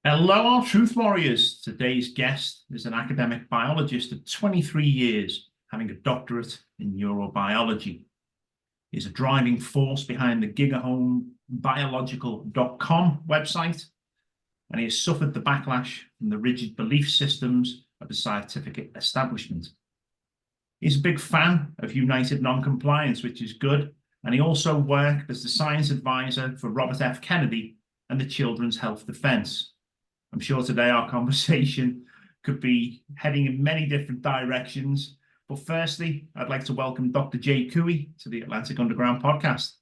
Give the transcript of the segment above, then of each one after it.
Hello, our truth warriors. Today's guest is an academic biologist of 23 years, having a doctorate in neurobiology. He's a driving force behind the gigahomebiological.com website, and he has suffered the backlash from the rigid belief systems of the scientific establishment. He's a big fan of United Noncompliance, which is good, and he also worked as the science advisor for Robert F. Kennedy and the Children's Health Defense. I'm sure today our conversation could be heading in many different directions. But firstly, I'd like to welcome Dr. Jay Couey to the Atlantic Underground podcast.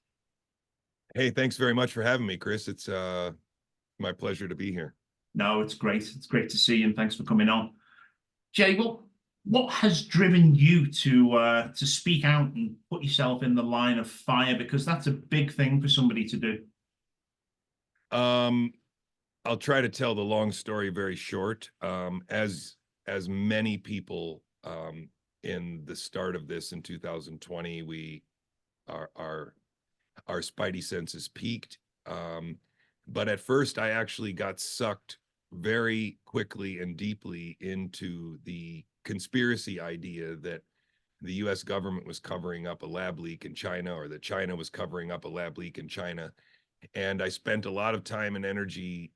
Hey, thanks very much for having me, Chris. It's my pleasure to be here. No, it's great. It's great to see you, and thanks for coming on. Jay, what has driven you to speak out and put yourself in the line of fire? Because that's a big thing for somebody to do. I'll try to tell the long story very short. As many people in the start of this in 2020, our spidey senses peaked. But at first, I actually got sucked very quickly and deeply into the conspiracy idea that the US government was covering up a lab leak in China, or that China was covering up a lab leak in China. And I spent a lot of time and energy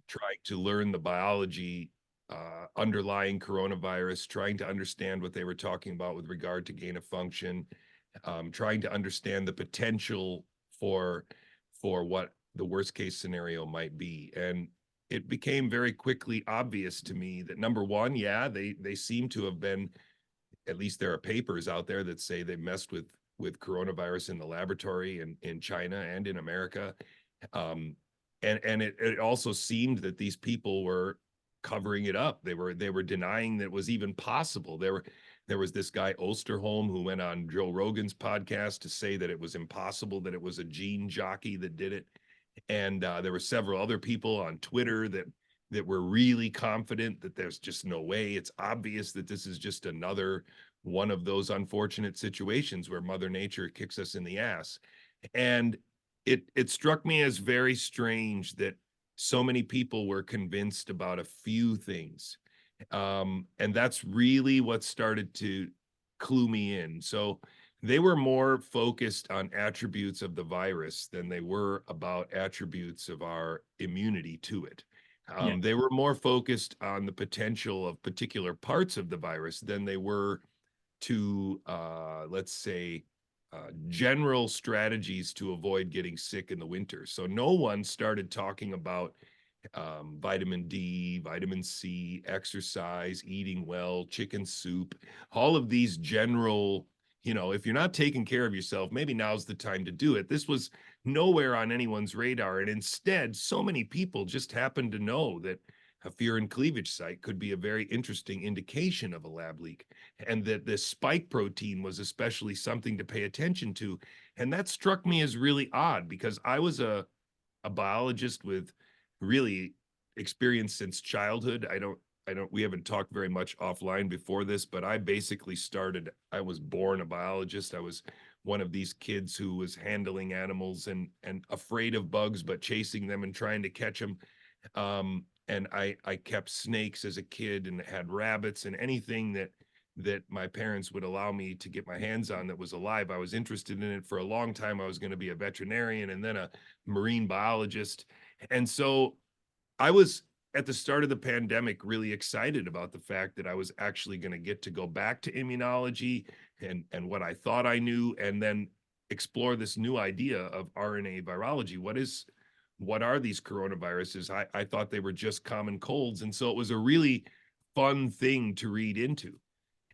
trying to learn the biology underlying coronavirus, trying to understand what they were talking about with regard to gain of function, trying to understand the potential for what the worst case scenario might be. And it became very quickly obvious to me that, number one, yeah, they seem to have been, at least there are papers out there that say they messed with coronavirus in the laboratory in China and in America. And it also seemed that these people were covering it up. They were denying that it was even possible. There was this guy Osterholm who went on Joe Rogan's podcast to say that it was impossible, that it was a gene jockey that did it. And there were several other people on Twitter that were really confident that there's just no way. It's obvious that this is just another one of those unfortunate situations where Mother Nature kicks us in the ass. And it struck me as very strange that so many people were convinced about a few things. And that's really what started to clue me in. So they were more focused on attributes of the virus than they were about attributes of our immunity to it. Yeah. They were more focused on the potential of particular parts of the virus than they were to, let's say, general strategies to avoid getting sick in the winter. So no one started talking about vitamin D, vitamin C, exercise, eating well, chicken soup, all of these general, if you're not taking care of yourself, maybe now's the time to do it. This was nowhere on anyone's radar. And instead, so many people just happened to know that a furin cleavage site could be a very interesting indication of a lab leak, and that this spike protein was especially something to pay attention to. And that struck me as really odd, because I was a biologist with really experience since childhood. We haven't talked very much offline before this, but I was born a biologist. I was one of these kids who was handling animals and afraid of bugs, but chasing them and trying to catch them. And I kept snakes as a kid, and had rabbits, and anything that my parents would allow me to get my hands on that was alive. I was interested in it for a long time. I was going to be a veterinarian and then a marine biologist. And so I was, at the start of the pandemic, really excited about the fact that I was actually going to get to go back to immunology and what I thought I knew, and then explore this new idea of RNA virology. What are these coronaviruses? I thought they were just common colds. And so it was a really fun thing to read into.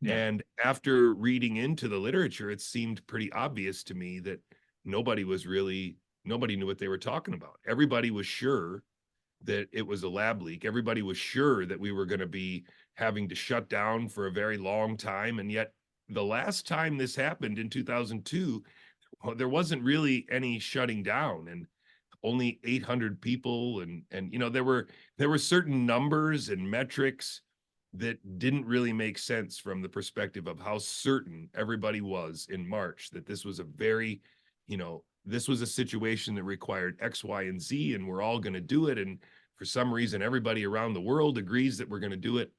Yeah. And after reading into the literature, it seemed pretty obvious to me that nobody knew what they were talking about. Everybody was sure that it was a lab leak. Everybody was sure that we were going to be having to shut down for a very long time. And yet the last time this happened in 2002, there wasn't really any shutting down, and only 800 people. And there were certain numbers and metrics that didn't really make sense from the perspective of how certain everybody was in March that this was this was a situation that required X, Y, and Z, and we're all going to do it. And For some reason, everybody around the world agrees that we're going to do it.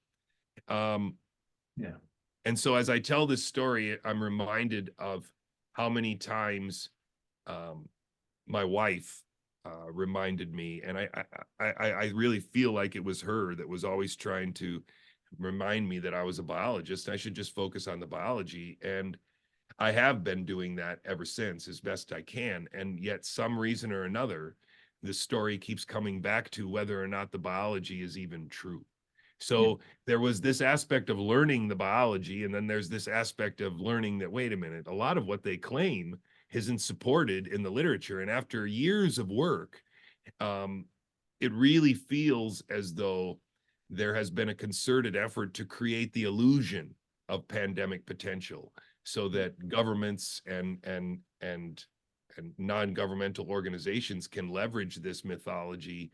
Yeah. And so as I tell this story, I'm reminded of how many times my wife reminded me, and I really feel like it was her that was always trying to remind me that I was a biologist. I should just focus on the biology. And I have been doing that ever since as best I can. And yet some reason or another, the story keeps coming back to whether or not the biology is even true. So there was this aspect of learning the biology, and then there's this aspect of learning that, wait a minute, a lot of what they claim isn't supported in the literature. And after years of work, it really feels as though there has been a concerted effort to create the illusion of pandemic potential so that governments and non-governmental organizations can leverage this mythology,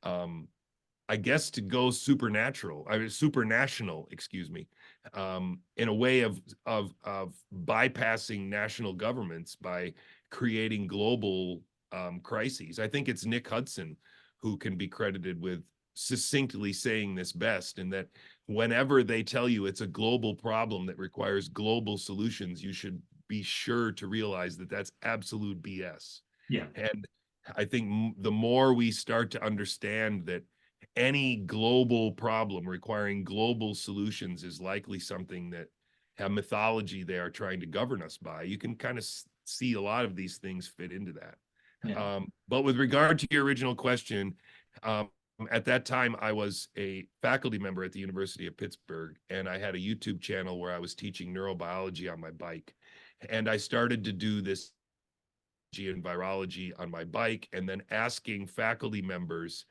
I guess, to go supranational, excuse me, in a way of bypassing national governments by creating global crises. I think it's Nick Hudson who can be credited with succinctly saying this best, and that whenever they tell you it's a global problem that requires global solutions, you should be sure to realize that that's absolute BS. Yeah. And I think the more we start to understand that any global problem requiring global solutions is likely something that a mythology they are trying to govern us by, you can kind of see a lot of these things fit into that. Yeah. But with regard to your original question, at that time, I was a faculty member at the University of Pittsburgh, and I had a YouTube channel where I was teaching neurobiology on my bike. And I started to do this and virology on my bike, and then asking faculty members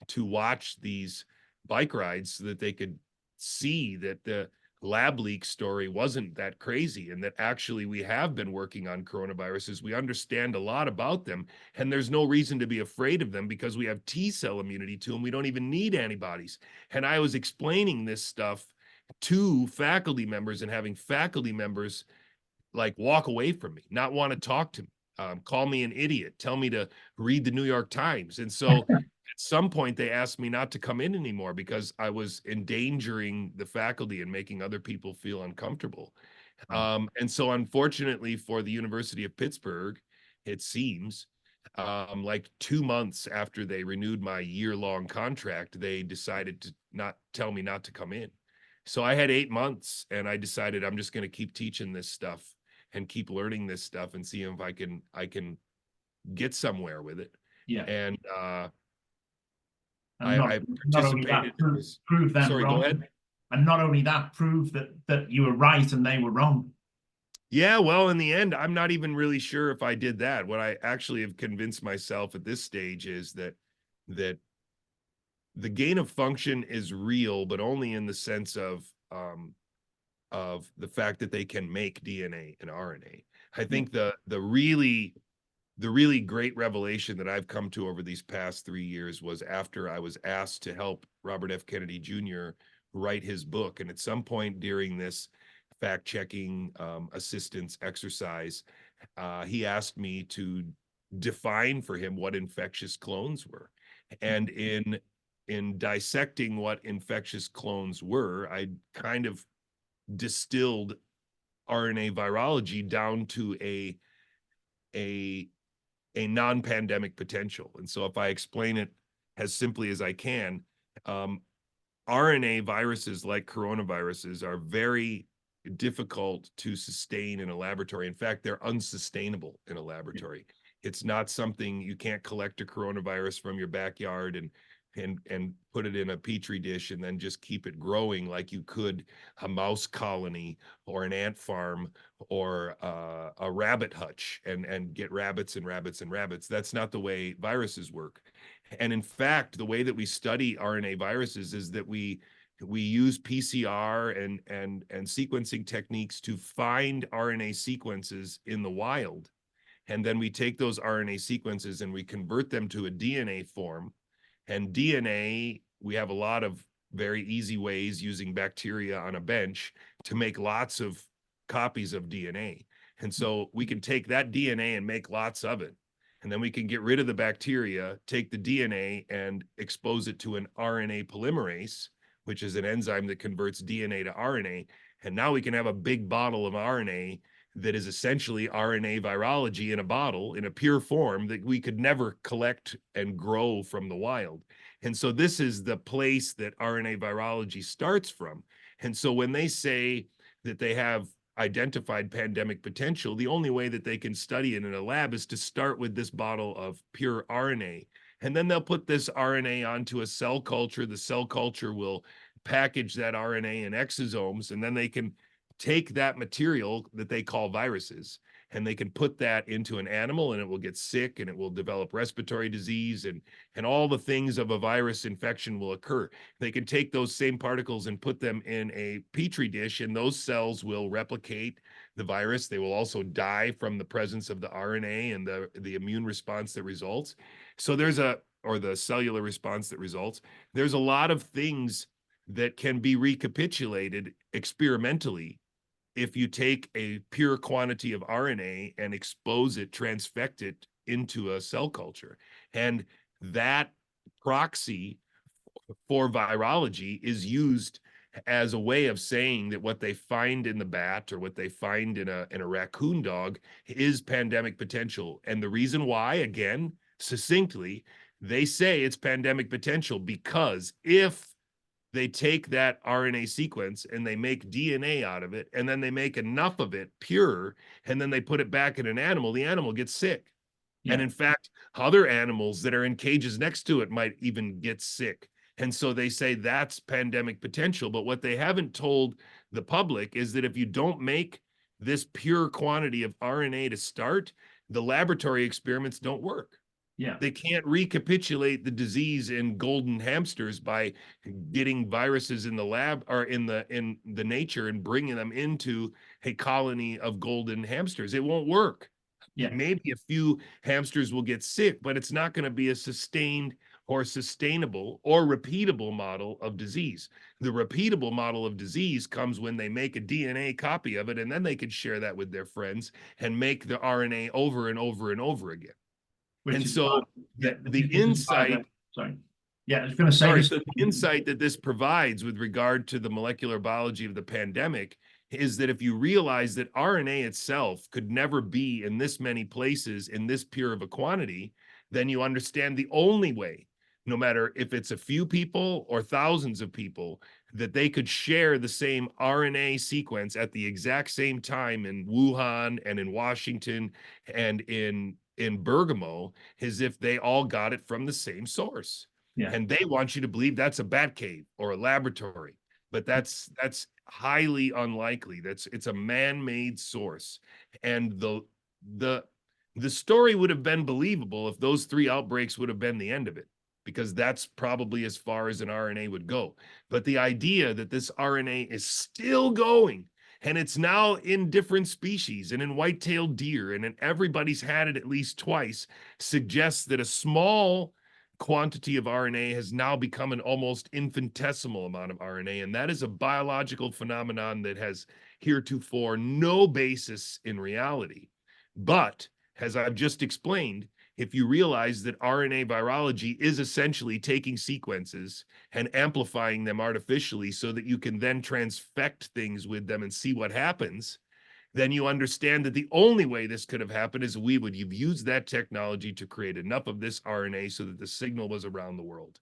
to watch these bike rides so that they could see that the lab leak story wasn't that crazy, and that actually we have been working on coronaviruses. We understand a lot about them, and there's no reason to be afraid of them because we have T-cell immunity to them. We don't even need antibodies. And I was explaining this stuff to faculty members and having faculty members like walk away from me, not want to talk to me, call me an idiot, tell me to read the New York Times. And so at some point they asked me not to come in anymore because I was endangering the faculty and making other people feel uncomfortable. And so unfortunately for the University of Pittsburgh, it seems like 2 months after they renewed my year-long contract, they decided to not tell me not to come in. So I had 8 months, and I decided I'm just going to keep teaching this stuff and keep learning this stuff and see if I can get somewhere with it. Yeah. And And not only that, prove them Sorry, wrong. go ahead. And not only that, prove that you were right and they were wrong. Yeah, well, in the end, I'm not even really sure if I did that. What I actually have convinced myself at this stage is that the gain of function is real, but only in the sense of the fact that they can make DNA and RNA. I think the really great revelation that I've come to over these past 3 years was after I was asked to help Robert F. Kennedy Jr. write his book. And at some point during this fact-checking assistance exercise, he asked me to define for him what infectious clones were. And in dissecting what infectious clones were, I kind of distilled RNA virology down to a non-pandemic potential. And so if I explain it as simply as I can, RNA viruses like coronaviruses are very difficult to sustain in a laboratory. In fact, they're unsustainable in a laboratory. It's not something, you can't collect a coronavirus from your backyard and put it in a petri dish and then just keep it growing like you could a mouse colony or an ant farm or a rabbit hutch and get rabbits and rabbits and rabbits. That's not the way viruses work. And in fact, the way that we study RNA viruses is that we use PCR and sequencing techniques to find RNA sequences in the wild. And then we take those RNA sequences and we convert them to a DNA form. And DNA, we have a lot of very easy ways using bacteria on a bench to make lots of copies of DNA. And so we can take that DNA and make lots of it. and then we can get rid of the bacteria, take the DNA and expose it to an RNA polymerase, which is an enzyme that converts DNA to RNA. And now we can have a big bottle of RNA that is essentially RNA virology in a bottle in a pure form that we could never collect and grow from the wild. And so this is the place that RNA virology starts from. And so when they say that they have identified pandemic potential, the only way that they can study it in a lab is to start with this bottle of pure RNA. And then they'll put this RNA onto a cell culture. The cell culture will package that RNA in exosomes, and then they can take that material that they call viruses, and they can put that into an animal, and it will get sick, and it will develop respiratory disease, and all the things of a virus infection will occur. They can take those same particles and put them in a petri dish, and those cells will replicate the virus. They will also die from the presence of the RNA and the immune response that results. So or the cellular response that results. There's a lot of things that can be recapitulated experimentally if you take a pure quantity of RNA and expose it, transfect it into a cell culture. And that proxy for virology is used as a way of saying that what they find in the bat or what they find in a raccoon dog is pandemic potential. And the reason why, again, succinctly, they say it's pandemic potential because if they take that RNA sequence and they make DNA out of it, and then they make enough of it pure, and then they put it back in an animal, the animal gets sick. Yeah. And in fact, other animals that are in cages next to it might even get sick. And so they say that's pandemic potential. But what they haven't told the public is that if you don't make this pure quantity of RNA to start, the laboratory experiments don't work. Yeah. They can't recapitulate the disease in golden hamsters by getting viruses in the lab or in the nature and bringing them into a colony of golden hamsters. It won't work. Yeah. Maybe a few hamsters will get sick, but it's not going to be a sustained or sustainable or repeatable model of disease. The repeatable model of disease comes when they make a DNA copy of it, and then they can share that with their friends and make the RNA over and over and over again. And so the insight, sorry. Yeah, I was going to say so the insight that this provides with regard to the molecular biology of the pandemic is that if you realize that RNA itself could never be in this many places in this pure of a quantity, then you understand the only way, no matter if it's a few people or thousands of people, that they could share the same RNA sequence at the exact same time in Wuhan and in Washington and in Bergamo, as if they all got it from the same source. Yeah. And they want you to believe that's a bat cave or a laboratory, but that's highly unlikely. It's a man-made source. And the story would have been believable if those 3 outbreaks would have been the end of it, because that's probably as far as an RNA would go. But the idea that this RNA is still going, and it's now in different species and in white-tailed deer, and everybody's had it at least twice, suggests that a small quantity of RNA has now become an almost infinitesimal amount of RNA. And that is a biological phenomenon that has heretofore no basis in reality. But as I've just explained, if you realize that RNA virology is essentially taking sequences and amplifying them artificially so that you can then transfect things with them and see what happens, then you understand that the only way this could have happened is you've used that technology to create enough of this RNA so that the signal was around the world.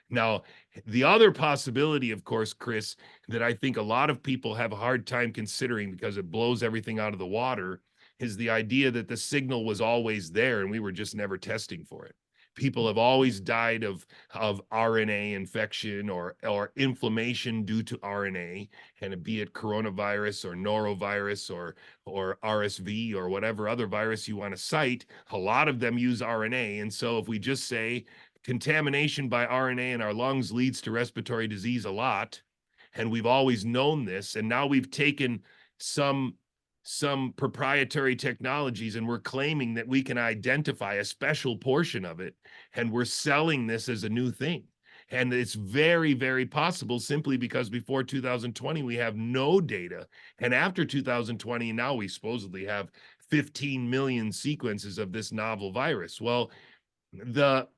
Now, the other possibility, of course, Chris, that I think a lot of people have a hard time considering because it blows everything out of the water, is the idea that the signal was always there and we were just never testing for it. People have always died of RNA infection or inflammation due to RNA, and be it coronavirus or norovirus or RSV or whatever other virus you want to cite, a lot of them use RNA. And so if we just say contamination by RNA in our lungs leads to respiratory disease a lot, and we've always known this, and now we've taken some proprietary technologies and we're claiming that we can identify a special portion of it, and we're selling this as a new thing. And it's very, very possible simply because before 2020, we have no data. And after 2020, now we supposedly have 15 million sequences of this novel virus. Well, the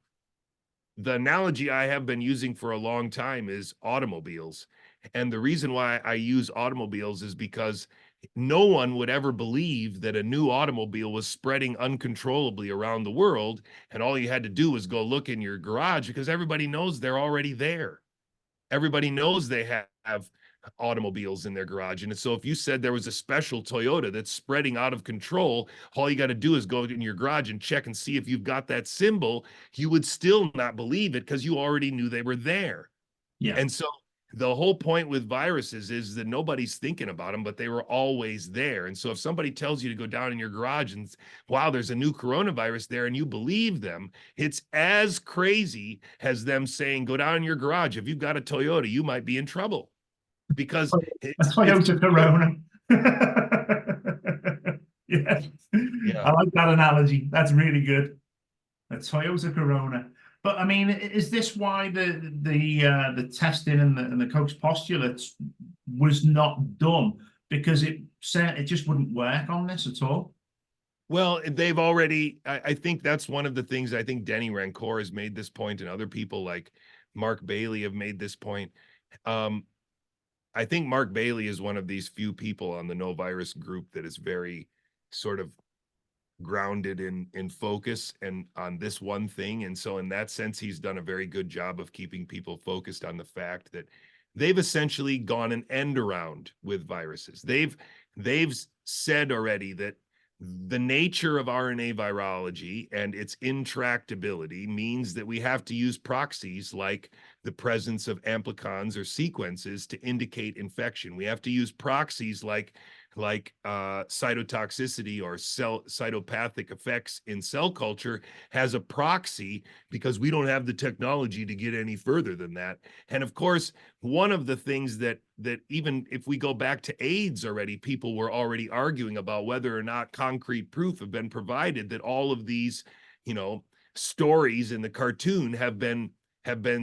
analogy I have been using for a long time is automobiles. And the reason why I use automobiles is because no one would ever believe that a new automobile was spreading uncontrollably around the world. And all you had to do was go look in your garage, because everybody knows they're already there. Everybody knows they have automobiles in their garage. And so if you said there was a special Toyota that's spreading out of control, all you got to do is go in your garage and check and see if you've got that symbol. You would still not believe it because you already knew they were there. Yeah. And so the whole point with viruses is that nobody's thinking about them, but they were always there. And so if somebody tells you to go down in your garage and, wow, there's a new coronavirus there, and you believe them, it's as crazy as them saying, go down in your garage. If you've got a Toyota, you might be in trouble, because A Toyota Corona. Yeah. Yeah. I like that analogy. That's really good. A Toyota Corona. But I mean, is this why the testing and the Koch's postulates was not done? Because it said it just wouldn't work on this at all. Well, they've already, I think that's one of the things. I think Denny Rancor has made this point, and other people like Mark Bailey have made this point. I think Mark Bailey is one of these few people on the No Virus group that is very sort of grounded in focus and on this one thing. And so in that sense, he's done a very good job of keeping people focused on the fact that they've essentially gone an end around with viruses. They've said already that the nature of RNA virology and its intractability means that we have to use proxies like the presence of amplicons or sequences to indicate infection. We have to use proxies like cytotoxicity or cytopathic effects in cell culture has a proxy, because we don't have the technology to get any further than that. And of course, one of the things that even if we go back to AIDS already, people were already arguing about whether or not concrete proof have been provided that all of these, stories in the cartoon have been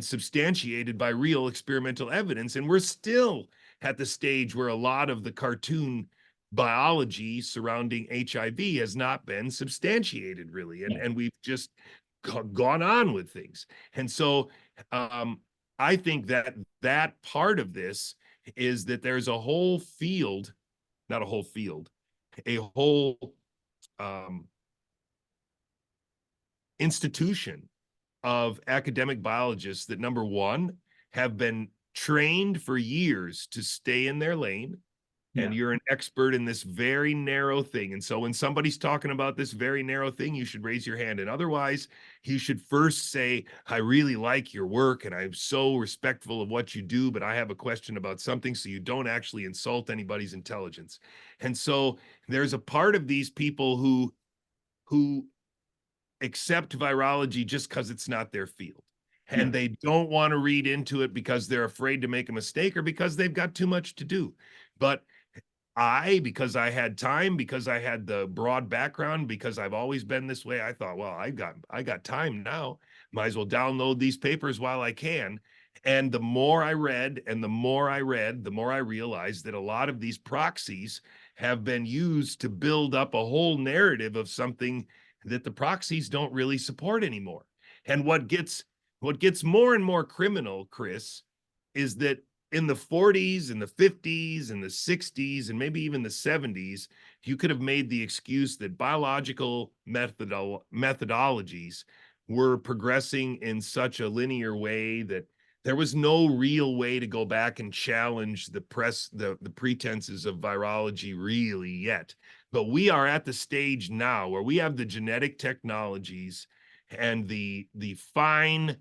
substantiated by real experimental evidence. And we're still at the stage where a lot of the cartoon biology surrounding HIV has not been substantiated really. And we've just gone on with things. And so I think that part of this is that there's a whole field, not a whole field, a whole institution of academic biologists that, number one, have been trained for years to stay in their lane. And you're an expert in this very narrow thing. And so when somebody's talking about this very narrow thing, you should raise your hand. And otherwise, you should first say, I really like your work and I'm so respectful of what you do, but I have a question about something, so you don't actually insult anybody's intelligence. And so there's a part of these people who accept virology just because it's not their field. And they don't want to read into it because they're afraid to make a mistake or because they've got too much to do. But because I had time, because I had the broad background, because I've always been this way, I thought, well, I got time now. Might as well download these papers while I can. And the more I read and the more I read, the more I realized that a lot of these proxies have been used to build up a whole narrative of something that the proxies don't really support anymore. And what gets more and more criminal, Chris, is that in the 40s and the 50s and the 60s and maybe even the 70s, you could have made the excuse that biological methodologies were progressing in such a linear way that there was no real way to go back and challenge the pretenses of virology really yet. But we are at the stage now where we have the genetic technologies and the fine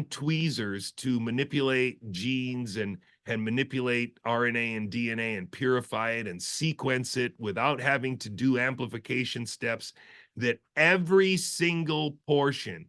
tweezers to manipulate genes and manipulate RNA and DNA and purify it and sequence it without having to do amplification steps, that every single portion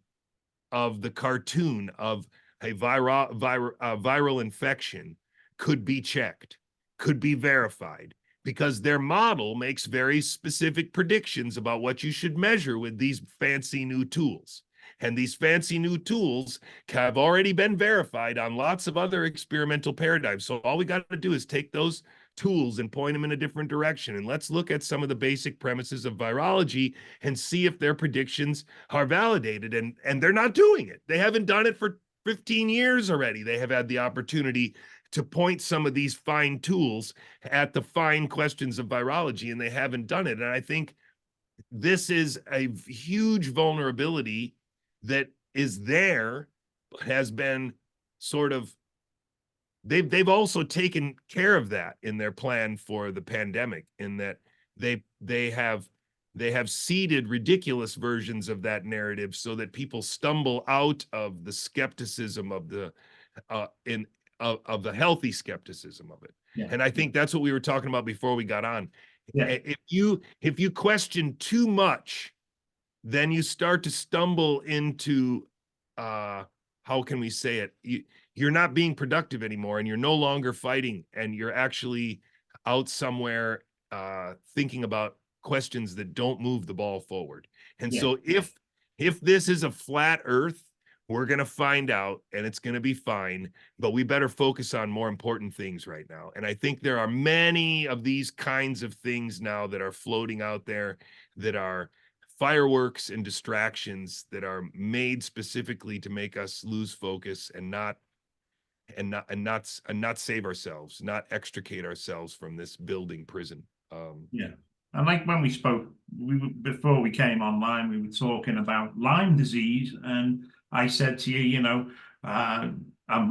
of the cartoon of a viral infection could be checked, could be verified, because their model makes very specific predictions about what you should measure with these fancy new tools. And these fancy new tools have already been verified on lots of other experimental paradigms. So all we got to do is take those tools and point them in a different direction. And let's look at some of the basic premises of virology and see if their predictions are validated. And they're not doing it. They haven't done it for 15 years already. They have had the opportunity to point some of these fine tools at the fine questions of virology, and they haven't done it. And I think this is a huge vulnerability that is there, but has been sort of, they've also taken care of that in their plan for the pandemic, in that they have seeded ridiculous versions of that narrative so that people stumble out of the skepticism of the of the healthy skepticism of it. Yeah. And I think that's what we were talking about before we got on. Yeah. If you question too much, then you start to stumble into how can we say it? You're not being productive anymore, and you're no longer fighting, and you're actually out somewhere thinking about questions that don't move the ball forward. And so if this is a flat earth, we're going to find out, and it's going to be fine, but we better focus on more important things right now. And I think there are many of these kinds of things now that are floating out there that are fireworks and distractions that are made specifically to make us lose focus and not save ourselves, not extricate ourselves from this building prison. And like when we spoke, before we came online, we were talking about Lyme disease, and I said to you, you know, I'm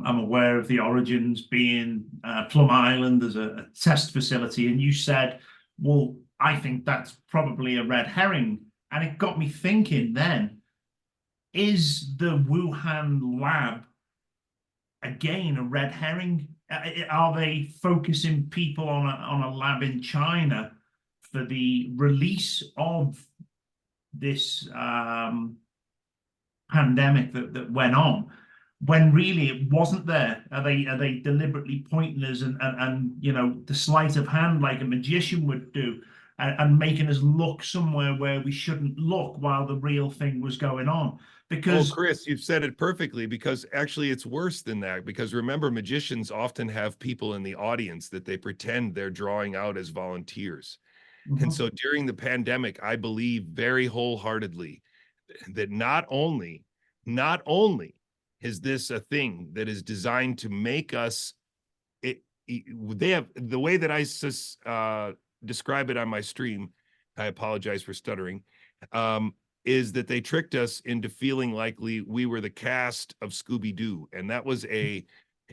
aware of the origins being Plum Island as a test facility, and you said, well, I think that's probably a red herring. And it got me thinking then, is the Wuhan lab, again, a red herring? Are they focusing people on a lab in China for the release of this pandemic that went on, when really it wasn't there? Are they deliberately pointing us and you know, the sleight of hand like a magician would do, and making us look somewhere where we shouldn't look while the real thing was going on? Because Chris, you've said it perfectly, because actually it's worse than that. Because remember, magicians often have people in the audience that they pretend they're drawing out as volunteers. And so during the pandemic, I believe very wholeheartly that not only is this a thing that is designed to make us, they have, the way that I describe it on my stream, I apologize for stuttering, is that they tricked us into feeling like we were the cast of Scooby-Doo. And that was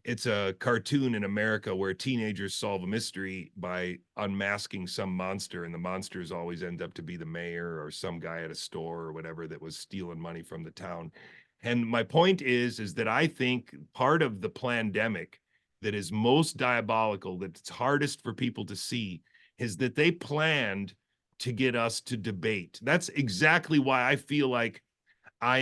it's a cartoon in America where teenagers solve a mystery by unmasking some monster, and the monsters always end up to be the mayor or some guy at a store or whatever that was stealing money from the town. And my point is that I think part of the pandemic that is most diabolical, that's hardest for people to see, is that they planned to get us to debate. That's exactly why I feel like I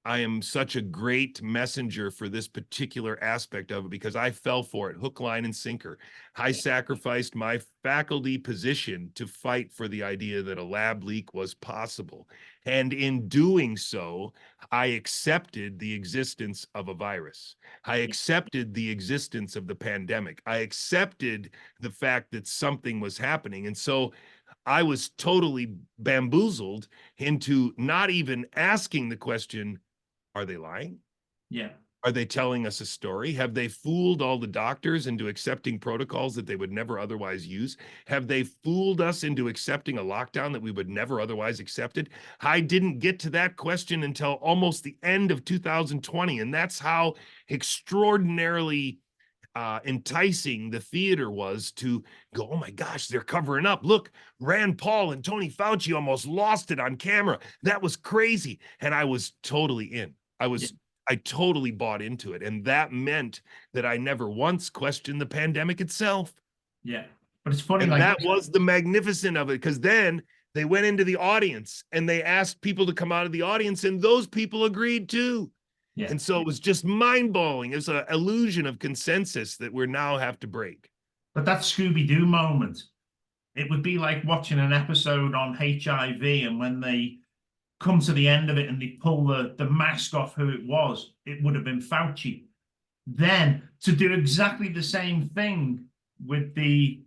am such a great messenger for this particular aspect of it, because I fell for it hook, line, and sinker. I sacrificed my faculty position to fight for the idea that a lab leak was possible. And in doing so, I accepted the existence of a virus. I accepted the existence of the pandemic. I accepted the fact that something was happening. And so I was totally bamboozled into not even asking the question, are they lying? Yeah. Are they telling us a story? Have they fooled all the doctors into accepting protocols that they would never otherwise use? Have they fooled us into accepting a lockdown that we would never otherwise accepted? I didn't get to that question until almost the end of 2020. And that's how extraordinarily enticing the theater was to go, oh my gosh, they're covering up. Look, Rand Paul and Tony Fauci almost lost it on camera. That was crazy. And I was totally in. I totally bought into it. And that meant that I never once questioned the pandemic itself. Yeah. But it's funny, and like, that was the magnificent of it, because then they went into the audience and they asked people to come out of the audience, and those people agreed too. Yeah. And so it was just mind-blowing. It was an illusion of consensus that we now have to break. But that Scooby-Doo moment, it would be like watching an episode on HIV, and when they come to the end of it and they pull the mask off who it was, it would have been Fauci. Then to do exactly the same thing with the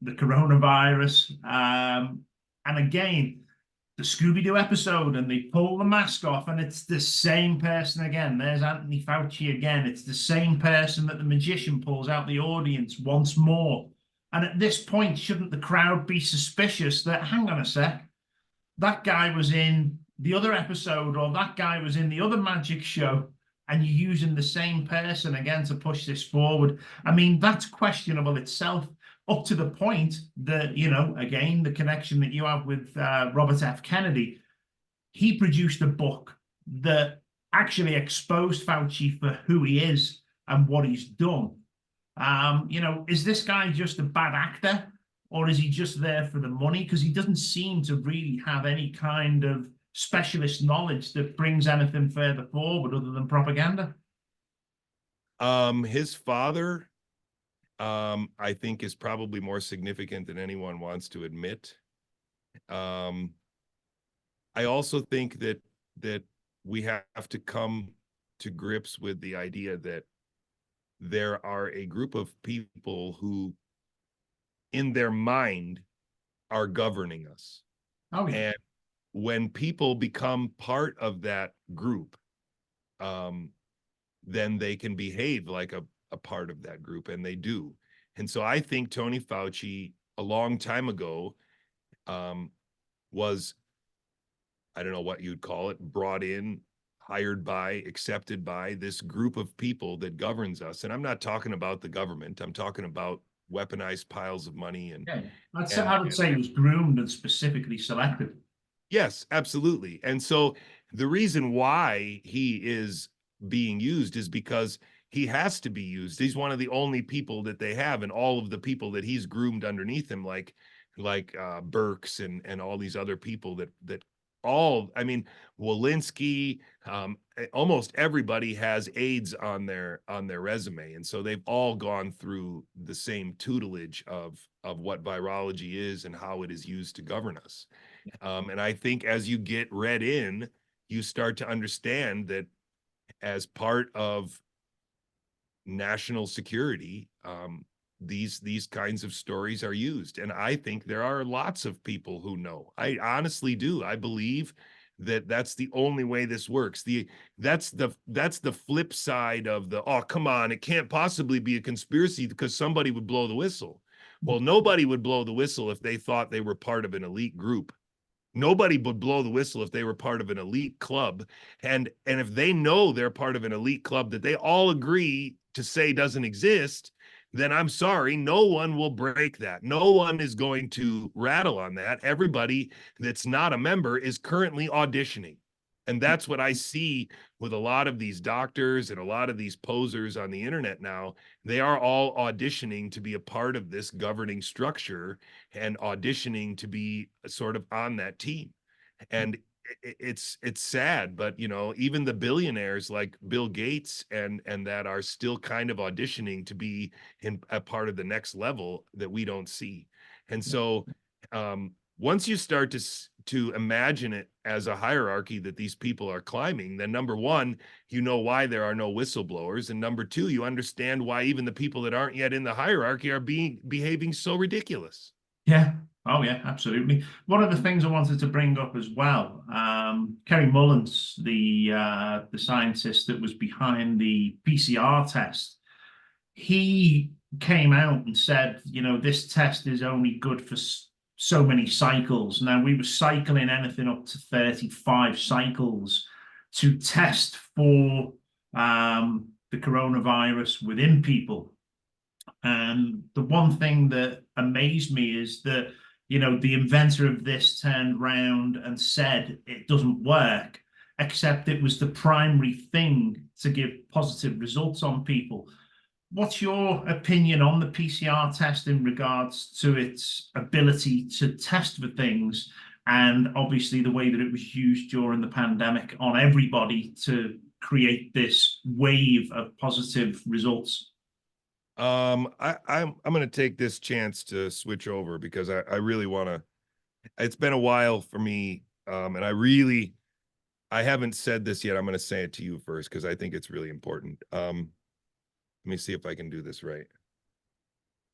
the coronavirus, and again the Scooby-Doo episode, and they pull the mask off, and it's the same person again. There's Anthony Fauci again. It's the same person that the magician pulls out the audience once more. And at this point, shouldn't the crowd be suspicious that, hang on a sec, that guy was in the other episode, or that guy was in the other magic show, and you're using the same person again to push this forward? I mean, that's questionable itself, up to the point that, again, the connection that you have with Robert F. Kennedy. He produced a book that actually exposed Fauci for who he is and what he's done. Is this guy just a bad actor, or is he just there for the money? Because he doesn't seem to really have any kind of specialist knowledge that brings anything further forward other than propaganda. His father, I think, is probably more significant than anyone wants to admit. I also think that we have to come to grips with the idea that there are a group of people who, in their mind, are governing us. Oh, yeah. And when people become part of that group, then they can behave like a part of that group, and they do. And so I think Tony Fauci, a long time ago, was, I don't know what you'd call it, brought in, hired by, accepted by this group of people that governs us. And I'm not talking about the government. I'm talking about weaponized piles of money. And Yeah, I would say he was groomed and specifically selected. Yes, absolutely. And so the reason why he is being used is because he has to be used. He's one of the only people that they have, and all of the people that he's groomed underneath him, like Burks and all these other people that all, I mean, Walensky, almost everybody has AIDS on their resume. And so they've all gone through the same tutelage of what virology is and how it is used to govern us. And I think as you get read in, you start to understand that as part of national security, these kinds of stories are used. And I think there are lots of people who know. I honestly do. I believe that that's the only way this works. That's the flip side of the, oh, come on, it can't possibly be a conspiracy because somebody would blow the whistle. Well, nobody would blow the whistle if they thought they were part of an elite group. Nobody would blow the whistle if they were part of an elite club. And if they know they're part of an elite club that they all agree to say doesn't exist, then I'm sorry, no one will break that. No one is going to rattle on that. Everybody that's not a member is currently auditioning. And that's what I see with a lot of these doctors and a lot of these posers on the internet now. They are all auditioning to be a part of this governing structure and auditioning to be sort of on that team. And it's sad, but even the billionaires like Bill Gates and that are still kind of auditioning to be in a part of the next level that we don't see. And so once you start to imagine it as a hierarchy that these people are climbing, then number one, you know why there are no whistleblowers, and number two, you understand why even the people that aren't yet in the hierarchy are behaving so ridiculous. Yeah. Oh, yeah, absolutely. One of the things I wanted to bring up as well, Kerry Mullins, the scientist that was behind the PCR test, he came out and said, this test is only good for so many cycles. Now, we were cycling anything up to 35 cycles to test for the coronavirus within people. And the one thing that amazed me is that, the inventor of this turned round and said it doesn't work, except it was the primary thing to give positive results on people. What's your opinion on the PCR test in regards to its ability to test for things, and obviously the way that it was used during the pandemic on everybody to create this wave of positive results? I'm going to take this chance to switch over because I really want to. It's been a while for me, and I haven't said this yet. I'm going to say it to you first because I think it's really important. Let me see if I can do this right.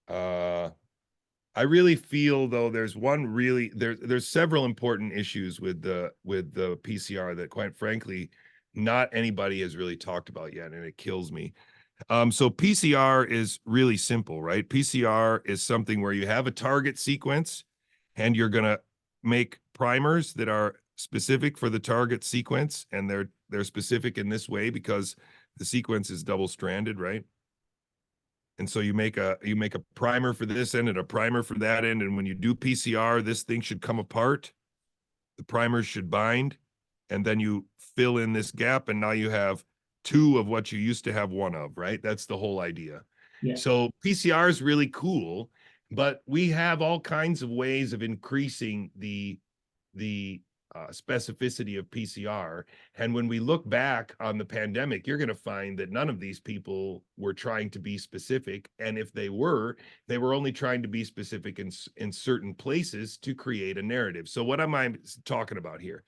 I really feel though there's one really there's several important issues with the PCR that quite frankly not anybody has really talked about yet, and it kills me. So PCR is really simple, right? PCR is something where you have a target sequence and you're gonna make primers that are specific for the target sequence, and they're specific in this way because the sequence is double-stranded, right? And so you make a primer for this end and a primer for that end, and when you do PCR, this thing should come apart. The primers should bind, and then you fill in this gap, and now you have two of what you used to have one of, right? That's the whole idea. Yeah. So PCR is really cool, but we have all kinds of ways of increasing the specificity of PCR. And when we look back on the pandemic, you're going to find that none of these people were trying to be specific. And if they were only trying to be specific in certain places to create a narrative. So what am I talking about here?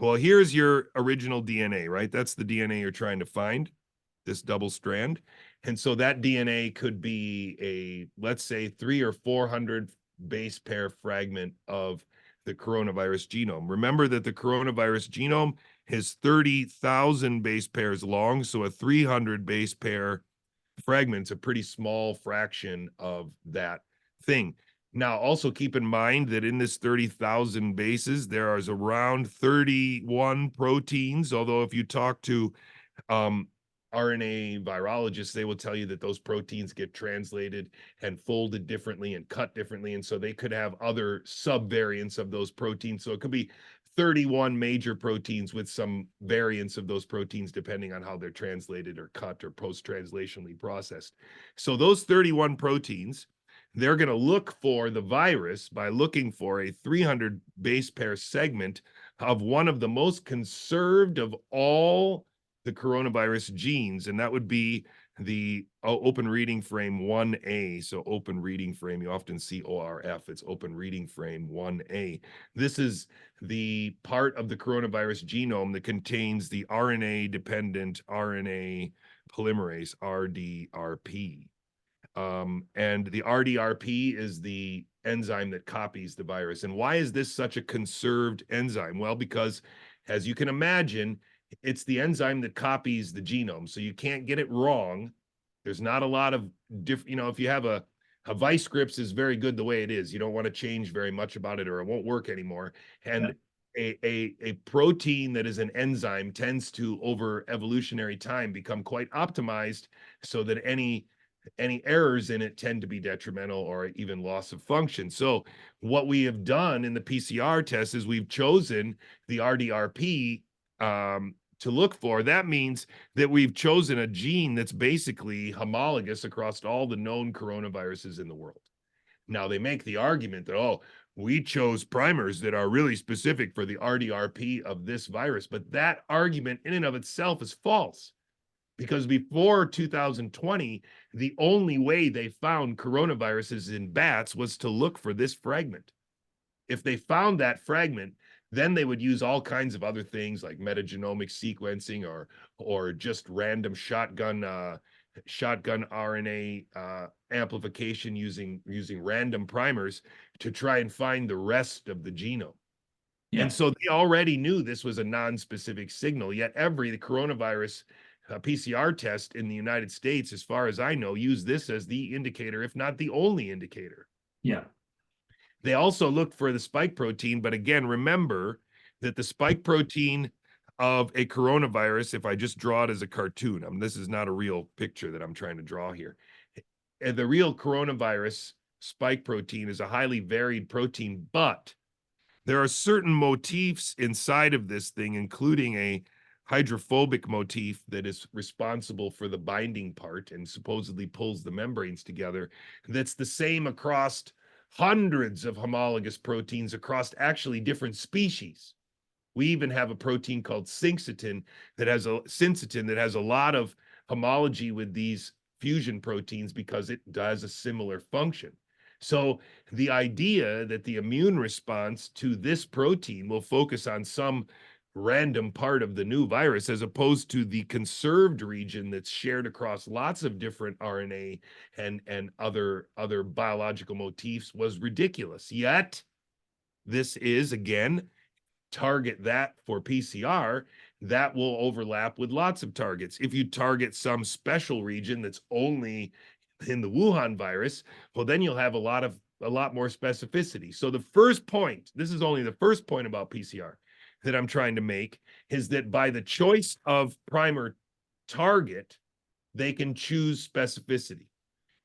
Well, here's your original DNA, right? That's the DNA you're trying to find, this double strand. And so that DNA could be a, let's say, 300 or 400 base pair fragment of the coronavirus genome. Remember that the coronavirus genome is 30,000 base pairs long, so a 300 base pair fragment's a pretty small fraction of that thing. Now, also keep in mind that in this 30,000 bases, there is around 31 proteins, although if you talk to RNA virologists, they will tell you that those proteins get translated and folded differently and cut differently. And so they could have other subvariants of those proteins. So it could be 31 major proteins with some variants of those proteins, depending on how they're translated or cut or post-translationally processed. So those 31 proteins, they're going to look for the virus by looking for a 300 base pair segment of one of the most conserved of all the coronavirus genes, and that would be the open reading frame 1A. So open reading frame, you often see ORF, it's open reading frame 1A. This is the part of the coronavirus genome that contains the RNA-dependent RNA polymerase, RDRP. And the RDRP is the enzyme that copies the virus. And why is this such a conserved enzyme? Well, because as you can imagine, it's the enzyme that copies the genome. So you can't get it wrong. There's not a lot of if you have a vice grips is very good the way it is. You don't want to change very much about it or it won't work anymore. And a protein that is an enzyme tends to, over evolutionary time, become quite optimized so that any errors in it tend to be detrimental or even loss of function. So what we have done in the PCR test is we've chosen the RDRP to look for. That means that we've chosen a gene that's basically homologous across all the known coronaviruses in the world. Now, they make the argument that, oh, we chose primers that are really specific for the RDRP of this virus, but that argument in and of itself is false. Because before 2020, the only way they found coronaviruses in bats was to look for this fragment. If they found that fragment, then they would use all kinds of other things like metagenomic sequencing or just random shotgun RNA amplification using random primers to try and find the rest of the genome. Yeah. And so they already knew this was a non-specific signal, yet the coronavirus PCR test in the United States, as far as I know, use this as the indicator, if not the only indicator. Yeah. They also look for the spike protein, but again, remember that the spike protein of a coronavirus, if I just draw it as a cartoon, this is not a real picture that I'm trying to draw here. And the real coronavirus spike protein is a highly varied protein, but there are certain motifs inside of this thing, including a hydrophobic motif that is responsible for the binding part and supposedly pulls the membranes together, that's the same across hundreds of homologous proteins across actually different species. We even have a protein called syncytin that has a lot of homology with these fusion proteins because it does a similar function. So the idea that the immune response to this protein will focus on some random part of the new virus, as opposed to the conserved region that's shared across lots of different RNA and other biological motifs, was ridiculous. Yet this is, again, target that for PCR, that will overlap with lots of targets. If you target some special region that's only in the Wuhan virus, well, then you'll have a lot more specificity. So the first point, this is only the first point about PCR that I'm trying to make, is that by the choice of primer target, they can choose specificity.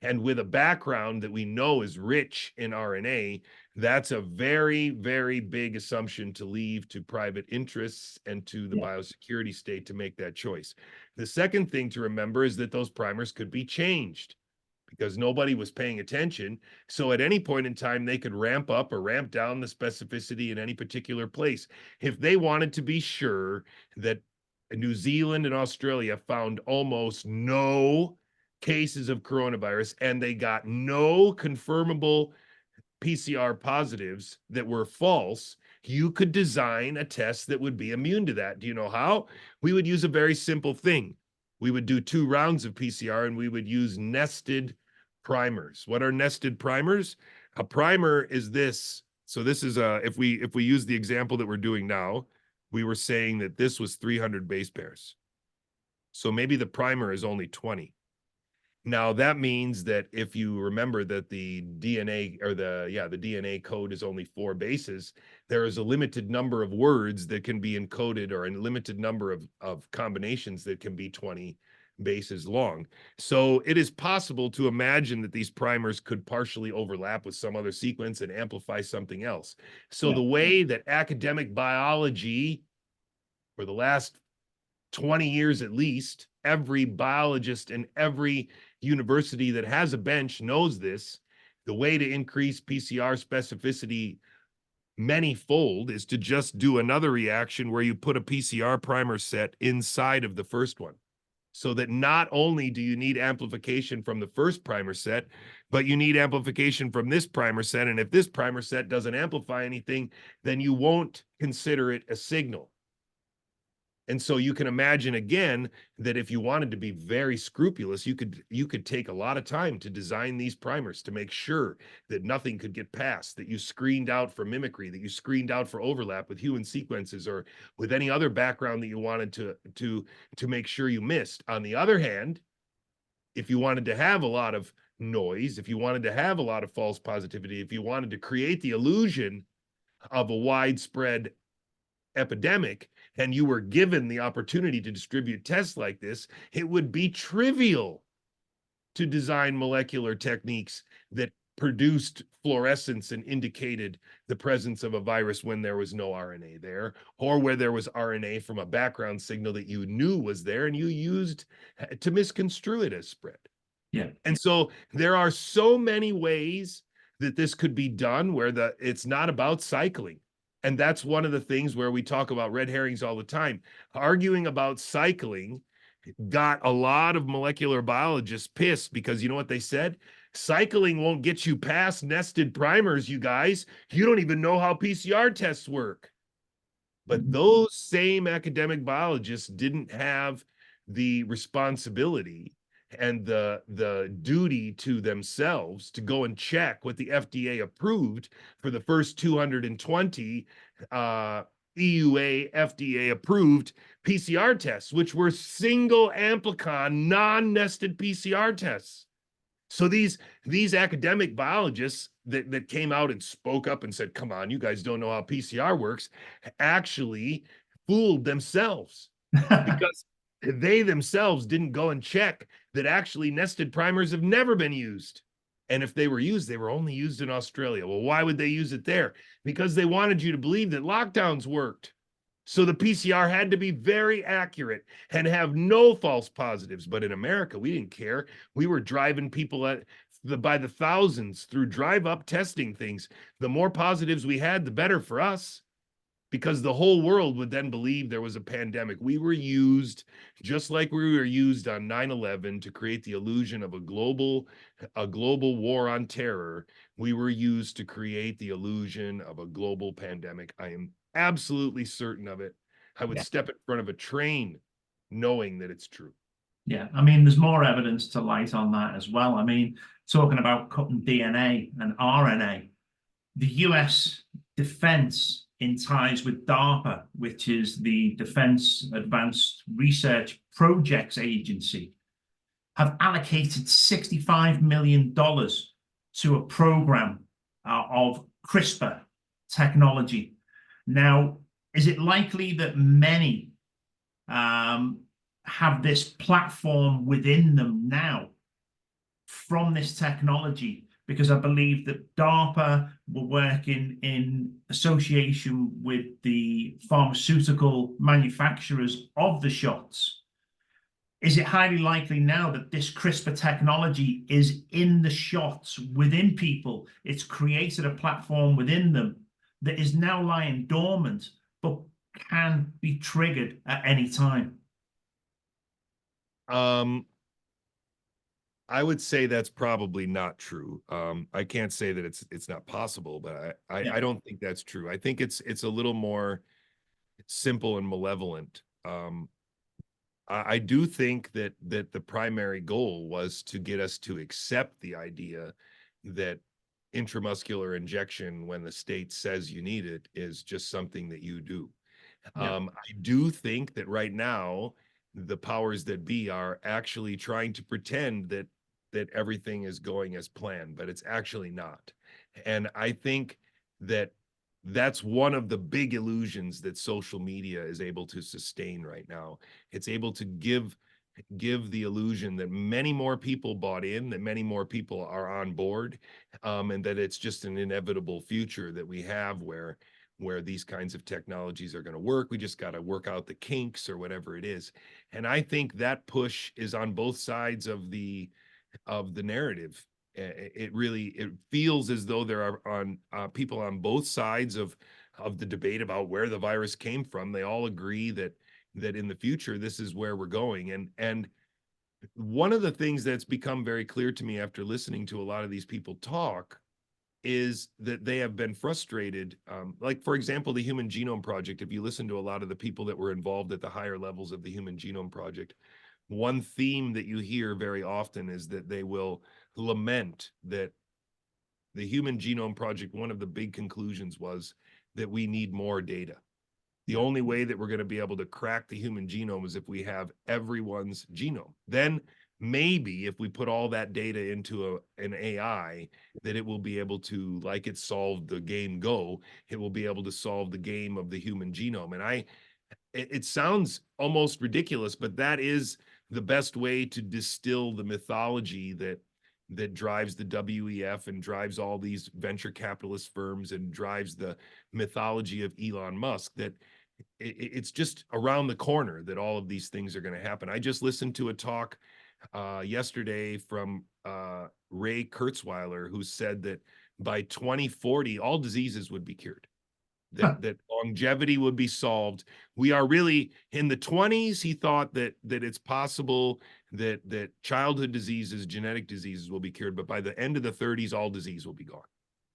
And with a background that we know is rich in RNA, that's a very, very big assumption to leave to private interests and to the biosecurity state to make that choice. The second thing to remember is that those primers could be changed because nobody was paying attention. So at any point in time, they could ramp up or ramp down the specificity in any particular place. If they wanted to be sure that New Zealand and Australia found almost no cases of coronavirus and they got no confirmable PCR positives that were false, you could design a test that would be immune to that. Do you know how? We would use a very simple thing. We would do 2 rounds of PCR and we would use nested primers. What are nested primers? A primer is this. So this is if we use the example that we're doing now, we were saying that this was 300 base pairs. So maybe the primer is only 20. Now that means that if you remember that the DNA or the DNA code is only 4 bases, there is a limited number of words that can be encoded or a limited number of combinations that can be 20 bases long. So it is possible to imagine that these primers could partially overlap with some other sequence and amplify something else. So the way that academic biology for the last 20 years at least, every biologist in every university that has a bench knows this. The way to increase PCR specificity many-fold is to just do another reaction where you put a PCR primer set inside of the first one. So that not only do you need amplification from the first primer set, but you need amplification from this primer set. And if this primer set doesn't amplify anything, then you won't consider it a signal. And so you can imagine again that if you wanted to be very scrupulous, you could take a lot of time to design these primers to make sure that nothing could get past, that you screened out for mimicry, that you screened out for overlap with human sequences or with any other background that you wanted to make sure you missed. On the other hand, if you wanted to have a lot of noise, if you wanted to have a lot of false positivity, if you wanted to create the illusion of a widespread epidemic, and you were given the opportunity to distribute tests like this, it would be trivial to design molecular techniques that produced fluorescence and indicated the presence of a virus when there was no RNA there, or where there was RNA from a background signal that you knew was there and you used to misconstrue it as spread. Yeah. And so there are so many ways that this could be done where it's not about cycling. And that's one of the things where we talk about red herrings all the time. Arguing about cycling got a lot of molecular biologists pissed because you know what they said? Cycling won't get you past nested primers, you guys. You don't even know how PCR tests work. But those same academic biologists didn't have the responsibility and the duty to themselves to go and check what the FDA approved for the first 220 EUA FDA approved PCR tests, which were single amplicon non-nested PCR tests. So these academic biologists that came out and spoke up and said, come on, you guys don't know how PCR works, actually fooled themselves because they themselves didn't go and check that actually nested primers have never been used. And if they were used, they were only used in Australia. Well, why would they use it there? Because they wanted you to believe that lockdowns worked. So the PCR had to be very accurate and have no false positives. But in America, we didn't care. We were driving people by the thousands through drive-up testing things. The more positives we had, the better for us, because the whole world would then believe there was a pandemic. We were used just like we were used on 9/11 to create the illusion of a global war on terror. We were used to create the illusion of a global pandemic. I am absolutely certain of it. I would Yeah. step in front of a train knowing that it's true. Yeah, I mean, there's more evidence to light on that as well. I mean, talking about cutting DNA and RNA, the US defense in ties with DARPA, which is the Defense Advanced Research Projects Agency, have allocated $65 million to a program of CRISPR technology. Now, is it likely that many have this platform within them now from this technology? Because I believe that DARPA were working in association with the pharmaceutical manufacturers of the shots. Is it highly likely now that this CRISPR technology is in the shots within people? It's created a platform within them that is now lying dormant, but can be triggered at any time. I would say that's probably not true. I can't say that it's not possible, but I don't think that's true. I think it's a little more simple and malevolent. I do think that the primary goal was to get us to accept the idea that intramuscular injection, when the state says you need it, is just something that you do. I do think that right now the powers that be are actually trying to pretend that everything is going as planned, but it's actually not. And I think that that's one of the big illusions that social media is able to sustain right now. It's able to give the illusion that many more people bought in, that many more people are on board, and that it's just an inevitable future that we have where these kinds of technologies are going to work. We just got to work out the kinks or whatever it is. And I think that push is on both sides of the narrative. It feels as though there are on people on both sides of the debate about where the virus came from. They all agree that in the future this is where we're going. And one of the things that's become very clear to me after listening to a lot of these people talk is that they have been frustrated. Like, for example, the Human Genome Project. If you listen to a lot of the people that were involved at the higher levels of the Human Genome Project, one theme that you hear very often is that they will lament that the Human Genome Project, one of the big conclusions was that we need more data. The only way that we're going to be able to crack the human genome is if we have everyone's genome. Then maybe if we put all that data into an AI, that it will be able to, like it solved the game Go, it will be able to solve the game of the human genome. And it sounds almost ridiculous, but that is the best way to distill the mythology that drives the WEF and drives all these venture capitalist firms and drives the mythology of Elon Musk, that it's just around the corner that all of these things are going to happen. I just listened to a talk yesterday from Ray Kurzweiler, who said that by 2040, all diseases would be cured. That longevity would be solved. We are really in the 20s. He thought that it's possible that childhood diseases, genetic diseases will be cured, but by the end of the 30s, all disease will be gone.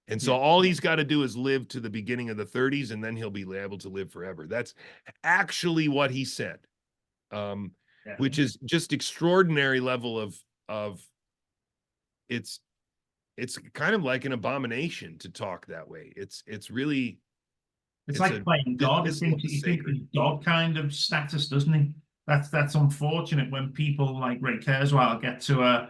And so all he's got to do is live to the beginning of the 30s, and then he'll be able to live forever. That's actually what he said, which is just extraordinary level of it's kind of like an abomination to talk that way. It's really. It's like playing God. He thinks he's God kind of status, doesn't he? That's unfortunate when people like Ray Kurzweil get to a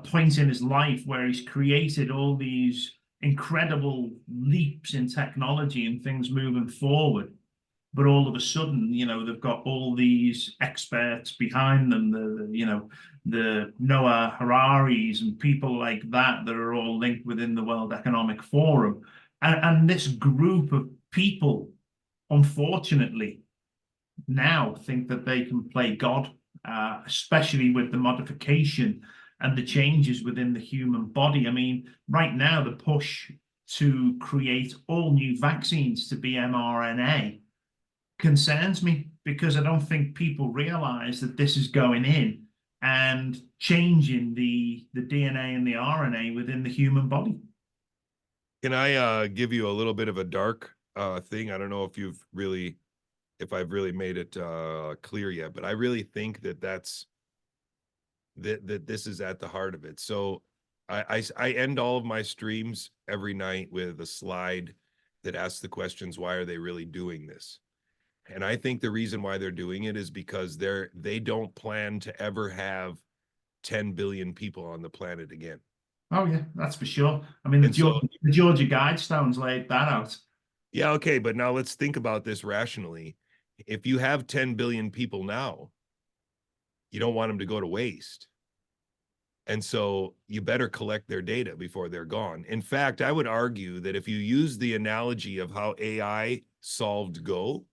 point in his life where he's created all these incredible leaps in technology and things moving forward. But all of a sudden, they've got all these experts behind them, the Noah Hararis and people like that are all linked within the World Economic Forum. And this group of people, unfortunately, now think that they can play God, especially with the modification and the changes within the human body. I mean, right now, the push to create all new vaccines to be mRNA concerns me, because I don't think people realize that this is going in and changing the DNA and the RNA within the human body. Can I give you a little bit of a dark thing? I don't know if you've really if I've really made it clear yet, but I really think that that this is at the heart of it. So I end all of my streams every night with a slide that asks the questions, why are they really doing this? And I think the reason why they're doing it is because they don't plan to ever have 10 billion people on the planet again. Oh yeah, that's for sure. I mean, And so, The Georgia Guidestones laid that out. yeah, okay, but now let's think about this rationally. If you have 10 billion people now, you don't want them to go to waste. And so you better collect their data before they're gone. In fact, I would argue that if you use the analogy of how AI solved Go,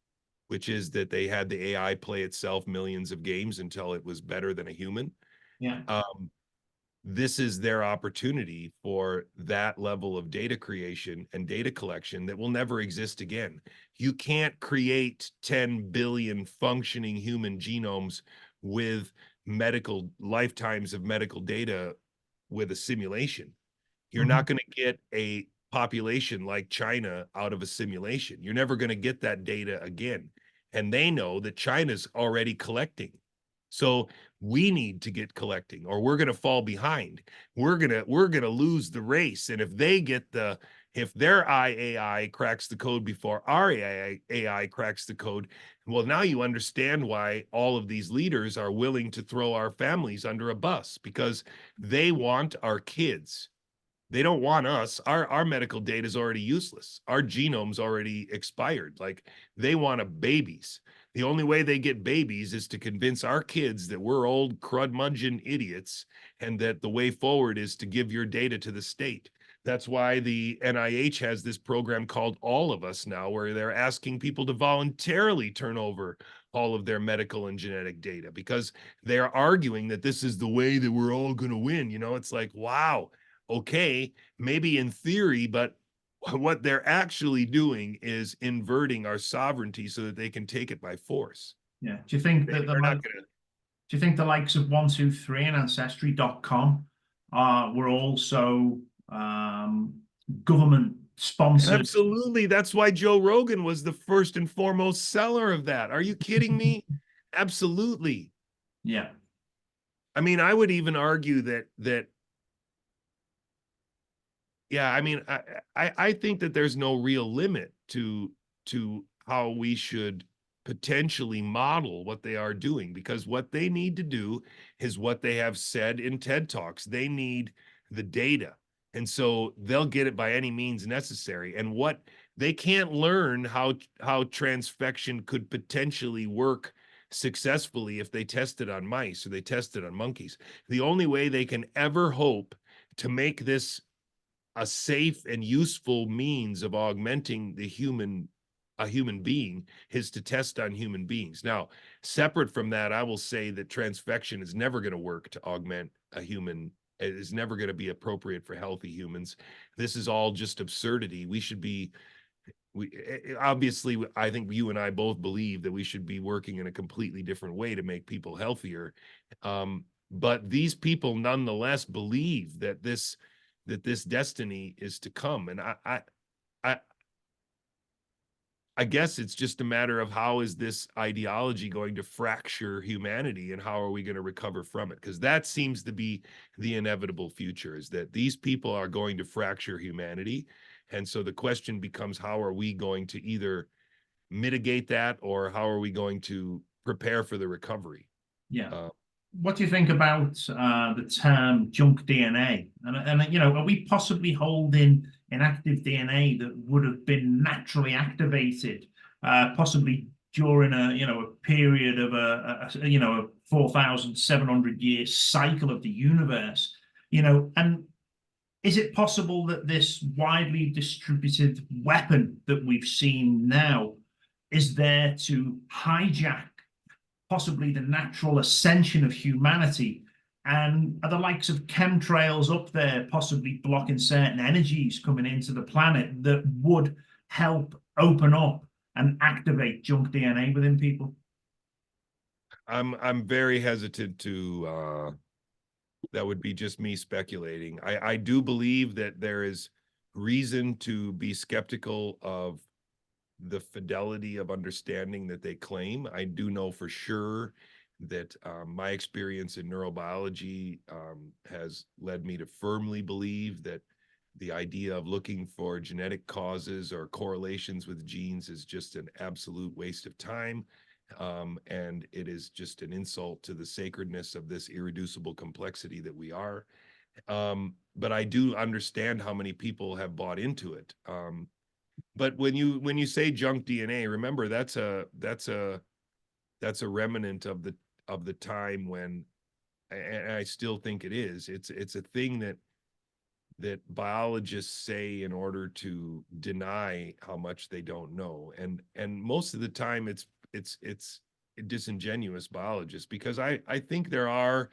which is that they had the AI play itself millions of games until it was better than a human, Yeah. this is their opportunity for that level of data creation and data collection that will never exist again. You can't create 10 billion functioning human genomes with medical lifetimes of medical data with a simulation. You're Mhm. not going to get a population like China out of a simulation. You're never going to get that data again. And they know that China's already collecting. So we need to get collecting or we're going to fall behind. We're going to lose the race. And if their AI cracks the code before our AI cracks the code, well, now you understand why all of these leaders are willing to throw our families under a bus because they want our kids. They don't want us. Our medical data is already useless. Our genome's already expired. Like they want a babies. The only way they get babies is to convince our kids that we're old crudmudgeon idiots and that the way forward is to give your data to the state. That's why the NIH has this program called All of Us now, where they're asking people to voluntarily turn over all of their medical and genetic data because they're arguing that this is the way that we're all going to win. You know, it's like, wow, okay, maybe in theory, but what they're actually doing is inverting our sovereignty so that they can take it by force. Yeah. Do you think that They're not going to. do you think the likes of 123 and Ancestry.com were also government sponsored? Absolutely. That's why Joe Rogan was the first and foremost seller of that. Are you kidding me? Absolutely. Yeah. I mean, I would even argue that yeah, I mean, I think that there's no real limit to how we should potentially model what they are doing because what they need to do is what they have said in TED Talks. They need the data. And so they'll get it by any means necessary. And what they can't learn how transfection could potentially work successfully if they test it on mice or they test it on monkeys. The only way they can ever hope to make this a safe and useful means of augmenting a human being is to test on human beings. Now, separate from that, I will say that transfection is never going to work to augment a human. It is never going to be appropriate for healthy humans. This is all just absurdity. We obviously, I think you and I both believe that we should be working in a completely different way to make people healthier. But these people nonetheless believe that this destiny is to come. And I I guess it's just a matter of how is this ideology going to fracture humanity and how are we going to recover from it? Because that seems to be the inevitable future, is that these people are going to fracture humanity. And so the question becomes, how are we going to either mitigate that or how are we going to prepare for the recovery? Yeah. Uh, What do you think about the term junk DNA? And you know, are we possibly holding inactive DNA that would have been naturally activated, possibly during a period of a 4,700 year cycle of the universe? You know, and is it possible that this widely distributed weapon that we've seen now is there to hijack possibly the natural ascension of humanity? And are the likes of chemtrails up there possibly blocking certain energies coming into the planet that would help open up and activate junk DNA within people? I'm very hesitant to that would be just me speculating. I do believe that there is reason to be skeptical of the fidelity of understanding that they claim. I do know for sure that my experience in neurobiology has led me to firmly believe that the idea of looking for genetic causes or correlations with genes is just an absolute waste of time. And it is just an insult to the sacredness of this irreducible complexity that we are. But I do understand how many people have bought into it. But when you say junk DNA, remember that's a remnant of the time when, and I still think it is. It's a thing that biologists say in order to deny how much they don't know, and most of the time it's disingenuous biologists, because I think there are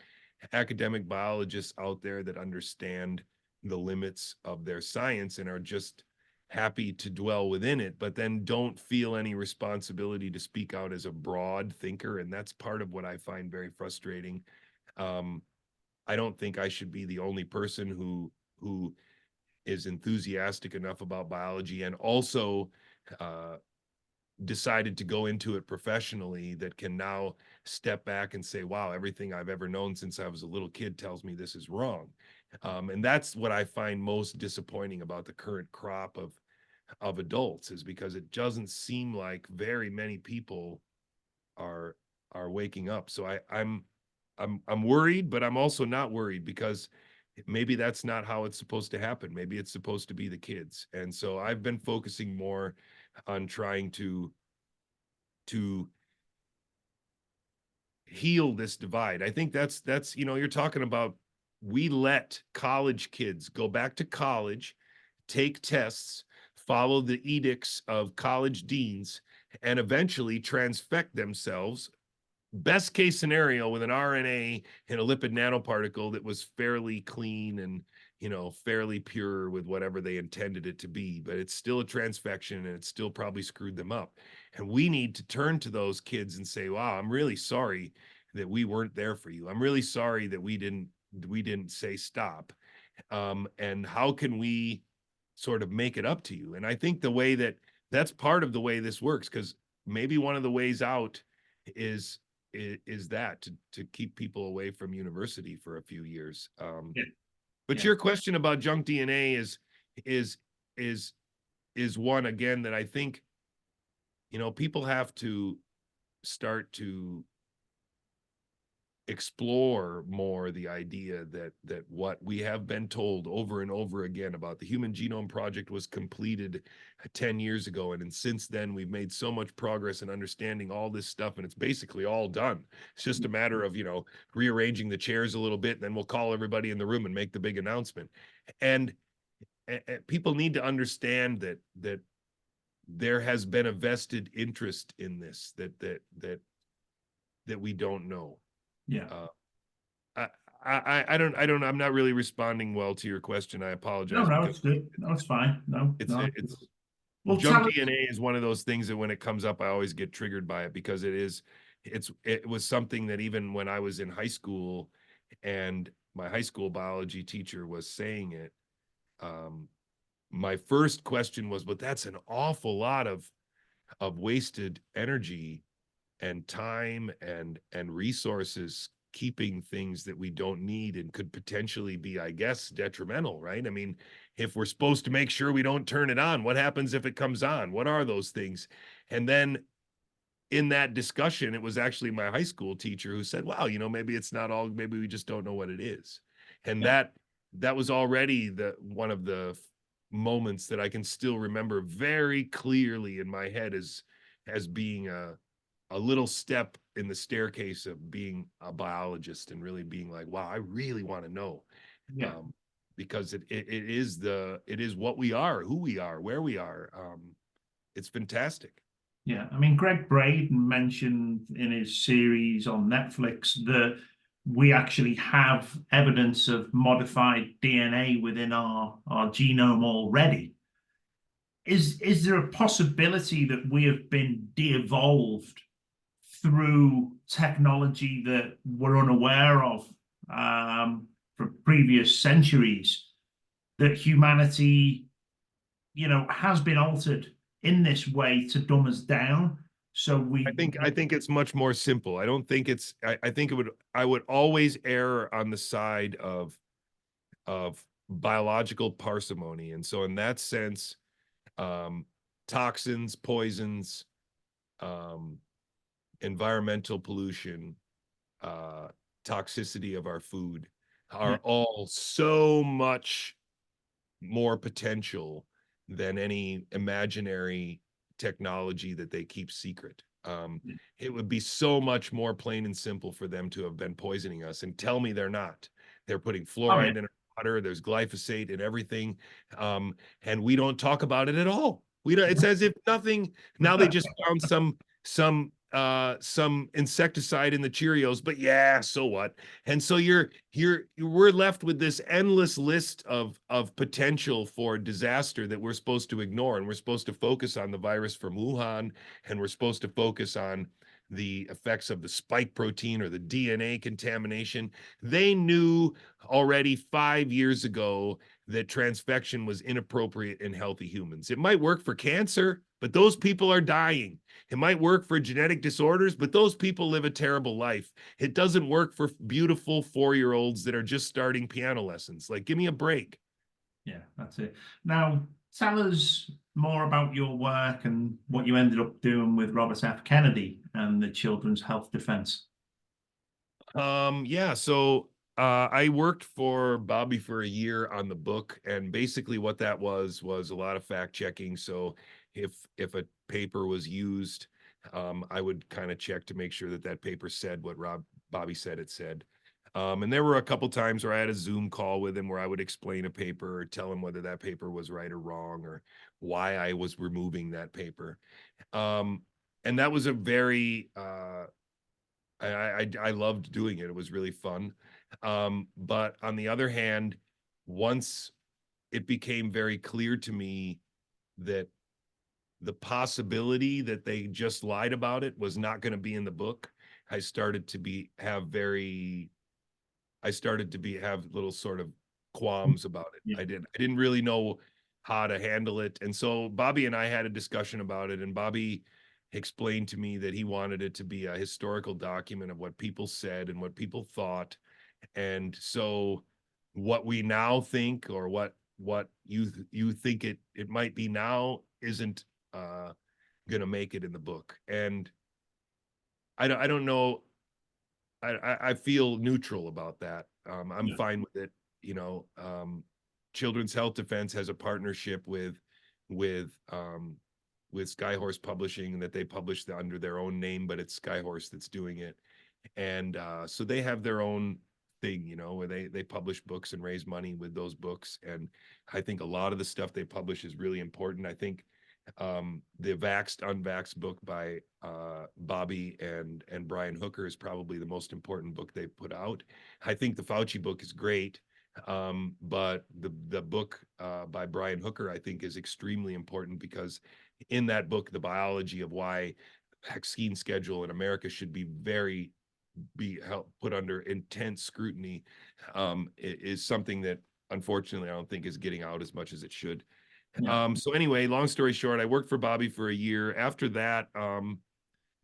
academic biologists out there that understand the limits of their science and are just happy to dwell within it, but then don't feel any responsibility to speak out as a broad thinker. And that's part of what I find very frustrating. I don't think I should be the only person who is enthusiastic enough about biology and also decided to go into it professionally that can now step back and say, wow, everything I've ever known since I was a little kid tells me this is wrong. And that's what I find most disappointing about the current crop of adults, is because it doesn't seem like very many people are waking up. So I'm worried, but I'm also not worried, because maybe that's not how it's supposed to happen. Maybe it's supposed to be the kids. And so I've been focusing more on trying to heal this divide. I think that's you're talking about, we let college kids go back to college, take tests, follow the edicts of college deans, and eventually transfect themselves, best case scenario, with an RNA and a lipid nanoparticle that was fairly clean and fairly pure with whatever they intended it to be, but it's still a transfection and it still probably screwed them up. And we need to turn to those kids and say, wow, I'm really sorry that we weren't there for you. I'm really sorry that we didn't say stop. And how can we sort of make it up to you? And I think that's part of the way this works, because maybe one of the ways out is that to keep people away from university for a few years. Yeah. But Yeah. your question about junk DNA is one, again, that I think people have to start to explore more the idea that what we have been told over and over again about the Human Genome Project was completed 10 years ago, and since then we've made so much progress in understanding all this stuff, and it's basically all done. It's just a matter of rearranging the chairs a little bit, and then we'll call everybody in the room and make the big announcement. And people need to understand that there has been a vested interest in this that we don't know. Yeah. I'm not really responding well to your question. I apologize. No, it's good. No, it's fine. No, Well, well, junk DNA is one of those things that when it comes up, I always get triggered by it, because it was something that even when I was in high school and my high school biology teacher was saying it, my first question was, but that's an awful lot of wasted energy and time and resources keeping things that we don't need and could potentially be, I guess, detrimental, right? I mean, if we're supposed to make sure we don't turn it on, what happens if it comes on? What are those things? And then in that discussion, it was actually my high school teacher who said, wow, maybe it's not all, maybe we just don't know what it is. And Yeah. that was already one of the moments that I can still remember very clearly in my head as being a little step in the staircase of being a biologist, and really being like, wow, I really want to know. Yeah. Because it is what we are, who we are, where we are. It's fantastic. Yeah. I mean, Greg Braden mentioned in his series on Netflix that we actually have evidence of modified DNA within our genome already. Is there a possibility that we have been de-evolved through technology that we're unaware of from previous centuries, that humanity, has been altered in this way to dumb us down. So I think it's much more simple. I don't think it's I think I would always err on the side of biological parsimony. And so in that sense, um, toxins, poisons, um, environmental pollution, uh, toxicity of our food yeah, are all so much more potential than any imaginary technology that they keep secret. yeah. It would be so much more plain and simple for them to have been poisoning us, and tell me they're not. They're putting Oh yeah. fluoride in our water. There's glyphosate in everything, and we don't talk about it at all. We don't. It's as if nothing. Now they just found some insecticide in the Cheerios, but yeah, so what? And so we're left with this endless list of potential for disaster that we're supposed to ignore, and we're supposed to focus on the virus from Wuhan, and we're supposed to focus on the effects of the spike protein or the DNA contamination. They knew already 5 years ago that transfection was inappropriate in healthy humans. It might work for cancer, but those people are dying. It might work for genetic disorders, but those people live a terrible life. It doesn't work for beautiful 4-year-olds that are just starting piano lessons. Like, give me a break. Yeah, that's it. Now, tell us more about your work and what you ended up doing with Robert F. Kennedy and the Children's Health Defense. Yeah, so I worked for Bobby for a year on the book, and basically what that was a lot of fact checking. So if a paper was used, I would kind of check to make sure that that paper said what Bobby said it said. And there were a couple times where I had a Zoom call with him where I would explain a paper or tell him whether that paper was right or wrong or why I was removing that paper. Um, and that was a very I loved doing it. It was really fun. But on the other hand, once it became very clear to me that the possibility that they just lied about it was not going to be in the book, I started to be have very I started to be have little sort of qualms about it. Yeah, I didn't really know how to handle it. And so Bobby and I had a discussion about it, and Bobby explained to me that he wanted it to be a historical document of what people said and what people thought. And so what we now think, or what you think it might be now, isn't gonna make it in the book. And I don't know, I feel neutral about that. I'm yeah, fine with it. You know, Children's Health Defense has a partnership with um, with Skyhorse Publishing, that they publish under their own name, but it's Skyhorse that's doing it. And so they have their own thing, you know, where they publish books and raise money with those books. And I think a lot of the stuff they publish is really important. I think the Vaxxed Unvaxxed book by Bobby and Brian Hooker is probably the most important book they've put out. I think the Fauci book is great, but the book by Brian Hooker, I think, is extremely important, because in that book, the biology of why vaccine schedule in America should be put under intense scrutiny is something that unfortunately I don't think is getting out as much as it should. yeah, So anyway, long story short, I worked for Bobby for a year. After that,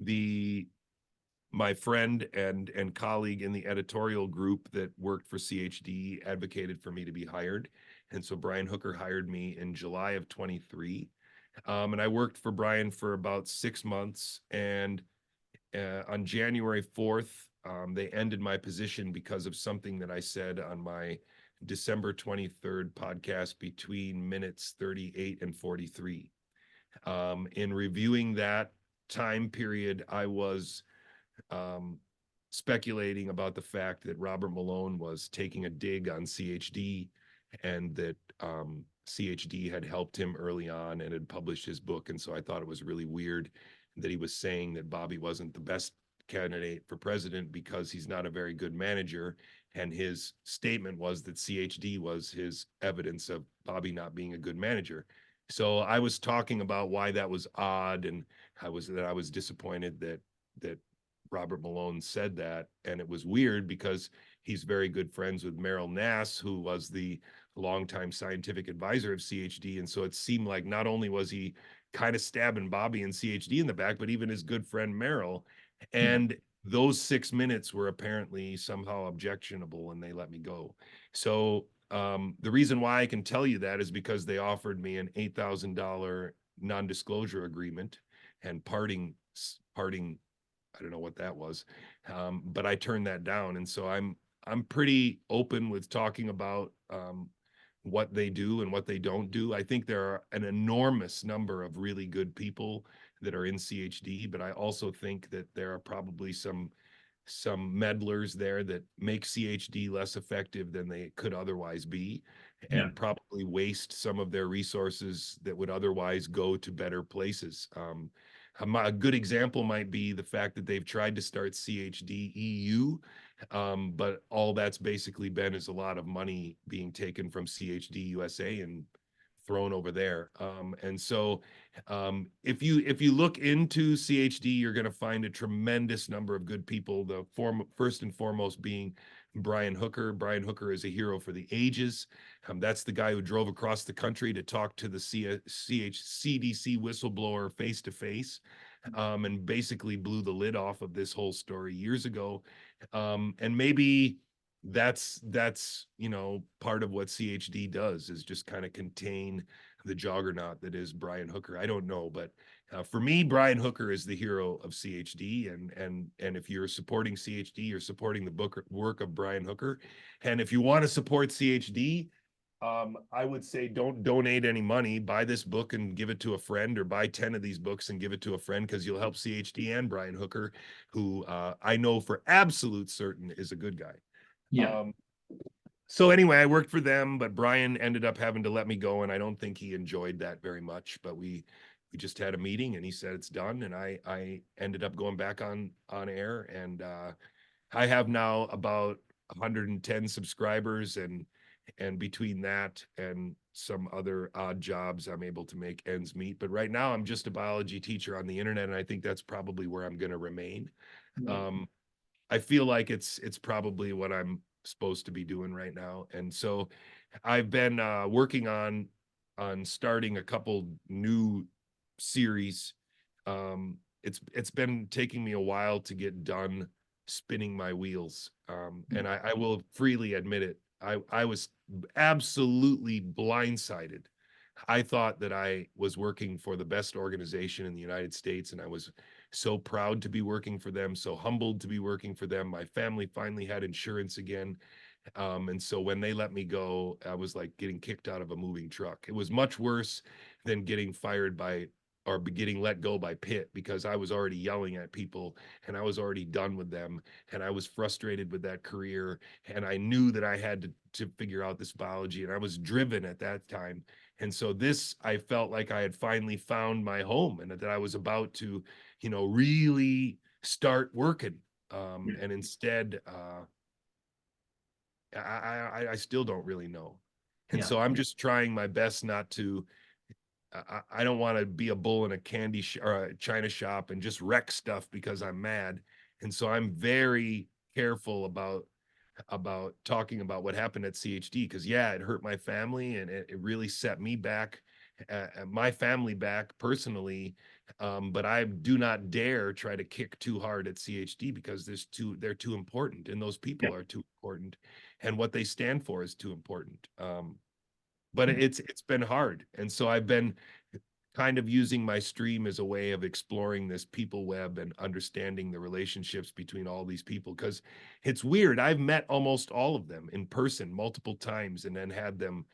the my friend and colleague in the editorial group that worked for CHD advocated for me to be hired. And so Brian Hooker hired me in July of 23. And I worked for Brian for about 6 months. And on January 4th, they ended my position because of something that I said on my December 23rd podcast between minutes 38 and 43. In reviewing that time period, I was um, speculating about the fact that Robert Malone was taking a dig on CHD, and that CHD had helped him early on and had published his book. And so I thought it was really weird that he was saying that Bobby wasn't the best candidate for president because he's not a very good manager. And his statement was that CHD was his evidence of Bobby not being a good manager. So I was talking about why that was odd, and I was disappointed that Robert Malone said that. And it was weird because he's very good friends with Meryl Nass, who was the longtime scientific advisor of CHD. And so it seemed like not only was he kind of stabbing Bobby and CHD in the back, but even his good friend Merrill. And those 6 minutes were apparently somehow objectionable and they let me go. So the reason why I can tell you that is because they offered me an $8,000 non-disclosure agreement and parting, I don't know what that was. But I turned that down. And so I'm pretty open with talking about what they do and what they don't do. I think there are an enormous number of really good people that are in CHD, but I also think that there are probably some meddlers there that make CHD less effective than they could otherwise be, and probably waste some of their resources that would otherwise go to better places. A good example might be the fact that they've tried to start CHD EU, but all that's basically been is a lot of money being taken from CHD USA and thrown over there. And so if you look into CHD, you're going to find a tremendous number of good people. The first and foremost being Brian Hooker. Brian Hooker is a hero for the ages. That's the guy who drove across the country to talk to the CDC whistleblower face to face, and basically blew the lid off of this whole story years ago. And maybe that's part of what CHD does, is just kind of contain the juggernaut that is Brian Hooker. I don't know, but for me, Brian Hooker is the hero of CHD, and if you're supporting CHD, you're supporting the work of Brian Hooker. And if you want to support CHD, I would say don't donate any money. Buy this book and give it to a friend, or buy 10 of these books and give it to a friend, because you'll help CHD and Brian Hooker, who I know for absolute certain is a good guy. So anyway, I worked for them, but Brian ended up having to let me go, and I don't think he enjoyed that very much. But we just had a meeting, and he said it's done, and I ended up going back on air, and I have now about 110 subscribers, and between that and some other odd jobs, I'm able to make ends meet. But right now, I'm just a biology teacher on the internet, and I think that's probably where I'm going to remain. I feel like it's probably what I'm supposed to be doing right now. And so I've been working on starting a couple new series. It's been taking me a while to get done spinning my wheels. And I will freely admit it. I was absolutely blindsided. I thought that I was working for the best organization in the United States, and I was so proud to be working for them, so humbled to be working for them. My family finally had insurance again. And so when they let me go, I was like getting kicked out of a moving truck. It was much worse than getting fired by or getting let go by Pitt, because I was already yelling at people and I was already done with them. And I was frustrated with that career. And I knew that I had to figure out this biology, and I was driven at that time. And so this, I felt like I had finally found my home, and that I was about to, really start working. And instead, I still don't really know. And so I'm just trying my best not to, I don't want to be a bull in a candy or a china shop and just wreck stuff because I'm mad. And so I'm very careful about talking about what happened at CHD, because it hurt my family, and it really set me back, my family back personally. But I do not dare try to kick too hard at CHD, because they're too important, and those people are too important, and what they stand for is too important. But it's been hard. And so I've been kind of using my stream as a way of exploring this people web and understanding the relationships between all these people, because it's weird. I've met almost all of them in person multiple times, and then had them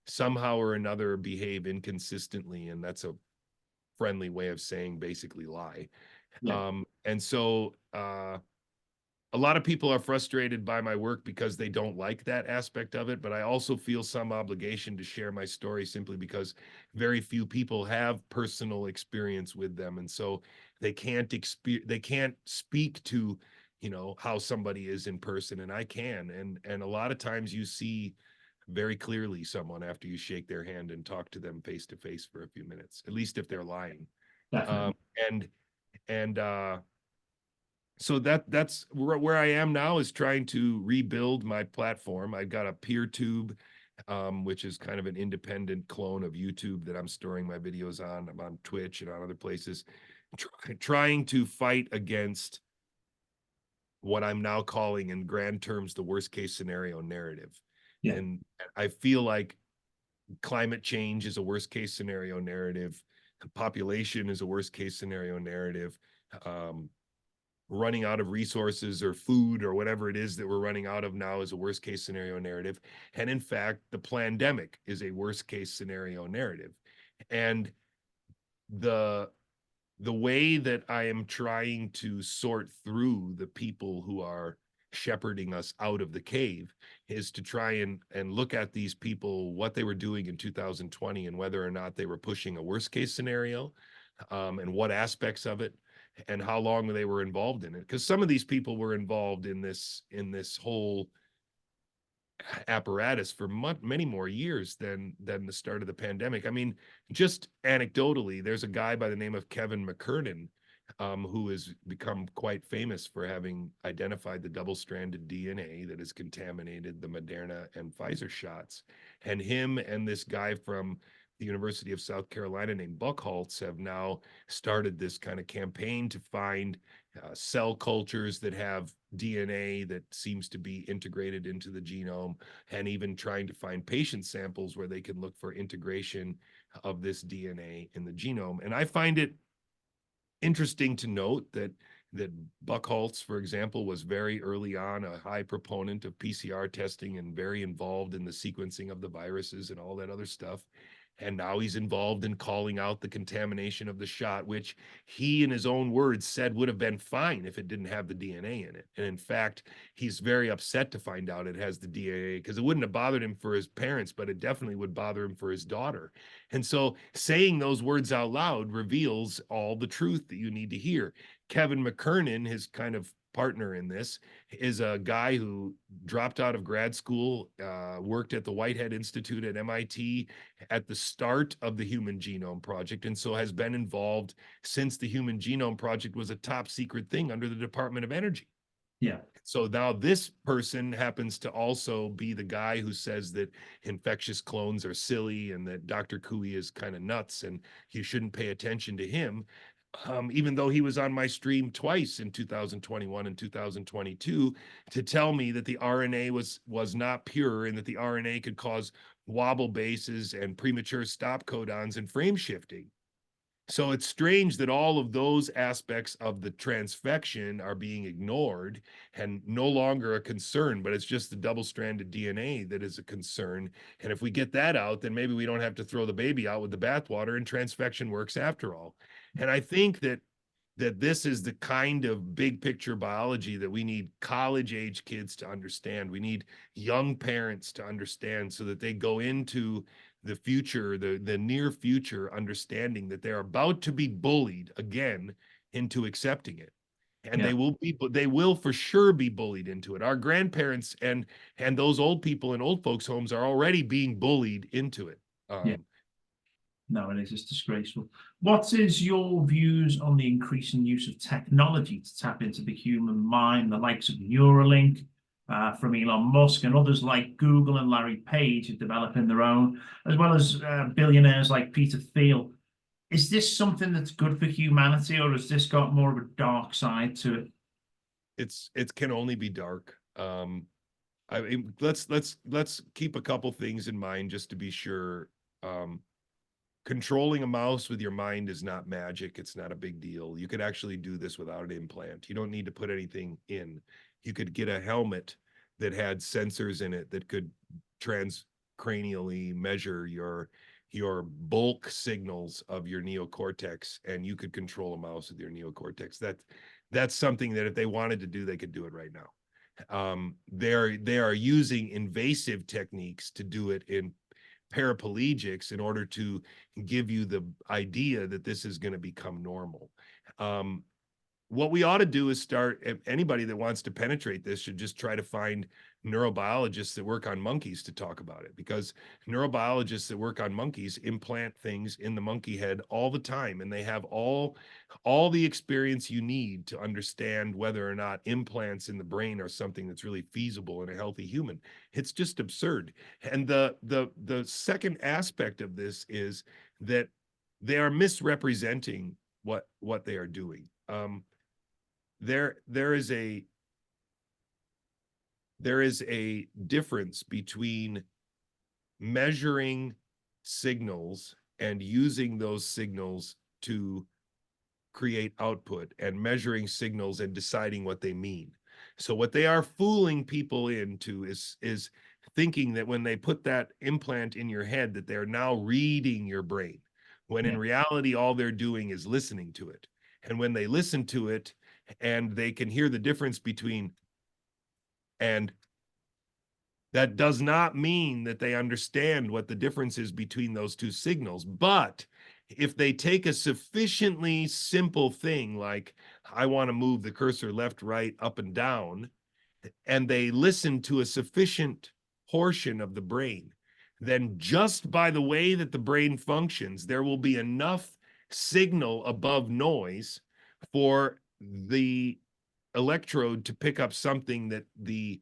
somehow or another behave inconsistently, and that's a friendly way of saying basically lie. And so a lot of people are frustrated by my work because they don't like that aspect of it, but I also feel some obligation to share my story, simply because very few people have personal experience with them. And so they can't speak to, how somebody is in person, and I can. And a lot of times you see very clearly someone after you shake their hand and talk to them face to face for a few minutes, at least if they're lying. And so that's where I am now, is trying to rebuild my platform. I've got a peer tube which is kind of an independent clone of YouTube that I'm storing my videos on. I'm on Twitch and on other places, trying to fight against what I'm now calling in grand terms the worst case scenario narrative. Yeah. And I feel like climate change is a worst case scenario narrative. Population is a worst case scenario narrative. Running out of resources or food or whatever it is that we're running out of now is a worst case scenario narrative. And in fact, the pandemic is a worst case scenario narrative. And the way that I am trying to sort through the people who are shepherding us out of the cave is to try and look at these people, what they were doing in 2020 and whether or not they were pushing a worst case scenario, and what aspects of it and how long they were involved in it. Because some of these people were involved in this whole apparatus for many more years than the start of the pandemic. I mean, just anecdotally, there's a guy by the name of Kevin McKernan, who has become quite famous for having identified the double-stranded DNA that has contaminated the Moderna and Pfizer shots. And him and this guy from the University of South Carolina named Buchholz have now started this kind of campaign to find cell cultures that have DNA that seems to be integrated into the genome, and even trying to find patient samples where they can look for integration of this DNA in the genome. And I find it interesting to note that Buchholz, for example, was very early on a high proponent of PCR testing and very involved in the sequencing of the viruses and all that other stuff. And now he's involved in calling out the contamination of the shot, which he, in his own words, said would have been fine if it didn't have the DNA in it. And in fact, he's very upset to find out it has the DNA, because it wouldn't have bothered him for his parents, but it definitely would bother him for his daughter. And so saying those words out loud reveals all the truth that you need to hear. Kevin McKernan, his kind of partner in this, is a guy who dropped out of grad school, worked at the Whitehead Institute at MIT at the start of the Human Genome Project, and so has been involved since the Human Genome Project was a top secret thing under the Department of Energy. Yeah. So now this person happens to also be the guy who says that infectious clones are silly and that Dr. Couey is kind of nuts and you shouldn't pay attention to him. Even though he was on my stream twice in 2021 and 2022 to tell me that the RNA was not pure and that the RNA could cause wobble bases and premature stop codons and frame shifting. So it's strange that all of those aspects of the transfection are being ignored and no longer a concern, but it's just the double-stranded DNA that is a concern. And if we get that out, then maybe we don't have to throw the baby out with the bathwater and transfection works after all. And I think that this is the kind of big picture biology that we need college age kids to understand. We need young parents to understand so that they go into the future, the near future, understanding that they're about to be bullied again into accepting it. And Yeah. they will for sure be bullied into it. Our grandparents and those old people in old folks' homes are already being bullied into it. Yeah. No, it is. It's disgraceful. What is your views on the increasing use of technology to tap into the human mind, the likes of Neuralink from Elon Musk and others like Google and Larry Page are developing their own, as well as billionaires like Peter Thiel? Is this something that's good for humanity, or has this got more of a dark side to it? It can only be dark. I mean, let's keep a couple things in mind just to be sure. Controlling a mouse with your mind is not magic. It's not a big deal. You could actually do this without an implant. You don't need to put anything in. You could get a helmet that had sensors in it that could transcranially measure your bulk signals of your neocortex, and you could control a mouse with your neocortex. That's something that if they wanted to do, they could do it right now. They are using invasive techniques to do it in paraplegics in order to give you the idea that this is going to become normal. what we ought to do is start, if anybody that wants to penetrate this should just try to find neurobiologists that work on monkeys to talk about it, because neurobiologists that work on monkeys implant things in the monkey head all the time, and they have all the experience you need to understand whether or not implants in the brain are something that's really feasible in a healthy human. It's just absurd. And the second aspect of this is that they are misrepresenting what they are doing. There is a difference between measuring signals and using those signals to create output, and measuring signals and deciding what they mean. So what they are fooling people into is thinking that when they put that implant in your head, that they're now reading your brain, when in reality, all they're doing is listening to it. And when they listen to it and they can hear the difference between, and that does not mean that they understand what the difference is between those two signals. But if they take a sufficiently simple thing, like I want to move the cursor left, right, up, and down, and they listen to a sufficient portion of the brain, then just by the way that the brain functions, there will be enough signal above noise for the electrode to pick up something that the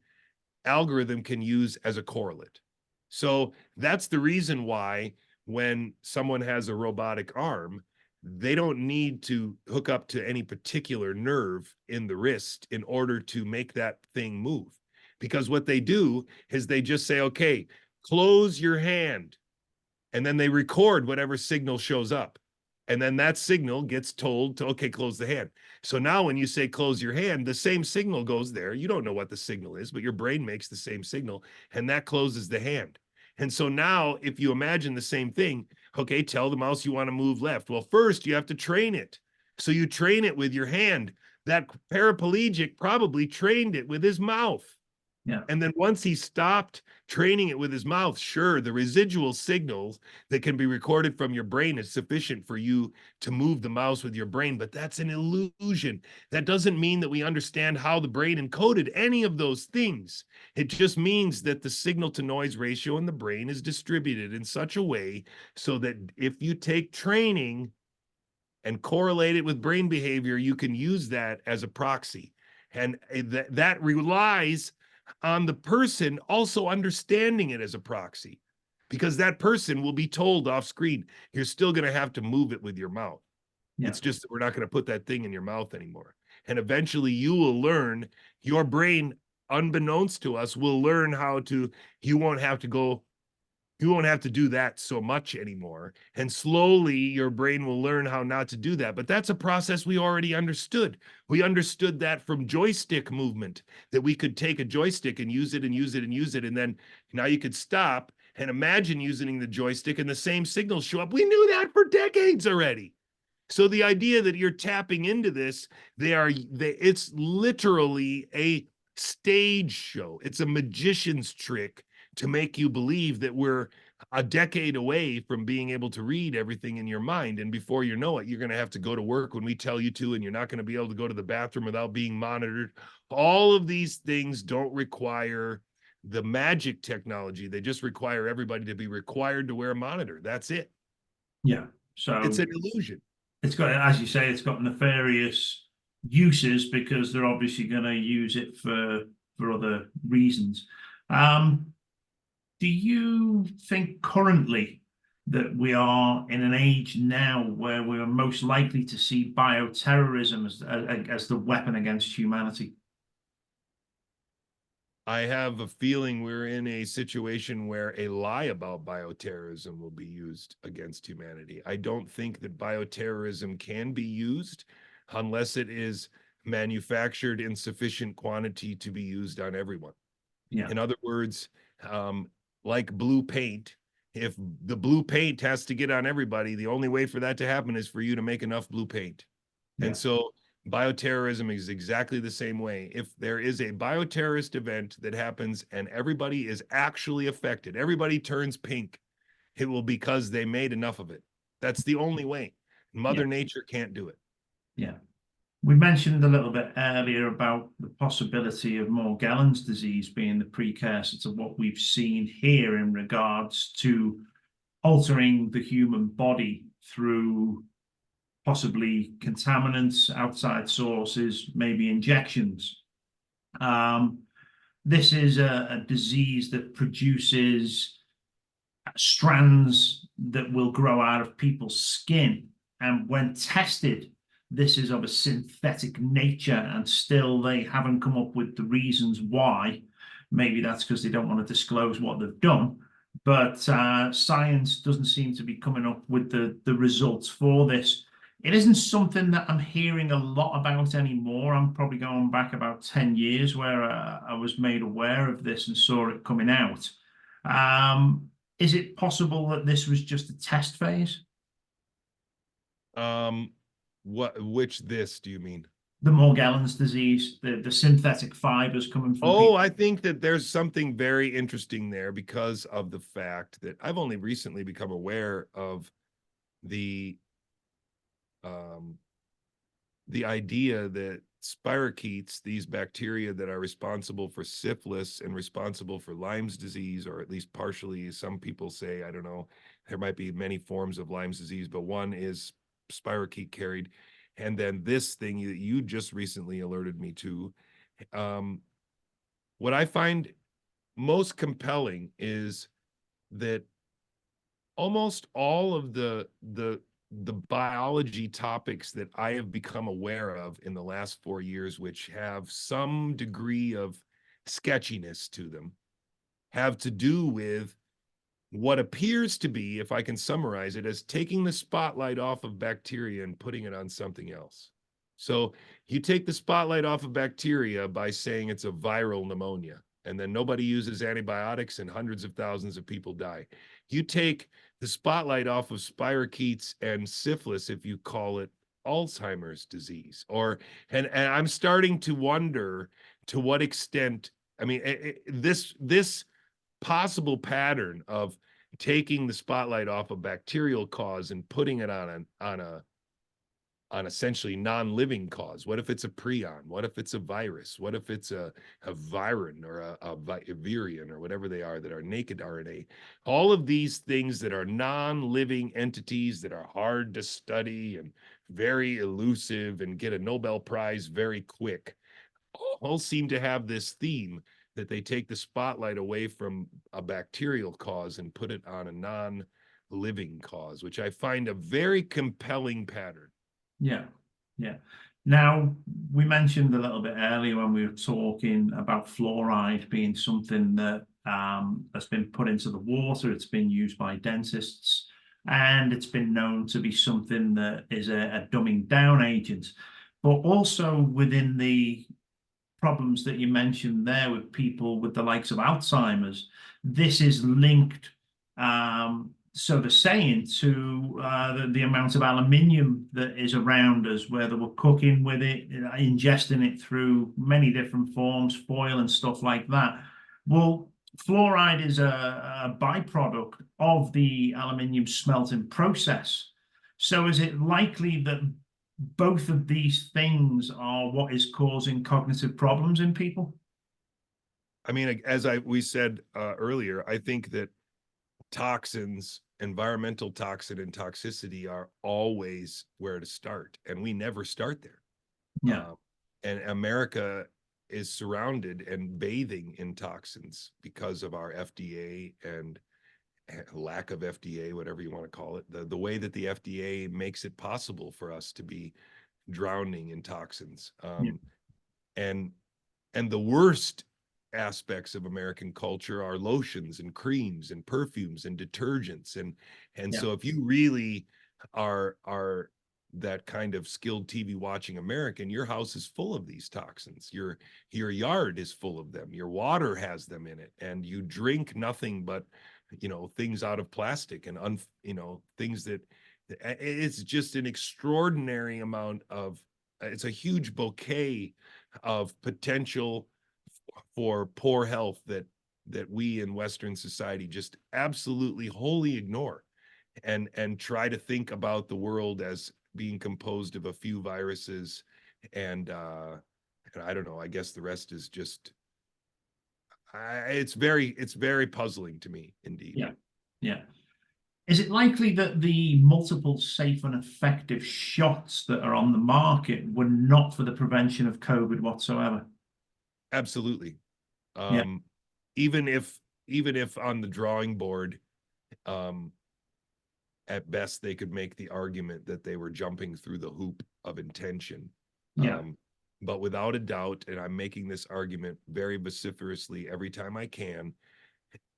algorithm can use as a correlate. So that's the reason why when someone has a robotic arm, they don't need to hook up to any particular nerve in the wrist in order to make that thing move. Because what they do is they just say, okay, close your hand. And then they record whatever signal shows up. And then that signal gets told to, okay, close the hand. So now when you say close your hand, the same signal goes there. You don't know what the signal is, but your brain makes the same signal, and that closes the hand. And so now if you imagine the same thing, okay, tell the mouse you want to move left. Well, first you have to train it. So you train it with your hand. That paraplegic probably trained it with his mouth. Yeah. And then once he stopped training it with his mouth, sure, the residual signals that can be recorded from your brain is sufficient for you to move the mouse with your brain, but that's an illusion. That doesn't mean that we understand how the brain encoded any of those things. It just means that the signal to noise ratio in the brain is distributed in such a way so that if you take training and correlate it with brain behavior, you can use that as a proxy. And that relies on the person also understanding it as a proxy, because that person will be told off screen, you're still going to have to move it with your mouth. Yeah. It's just that we're not going to put that thing in your mouth anymore. And eventually you will learn, your brain, unbeknownst to us, will learn how to, you won't have to do that so much anymore. And slowly your brain will learn how not to do that. But that's a process we already understood. We understood that from joystick movement, that we could take a joystick and use it and use it and use it. And then now you could stop and imagine using the joystick and the same signals show up. We knew that for decades already. So the idea that you're tapping into this, it's literally a stage show. It's a magician's trick to make you believe that we're a decade away from being able to read everything in your mind. And before you know it, you're going to have to go to work when we tell you to, and you're not going to be able to go to the bathroom without being monitored. All of these things don't require the magic technology. They just require everybody to be required to wear a monitor. That's it. Yeah. So it's an illusion. It's got, as you say, it's got nefarious uses because they're obviously going to use it for other reasons. Do you think currently that we are in an age now where we are most likely to see bioterrorism as the weapon against humanity? I have a feeling we're in a situation where a lie about bioterrorism will be used against humanity. I don't think that bioterrorism can be used unless it is manufactured in sufficient quantity to be used on everyone. Yeah. In other words, like blue paint, if the blue paint has to get on everybody, the only way for that to happen is for you to make enough blue paint. Yeah. And so bioterrorism is exactly the same way. If there is a bioterrorist event that happens and everybody is actually affected, everybody turns pink, it will because they made enough of it. That's the only way. Mother Nature can't do it. Yeah. We mentioned a little bit earlier about the possibility of Morgellons disease being the precursor to what we've seen here in regards to altering the human body through possibly contaminants, outside sources, maybe injections. This is a disease that produces strands that will grow out of people's skin. And when tested, this is of a synthetic nature, and still they haven't come up with the reasons why. Maybe that's because they don't want to disclose what they've done. But science doesn't seem to be coming up with the results for this. It isn't something that I'm hearing a lot about anymore. I'm probably going back about 10 years where I was made aware of this and saw it coming out. Is it possible that this was just a test phase? Which this do you mean? The Morgellons disease, the synthetic fibers coming from Oh, people? I think that there's something very interesting there because of the fact that I've only recently become aware of the idea that spirochetes, these bacteria that are responsible for syphilis and responsible for Lyme's disease, or at least partially, some people say, I don't know, there might be many forms of Lyme's disease, but one is spirochete carried. And then this thing that you just recently alerted me to, what I find most compelling is that almost all of the biology topics that I have become aware of in the last 4 years, which have some degree of sketchiness to them, have to do with what appears to be, if I can summarize it, as taking the spotlight off of bacteria and putting it on something else. So you take the spotlight off of bacteria by saying it's a viral pneumonia, and then nobody uses antibiotics and hundreds of thousands of people die. You take the spotlight off of spirochetes and syphilis if you call it Alzheimer's disease. And I'm starting to wonder to what extent, I mean, this possible pattern of taking the spotlight off a bacterial cause and putting it on essentially non-living cause. What if it's a prion? What if it's a virus? What if it's a virin or a virion or whatever they are that are naked RNA? All of these things that are non-living entities that are hard to study and very elusive and get a Nobel Prize very quick, all seem to have this theme that they take the spotlight away from a bacterial cause and put it on a non-living cause, which I find a very compelling pattern. Yeah, yeah. Now, we mentioned a little bit earlier when we were talking about fluoride being something that has been put into the water. It's been used by dentists, and it's been known to be something that is a dumbing down agent. But also within the problems that you mentioned there with people with the likes of Alzheimer's, this is linked, so to saying, to the amount of aluminium that is around us, whether we're cooking with it, ingesting it through many different forms, foil and stuff like that. Well, fluoride is a byproduct of the aluminium smelting process. So is it likely that both of these things are what is causing cognitive problems in people? I mean, as we said earlier, I think that toxins, environmental toxin and toxicity are always where to start, and we never start there. Yeah. And America is surrounded and bathing in toxins because of our FDA and lack of FDA, whatever you want to call it, the way that the FDA makes it possible for us to be drowning in toxins. Yeah. And the worst aspects of American culture are lotions and creams and perfumes and detergents. And Yeah. so if you really are that kind of skilled TV watching American, your house is full of these toxins. Your yard is full of them. Your water has them in it, and you drink nothing but things out of plastic and things that it's just an extraordinary amount of it's a huge bouquet of potential for poor health that we in Western society just absolutely wholly ignore and try to think about the world as being composed of a few viruses And I don't know, I guess the rest is just it's very puzzling to me indeed. Yeah. Yeah. Is it likely that the multiple safe and effective shots that are on the market were not for the prevention of COVID whatsoever? Absolutely. Yeah. Um, even if on the drawing board, um, at best they could make the argument that they were jumping through the hoop of intention. Yeah. But without a doubt, and I'm making this argument very vociferously every time I can,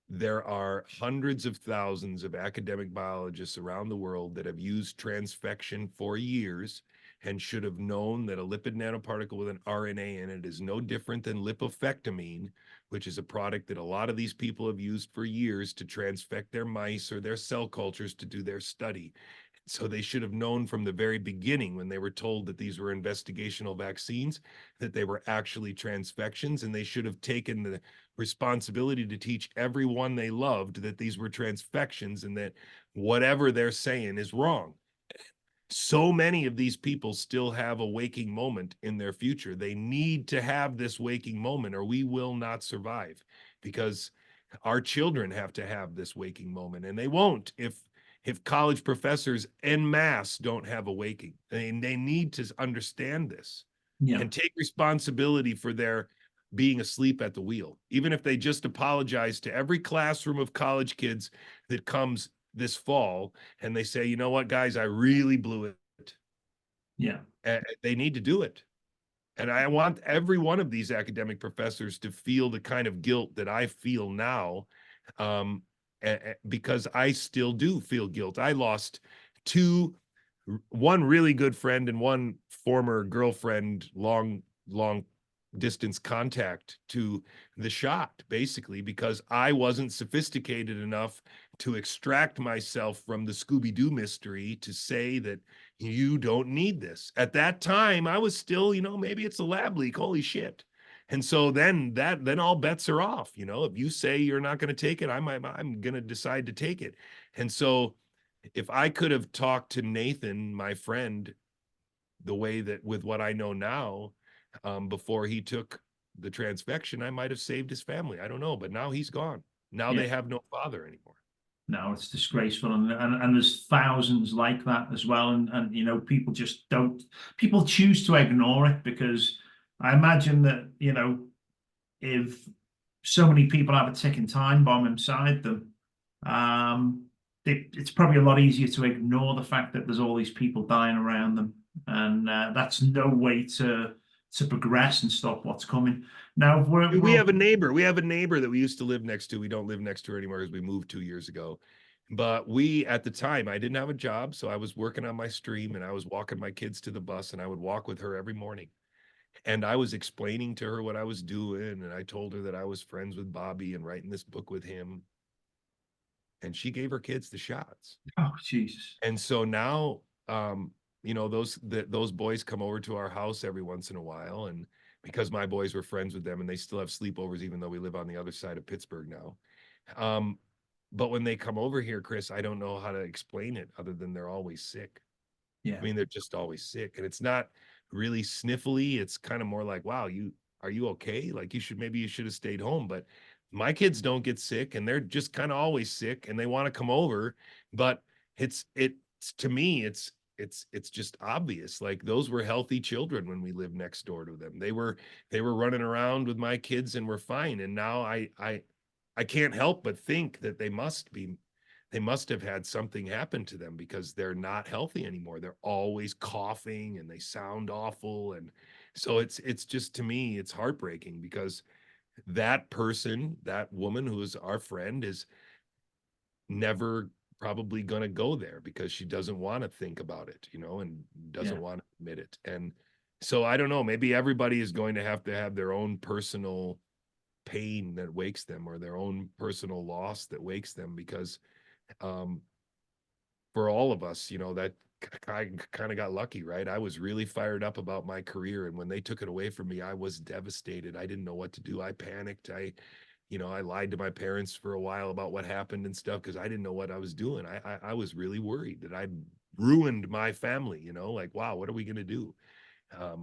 there are hundreds of thousands of academic biologists around the world that have used transfection for years and should have known that a lipid nanoparticle with an RNA in it is no different than lipofectamine, which is a product that a lot of these people have used for years to transfect their mice or their cell cultures to do their study. So they should have known from the very beginning when they were told that these were investigational vaccines, that they were actually transfections, and they should have taken the responsibility to teach everyone they loved that these were transfections and that whatever they're saying is wrong. So many of these people still have a waking moment in their future. They need to have this waking moment or we will not survive, because our children have to have this waking moment, and they won't if college professors en masse don't have a waking. They need to understand this Yeah. and take responsibility for their being asleep at the wheel, even if they just apologize to every classroom of college kids that comes this fall and they say, you know what, guys, I really blew it. Yeah. They need to do it. And I want every one of these academic professors to feel the kind of guilt that I feel now, um, because I still do feel guilt. I lost one really good friend and one former girlfriend, long distance contact, to the shot, basically because I wasn't sophisticated enough to extract myself from the Scooby-Doo mystery to say that you don't need this. At that time, I was still, maybe it's a lab leak, holy shit. And so then all bets are off. If you say you're not going to take it, I'm going to decide to take it. And so if I could have talked to Nathan, my friend, the way that with what I know now, before he took the transfection, I might have saved his family. I don't know, but now he's gone. Now Yeah. they have no father anymore. No, it's disgraceful, and there's thousands like that as well, and people just don't. People choose to ignore it because I imagine that if so many people have a ticking time bomb inside them, um, it's probably a lot easier to ignore the fact that there's all these people dying around them, and that's no way to progress and stop what's coming. Now We have a neighbor. We have a neighbor that we used to live next to. We don't live next to her anymore because we moved 2 years ago. But at the time, I didn't have a job, so I was working on my stream and I was walking my kids to the bus, and I would walk with her every morning. And I was explaining to her what I was doing, and I told her that I was friends with Bobby and writing this book with him. And she gave her kids the shots. Oh, Jesus. And so now, those boys come over to our house every once in a while, and because my boys were friends with them, and they still have sleepovers, even though we live on the other side of Pittsburgh now. But when they come over here, Chris, I don't know how to explain it other than they're always sick. Yeah. I mean, they're just always sick, and it's not really sniffly. It's kind of more like, wow, are you okay? Like maybe you should have stayed home. But my kids don't get sick, and they're just kind of always sick, and they want to come over. But it's to me, it's just obvious. Like those were healthy children when we lived next door to them. They were running around with my kids and were fine. And now I can't help but think that they must have had something happen to them because they're not healthy anymore. They're always coughing and they sound awful. And so it's just, to me, it's heartbreaking because that person, that woman who is our friend, is never probably going to go there because she doesn't want to think about it, and doesn't want to admit it. And so I don't know, maybe everybody is going to have their own personal pain that wakes them, or their own personal loss that wakes them, because for all of us, that I kind of got lucky, right? I was really fired up about my career, and when they took it away from me, I was devastated. I didn't know what to do. I panicked. I lied to my parents for a while about what happened and stuff because I didn't know what I was doing. I was really worried that I'd ruined my family, like, wow, what are we going to do?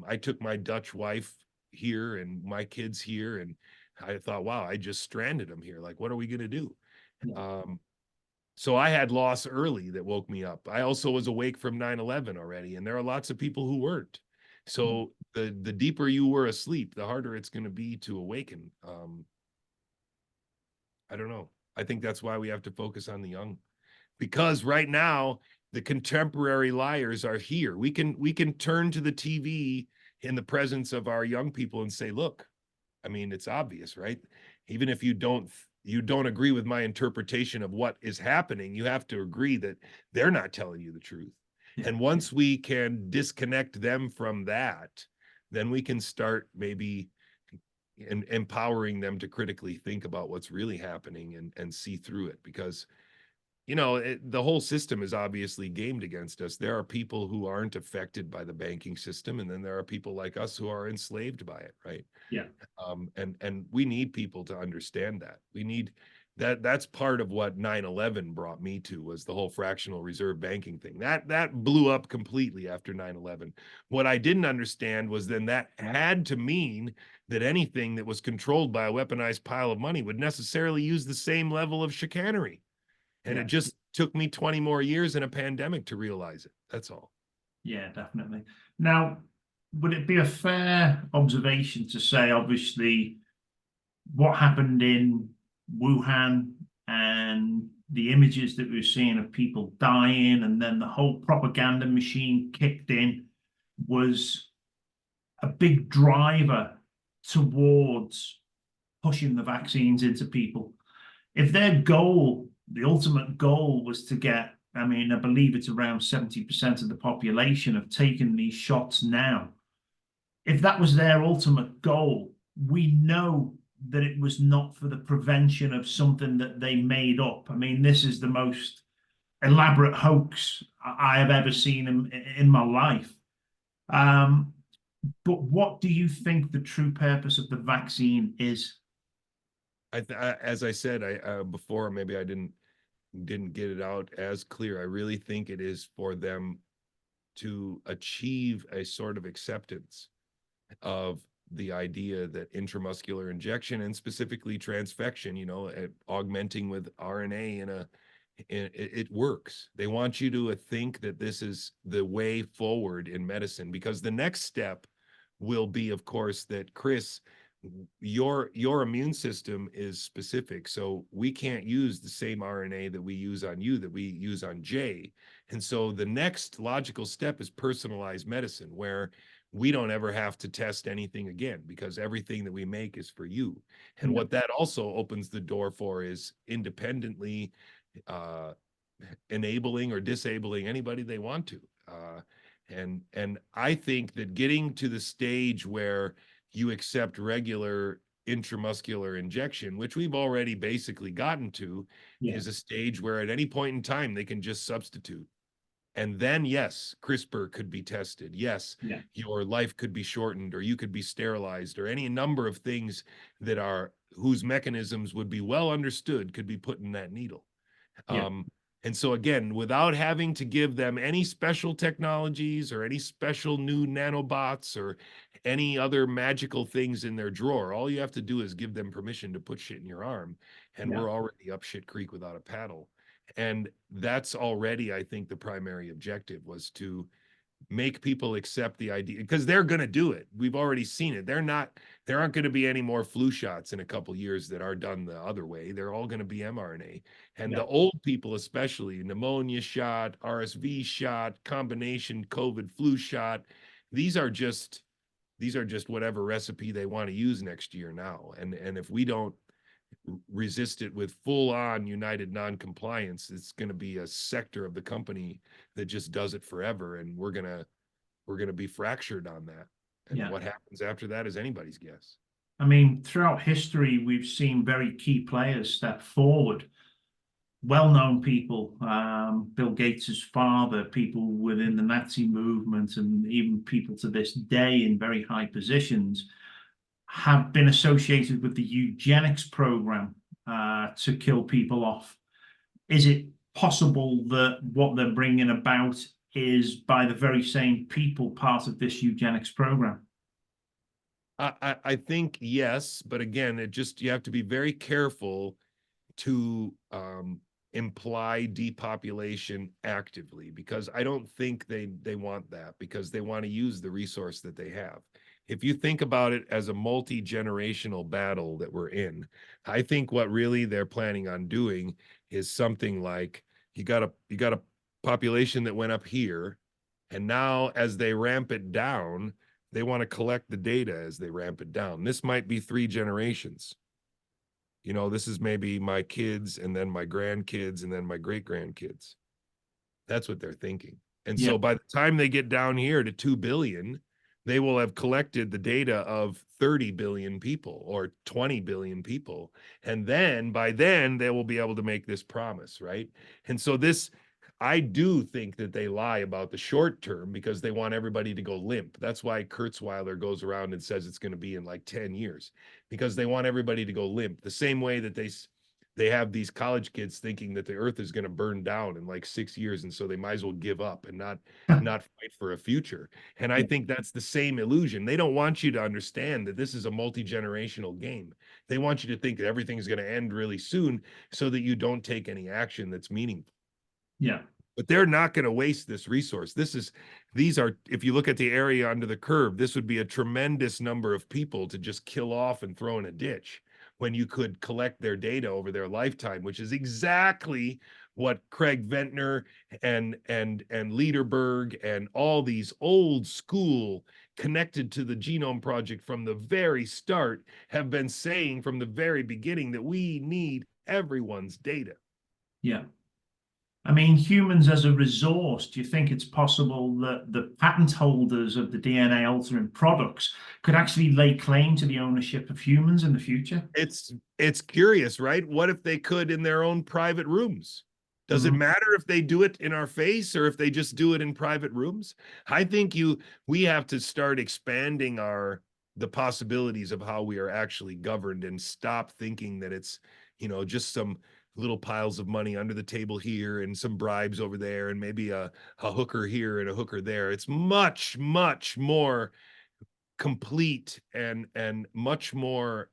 I took my Dutch wife here and my kids here, and I thought, wow, I just stranded them here. Like, what are we going to do? Yeah. So I had loss early that woke me up. I also was awake from 9/11 already, and there are lots of people who weren't. So the deeper you were asleep, the harder it's going to be to awaken. I don't know. I think that's why we have to focus on the young, because right now the contemporary liars are here. We can turn to the TV in the presence of our young people and say, look, I mean, it's obvious, right? Even if you don't agree with my interpretation of what is happening, you have to agree that they're not telling you the truth. Yeah. And once we can disconnect them from that, then we can start maybe empowering them to critically think about what's really happening and see through it. Because the whole system is obviously gamed against us. There are people who aren't affected by the banking system, and then there are people like us who are enslaved by it, right? Yeah. And we need people to understand that. We need that's part of what 9/11 brought me to, was the whole fractional reserve banking thing. That blew up completely after 9/11. What I didn't understand was then that had to mean that anything that was controlled by a weaponized pile of money would necessarily use the same level of chicanery. And Yeah. it just took me 20 more years in a pandemic to realize it. That's all. Yeah, definitely. Now, would it be a fair observation to say, obviously, what happened in Wuhan and the images that we were seeing of people dying, and then the whole propaganda machine kicked in, was a big driver towards pushing the vaccines into people? If their goal, the ultimate goal, was to get, I mean, I believe it's around 70% of the population have taken these shots now. If that was their ultimate goal, we know that it was not for the prevention of something that they made up. I mean, this is the most elaborate hoax I have ever seen in my life. But what do you think the true purpose of the vaccine is? As I said, before, maybe I didn't get it out as clear. I really think it is for them to achieve a sort of acceptance of the idea that intramuscular injection, and specifically transfection, augmenting with RNA it works. They want you to think that this is the way forward in medicine, because the next step will be, of course, that, Chris, your immune system is specific, so we can't use the same RNA that we use on you that we use on Jay. And so the next logical step is personalized medicine, where we don't ever have to test anything again, because everything that we make is for you. And what that also opens the door for is independently enabling or disabling anybody they want to. And I think that getting to the stage where you accept regular intramuscular injection, which we've already basically gotten to, is a stage where at any point in time they can just substitute. And then, yes, CRISPR could be tested. Yes, your life could be shortened, or you could be sterilized, or any number of things whose mechanisms would be well understood could be put in that needle. And so again, without having to give them any special technologies or any special new nanobots or any other magical things in their drawer, all you have to do is give them permission to put shit in your arm, and we're already up shit creek without a paddle. And that's already, I think, the primary objective, was to make people accept the idea, because they're going to do it. We've already seen it. There aren't going to be any more flu shots in a couple years that are done the other way. They're all going to be mRNA. And the old people, especially, pneumonia shot, RSV shot, combination COVID flu shot, these are just whatever recipe they want to use next year now. And if we don't resist it with full-on united non-compliance, it's going to be a sector of the company that just does it forever, and we're going to be fractured on that. And what happens after that is anybody's guess. I mean, throughout history, we've seen very key players step forward. Well-known people, Bill Gates's father, people within the Nazi movement, and even people to this day in very high positions, have been associated with the eugenics program to kill people off. Is it possible that what they're bringing about is by the very same people part of this eugenics program? I think yes, but again, you have to be very careful to imply depopulation actively, because I don't think they want that, because they want to use the resource that they have. If you think about it as a multi-generational battle that we're in, I think what really they're planning on doing is something like you got a population that went up here, and now as they ramp it down, they want to collect the data as they ramp it down. This might be 3 generations. This is maybe my kids and then my grandkids and then my great grandkids. That's what they're thinking. And Yeah, so by the time they get down here to 2 billion, they will have collected the data of 30 billion people or 20 billion people. And then by then they will be able to make this promise, right? And so I do think that they lie about the short term because they want everybody to go limp. That's why Kurzweiler goes around and says it's going to be in like 10 years, because they want everybody to go limp. The same way that they have these college kids thinking that the earth is going to burn down in like 6 years, and so they might as well give up and not fight for a future. And I think that's the same illusion. They don't want you to understand that this is a multi-generational game. They want you to think that everything is going to end really soon so that you don't take any action that's meaningful. yeah, But they're not going to waste this resource. These are, if you look at the area under the curve, this would be a tremendous number of people to just kill off and throw in a ditch, when you could collect their data over their lifetime, which is exactly what Craig Ventnor and Lederberg and all these old school connected to the Genome Project from the very start have been saying from the very beginning, that we need everyone's data. yeah. I mean, humans as a resource, do you think it's possible that the patent holders of the DNA altering products could actually lay claim to the ownership of humans in the future? It's curious, right? What if they could in their own private rooms? Does it Mhm. matter if they do it in our face or if they just do it in private rooms? I think we have to start expanding the possibilities of how we are actually governed, and stop thinking that it's, just some little piles of money under the table here and some bribes over there and maybe a hooker here and a hooker there. It's much, much more complete and much more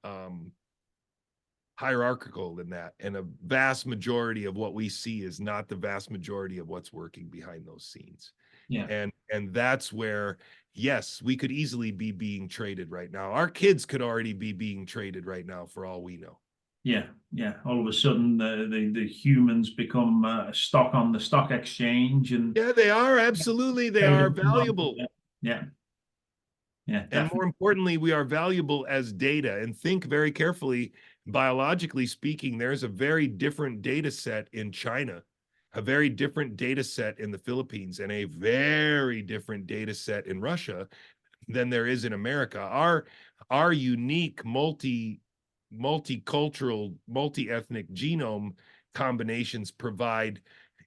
hierarchical than that. And a vast majority of what we see is not the vast majority of what's working behind those scenes. Yeah, And that's where, yes, we could easily be being traded right now. Our kids could already be being traded right now for all we know. yeah, yeah. All of a sudden, the humans become stock on the stock exchange and Yeah, they are. Absolutely. They are traded. valuable. Yeah, yeah, And more definitely. importantly, we are valuable as data. And think very carefully, biologically speaking, there's a very different data set in China, a very different data set in the Philippines, and a very different data set in Russia than there is in America. Our unique multicultural, multi-ethnic genome combinations provide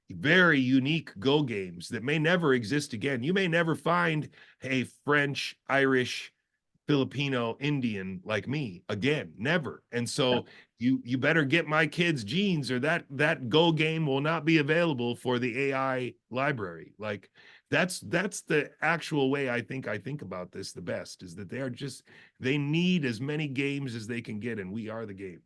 very unique Go games that may never exist again. You may never find a French, Irish, Filipino, Indian like me again, never. And so you better get my kids' genes, or that Go game will not be available for the AI library. Like that's the actual way I think about this the best, is that they need as many games as they can get, and we are the game.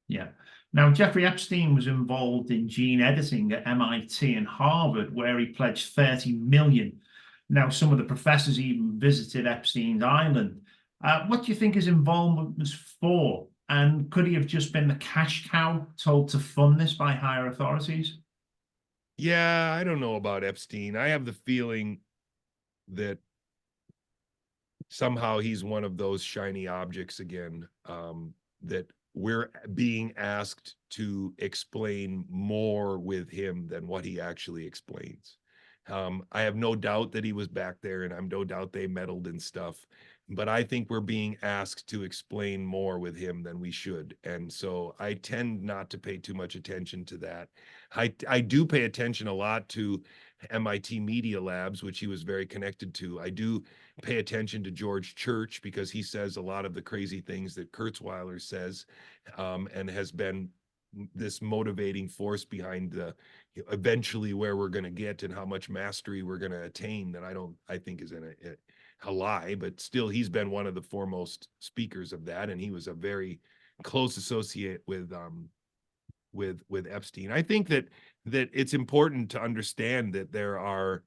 Yeah. Now, Jeffrey Epstein was involved in gene editing at MIT and Harvard, where he pledged 30 million. Now, some of the professors even visited Epstein's island. What do you think his involvement was for? And could he have just been the cash cow told to fund this by higher authorities? Yeah, I don't know about Epstein. I have the feeling that somehow he's one of those shiny objects again, that we're being asked to explain more with him than what he actually explains. I have no doubt that he was back there, and I'm no doubt they meddled and stuff, but I think we're being asked to explain more with him than we should. And so I tend not to pay too much attention to that. I do pay attention a lot to MIT Media Labs, which he was very connected to. I do pay attention to George Church because he says a lot of the crazy things that Kurzweiler says, and has been this motivating force behind the eventually where we're going to get and how much mastery we're going to attain, that I think is a lie, but still he's been one of the foremost speakers of that, and he was a very close associate with Epstein. I think that it's important to understand that there are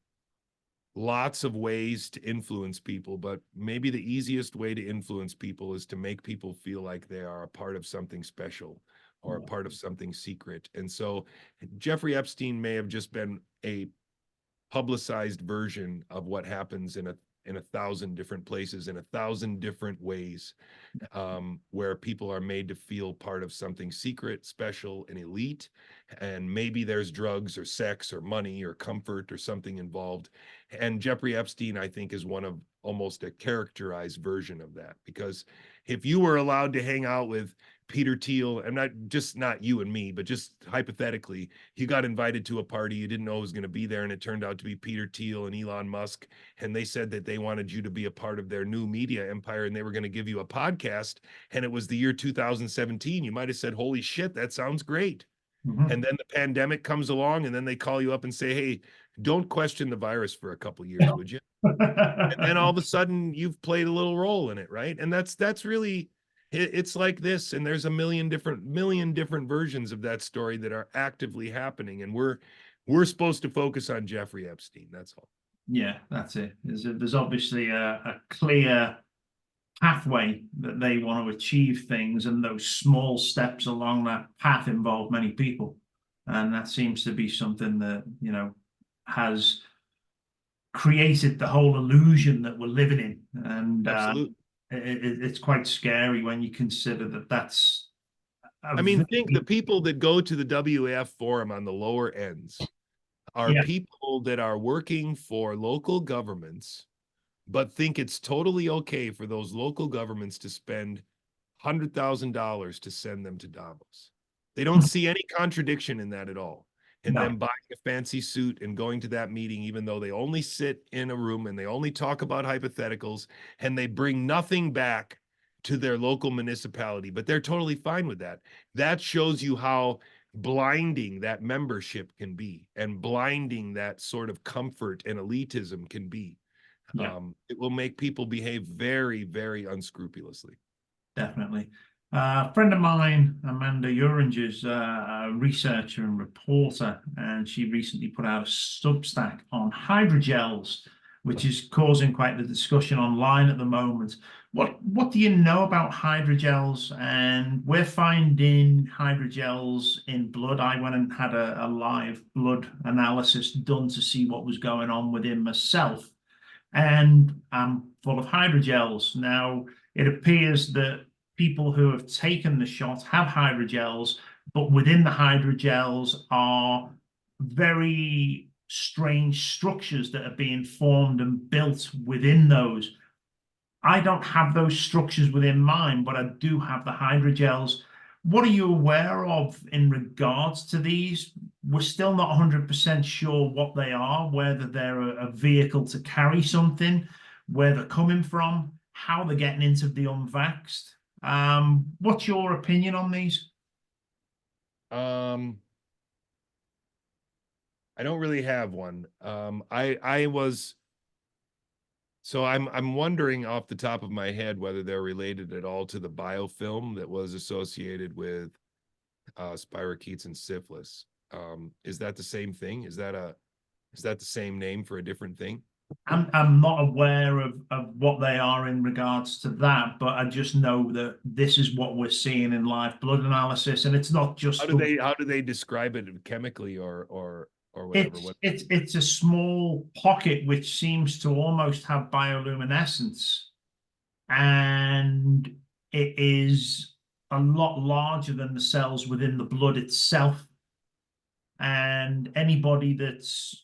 lots of ways to influence people, but maybe the easiest way to influence people is to make people feel like they are a part of something special or a part of something secret. And so Jeffrey Epstein may have just been a publicized version of what happens in a thousand different places, in a thousand different ways, where people are made to feel part of something secret, special, and elite. And maybe there's drugs or sex or money or comfort or something involved. And Jeffrey Epstein, I think, is one of almost a characterized version of that. Because if you were allowed to hang out with Peter Thiel, and not you and me, but just hypothetically, you got invited to a party, you didn't know who was going to be there, and it turned out to be Peter Thiel and Elon Musk, and they said that they wanted you to be a part of their new media empire, and they were going to give you a podcast, and it was the year 2017. You might have said, holy shit, that sounds great. Mm-hmm. And then the pandemic comes along, and then they call you up and say, hey, don't question the virus for a couple years, would you? And then all of a sudden you've played a little role in it, right? And that's really, it's like this, and there's a million different versions of that story that are actively happening, and we're supposed to focus on Jeffrey Epstein. That's all. Yeah, that's it. There's obviously a clear pathway that they want to achieve things, and those small steps along that path involve many people, and that seems to be something that, you know, has created the whole illusion that we're living in. And Absolutely. It's quite scary when you consider that that's I mean, think the people that go to the WAF forum on the lower ends are people that are working for local governments, but think it's totally okay for those local governments to spend $100,000 to send them to Davos. They don't see any contradiction in that at all. And them buying a fancy suit and going to that meeting, even though they only sit in a room and they only talk about hypotheticals and they bring nothing back to their local municipality, but they're totally fine with that. That shows you how blinding that membership can be, and blinding that sort of comfort and elitism can be. It will make people behave very, very unscrupulously. Definitely. A friend of mine, Amanda Uringer, is a researcher and reporter, and she recently put out a Substack on hydrogels, which is causing quite the discussion online at the moment. What do you know about hydrogels? And we're finding hydrogels in blood. I went and had a live blood analysis done to see what was going on within myself, and I'm full of hydrogels. Now, it appears that people who have taken the shot have hydrogels, but within the hydrogels are very strange structures that are being formed and built within those. I don't have those structures within mine, but I do have the hydrogels. What are you aware of in regards to these? We're still not 100% sure what they are, whether they're a vehicle to carry something, where they're coming from, how they're getting into the unvaxxed. What's your opinion on these? I don't really have one. I'm wondering off the top of my head whether they're related at all to the biofilm that was associated with spirochetes and syphilis. Is that the same thing? Is that the same name for a different thing? I'm not aware of what they are in regards to that, but I just know that this is what we're seeing in live blood analysis, and it's not just how do they describe it chemically or whatever? It's a small pocket which seems to almost have bioluminescence, and it is a lot larger than the cells within the blood itself. And anybody that's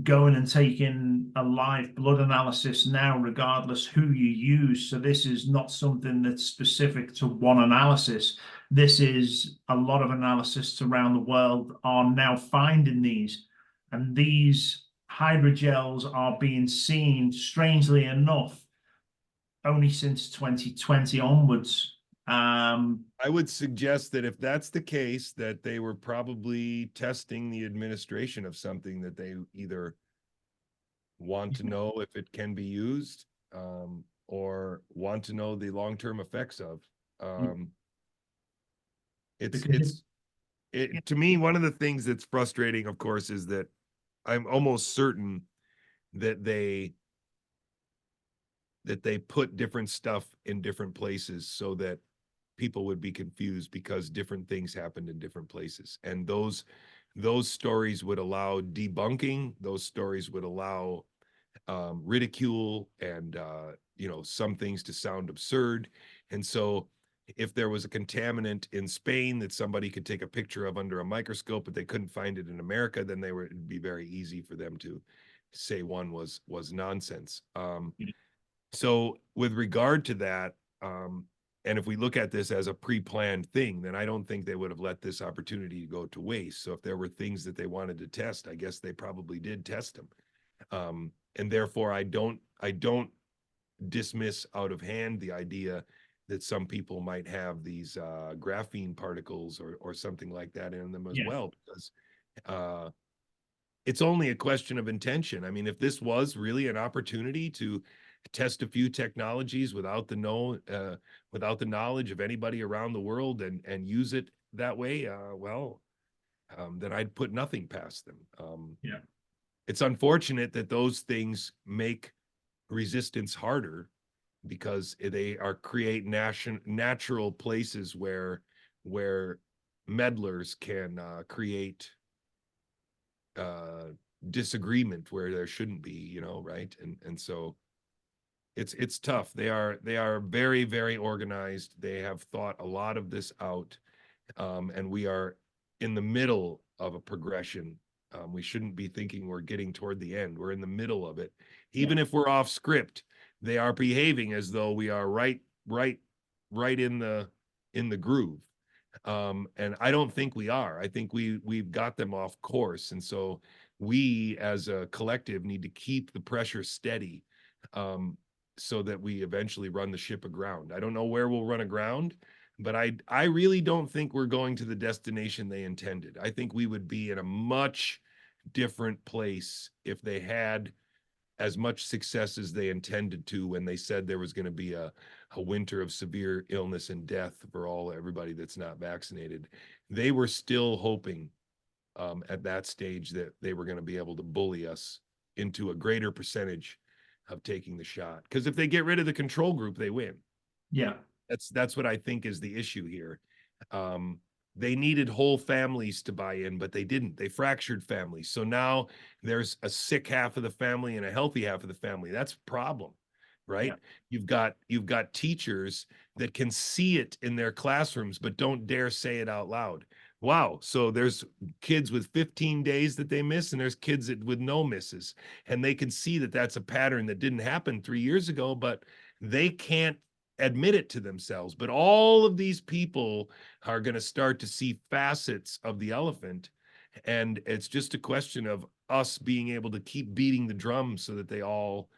going and taking a live blood analysis now, regardless who you use, so this is not something that's specific to one analysis. This is a lot of analysis around the world are now finding these, and these hydrogels are being seen, strangely enough, only since 2020 onwards. I would suggest that if that's the case, that they were probably testing the administration of something that they either want to know if it can be used, or want to know the long-term effects of. Um, it's because it's yeah, it to me, one of the things that's frustrating, of course, is that I'm almost certain that they put different stuff in different places so that people would be confused because different things happened in different places. And those stories would allow debunking, those stories would allow ridicule and some things to sound absurd. And so if there was a contaminant in Spain that somebody could take a picture of under a microscope, but they couldn't find it in America, then it'd be very easy for them to say one was nonsense. So with regard to that, and if we look at this as a pre-planned thing, then I don't think they would have let this opportunity go to waste. So if there were things that they wanted to test, I guess they probably did test them. And therefore I don't dismiss out of hand the idea that some people might have these graphene particles or something like that in them as yeah, well, because it's only a question of intention. I mean, if this was really an opportunity to test a few technologies without without the knowledge of anybody around the world and use it that way, then I'd put nothing past them. yeah, It's unfortunate that those things make resistance harder because they are create natural places where meddlers can create uh, disagreement where there shouldn't be, right? And so it's tough. They are very, very organized. They have thought a lot of this out, and we are in the middle of a progression. We shouldn't be thinking we're getting toward the end. We're in the middle of it. yeah, Even if we're off script, they are behaving as though we are right in the groove. And I don't think we are. I think we've got them off course. And so we as a collective need to keep the pressure steady, so that we eventually run the ship aground. I don't know where we'll run aground, but I really don't think we're going to the destination they intended. I think we would be in a much different place if they had as much success as they intended to when they said there was going to be a winter of severe illness and death for everybody that's not vaccinated. They were still hoping at that stage that they were going to be able to bully us into a greater percentage of taking the shot. Because if they get rid of the control group, they win. yeah, That's what I think is the issue here. They needed whole families to buy in, but they didn't. They fractured families. So now there's a sick half of the family and a healthy half of the family. That's a problem, yeah, right? You've got teachers that can see it in their classrooms, but don't dare say it out loud. Wow. So there's kids with 15 days that they miss, and there's kids with no misses. And they can see that that's a pattern that didn't happen 3 years ago, but they can't admit it to themselves. But all of these people are going to start to see facets of the elephant. And it's just a question of us being able to keep beating the drum so that they all,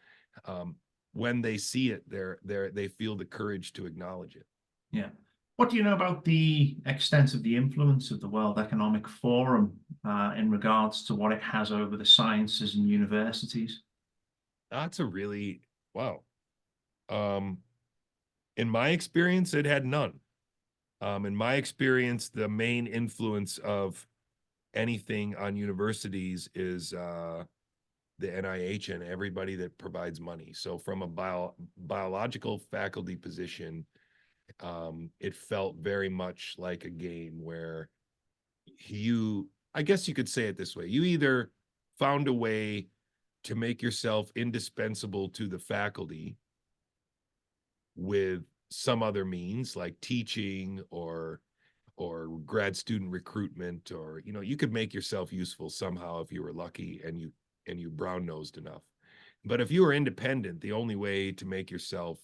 when they see it, they feel the courage to acknowledge it. yeah. What do you know about the extent of the influence of the World Economic Forum in regards to what it has over the sciences and universities? That's a really, wow. In my experience, it had none. In my experience, the main influence of anything on universities is the NIH and everybody that provides money. So from a biological faculty position, it felt very much like a game where I guess you could say it this way, you either found a way to make yourself indispensable to the faculty with some other means like teaching or grad student recruitment, or you could make yourself useful somehow if you were lucky and you brown nosed enough. But if you were independent, the only way to make yourself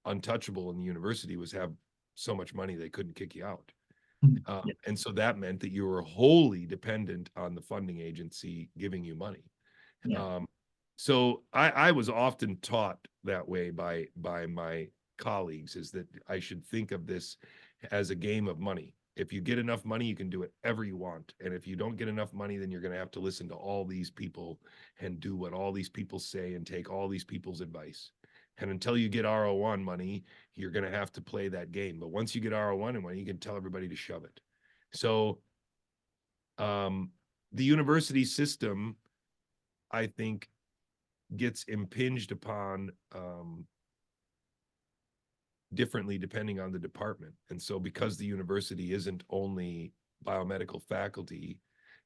untouchable in the university was have so much money they couldn't kick you out. Yeah, And so that meant that you were wholly dependent on the funding agency giving you money. yeah, So I was often taught that way by my colleagues is that I should think of this as a game of money. If you get enough money, you can do whatever you want. And if you don't get enough money, then you're going to have to listen to all these people and do what all these people say and take all these people's advice. And until you get RO1 money, you're going to have to play that game. But once you get RO1 money, you can tell everybody to shove it. So the university system, I think, gets impinged upon differently depending on the department. And so because the university isn't only biomedical faculty,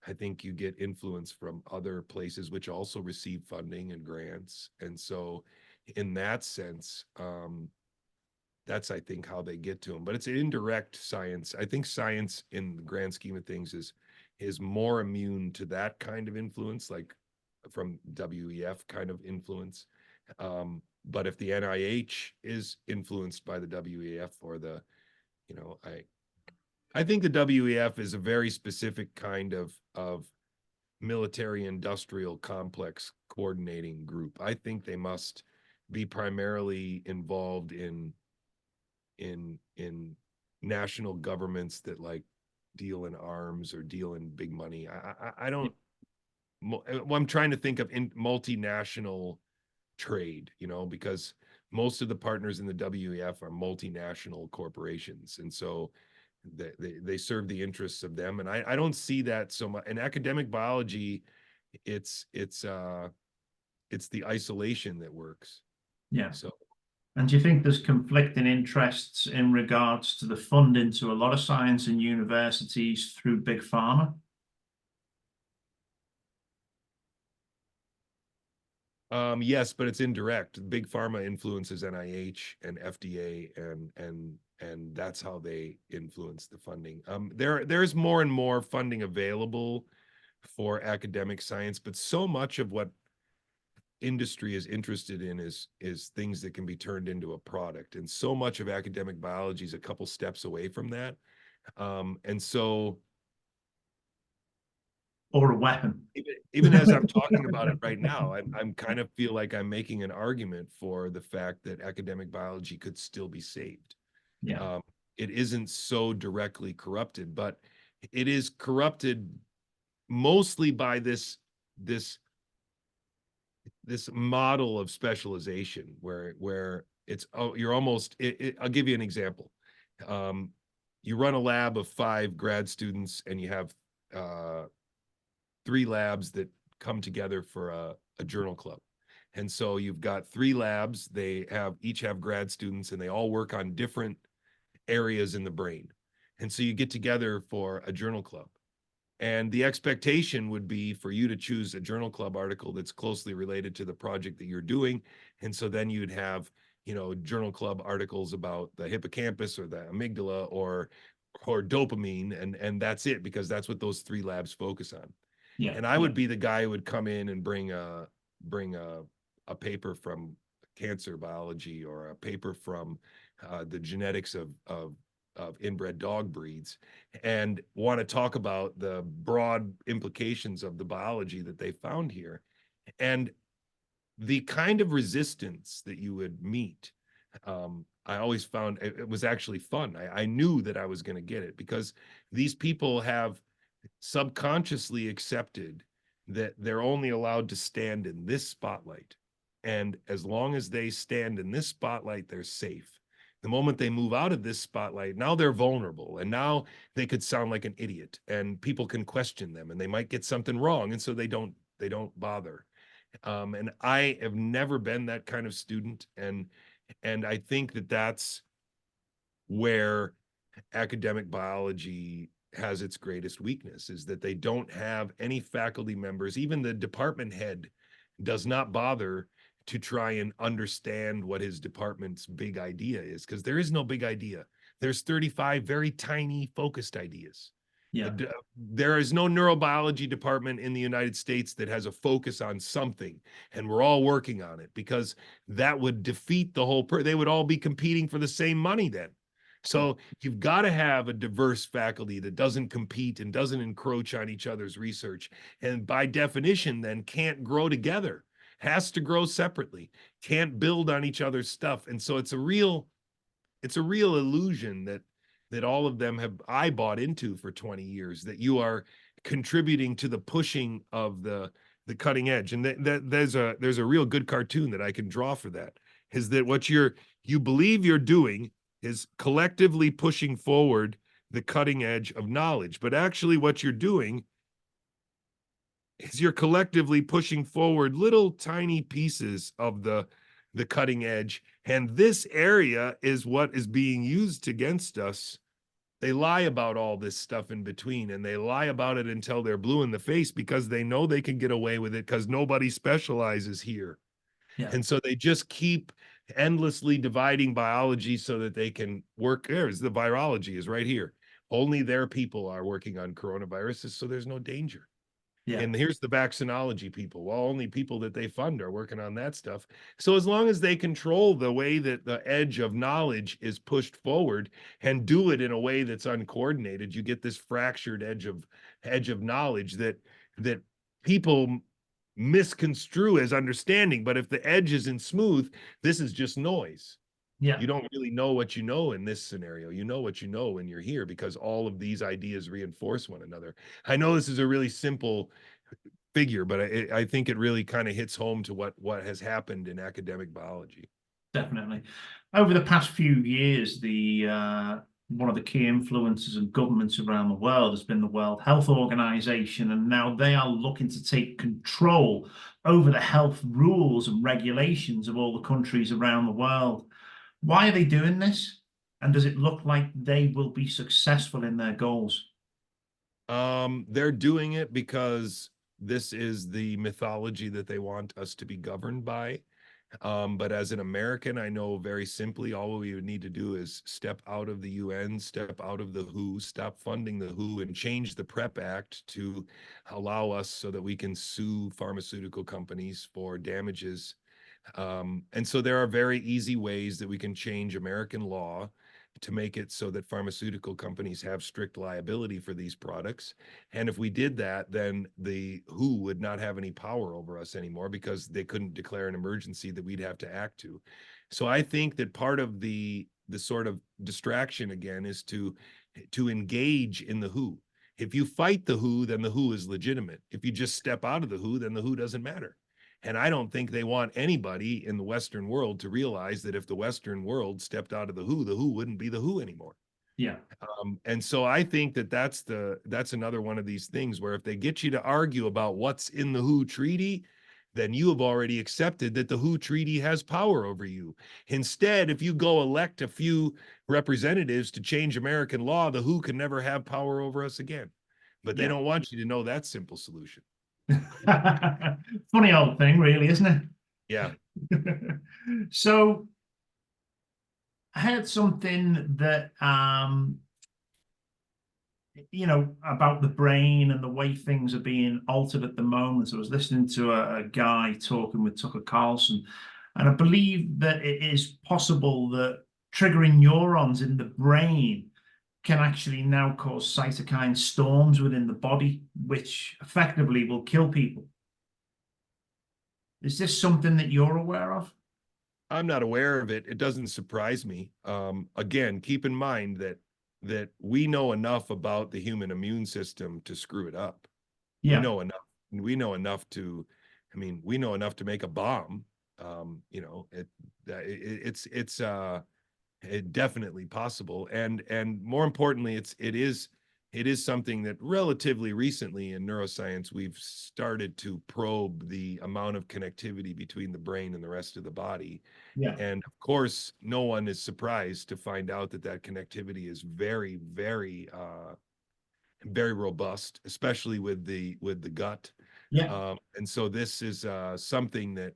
I think you get influence from other places which also receive funding and grants. And so in that sense, that's, I think, how they get to them. But it's an indirect science. I think science in the grand scheme of things is more immune to that kind of influence, like from WEF kind of influence. But if the NIH is influenced by the WEF or the, you know, I think the WEF is a very specific kind of military industrial complex coordinating group. I think they must be primarily involved in national governments that like deal in arms or deal in big money. I don't, well, I'm trying to think of multinational trade, you know, because most of the partners in the WEF are multinational corporations. And so they serve the interests of them. And I don't see that so much in academic biology. It's the isolation that works. Yeah. So. And do you think there's conflicting interests in regards to the funding to a lot of science in universities through big pharma? Yes, but it's indirect. Big pharma influences NIH and FDA, and that's how they influence the funding. There's more and more funding available for academic science, but so much of what industry is interested in is things that can be turned into a product, and so much of academic biology is a couple steps away from that. And so, or a weapon. Even as I'm talking about it right now, I'm kind of feel like I'm making an argument for the fact that academic biology could still be saved. Yeah. It isn't so directly corrupted, but it is corrupted mostly by this model of specialization where it's, oh, you're almost, I'll give you an example. You run a lab of 5 grad students and you have 3 labs that come together for a journal club. And so you've got 3 labs, they each have grad students and they all work on different areas in the brain. And so you get together for a journal club. And the expectation would be for you to choose a journal club article that's closely related to the project that you're doing. And so then you'd have, you know, journal club articles about the hippocampus or the amygdala or dopamine, and that's it, because that's what those 3 labs focus on. Yeah. And I would be the guy who would come in and bring a paper from cancer biology or a paper from the genetics of inbred dog breeds, and want to talk about the broad implications of the biology that they found here. And the kind of resistance that you would meet, I always found it was actually fun. I knew that I was going to get it because these people have subconsciously accepted that they're only allowed to stand in this spotlight. And as long as they stand in this spotlight, they're safe. The moment they move out of this spotlight, now they're vulnerable, and now they could sound like an idiot, and people can question them, and they might get something wrong, and so they don't bother. And I have never been that kind of student, and I think that that's where academic biology has its greatest weakness, is that they don't have any faculty members. Even the department head does not bother to try and understand what his department's big idea is, because there is no big idea. There's 35 very tiny focused ideas. Yeah. There is no neurobiology department in the United States that has a focus on something, and we're all working on it, because that would defeat the whole, they would all be competing for the same money then. So you've got to have a diverse faculty that doesn't compete and doesn't encroach on each other's research, and by definition then can't grow together, has to grow separately, can't build on each other's stuff. And so it's a real it's a real illusion that all of them have I bought into for 20 years, that you are contributing to the pushing of the cutting edge. And that there's a real good cartoon that I can draw for that, is that what you believe you're doing is collectively pushing forward the cutting edge of knowledge. But actually what you're doing is you're collectively pushing forward little tiny pieces of the cutting edge. And this area is what is being used against us. They lie about all this stuff in between, and they lie about it until they're blue in the face, because they know they can get away with it because nobody specializes here. Yeah. And so they just keep endlessly dividing biology so that they can work. There's the virology is right here. Only their people are working on coronaviruses, so there's no danger. Yeah. And here's the vaccinology people. Well, only people that they fund are working on that stuff. So as long as they control the way that the edge of knowledge is pushed forward and do it in a way that's uncoordinated, you get this fractured edge of knowledge that people misconstrue as understanding. But if the edge isn't smooth, this is just noise. Yeah. You don't really know what you know in this scenario. You know what you know when you're here, because all of these ideas reinforce one another. I know this is a really simple figure, but I think it really kind of hits home to what has happened in academic biology. Definitely. Over the past few years, one of the key influences of governments around the world has been the World Health Organization, and now they are looking to take control over the health rules and regulations of all the countries around the world. Why are they doing this? And does it look like they will be successful in their goals? They're doing it because this is the mythology that they want us to be governed by. But as an American, I know very simply all we would need to do is step out of the UN, step out of the WHO, stop funding the WHO, and change the PrEP Act to allow us so that we can sue pharmaceutical companies for damages. And so there are very easy ways that we can change American law to make it so that pharmaceutical companies have strict liability for these products. And if we did that, then the WHO would not have any power over us anymore, because they couldn't declare an emergency that we'd have to act to. So I think that part of the sort of distraction again is to engage in the WHO. If you fight the WHO, then the WHO is legitimate. If you just step out of the WHO, then the WHO doesn't matter. And I don't think they want anybody in the Western world to realize that if the Western world stepped out of the WHO wouldn't be the WHO anymore. Yeah. And so I think that that's another one of these things where if they get you to argue about what's in the WHO treaty, then you have already accepted that the WHO treaty has power over you. Instead, if you go elect a few representatives to change American law, the WHO can never have power over us again. But they don't want you to know that simple solution. Funny old thing, really, isn't it? Yeah. So I heard something that about the brain and the way things are being altered at the moment. So I was listening to a guy talking with Tucker Carlson, and I believe that it is possible that triggering neurons in the brain can actually now cause cytokine storms within the body, which effectively will kill people. Is this something that you're aware of? I'm not aware of it. It doesn't surprise me. Again, keep in mind that we know enough about the human immune system to screw it up. Yeah. We know enough. We know enough to, we know enough to make a bomb. It's definitely possible, and more importantly, it is something that relatively recently in neuroscience we've started to probe the amount of connectivity between the brain and the rest of the body. Yeah. And of course, no one is surprised to find out that connectivity is very, very, very robust, especially with the gut. Yeah. And so this is something that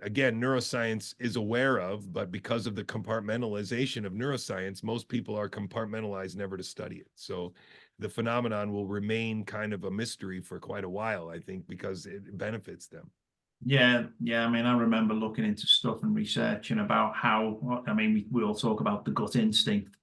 again neuroscience is aware of, but because of the compartmentalization of neuroscience, most people are compartmentalized never to study it. So the phenomenon will remain kind of a mystery for quite a while, I think, because it benefits them. Yeah, I remember looking into stuff and researching about how, we all talk about the gut instinct,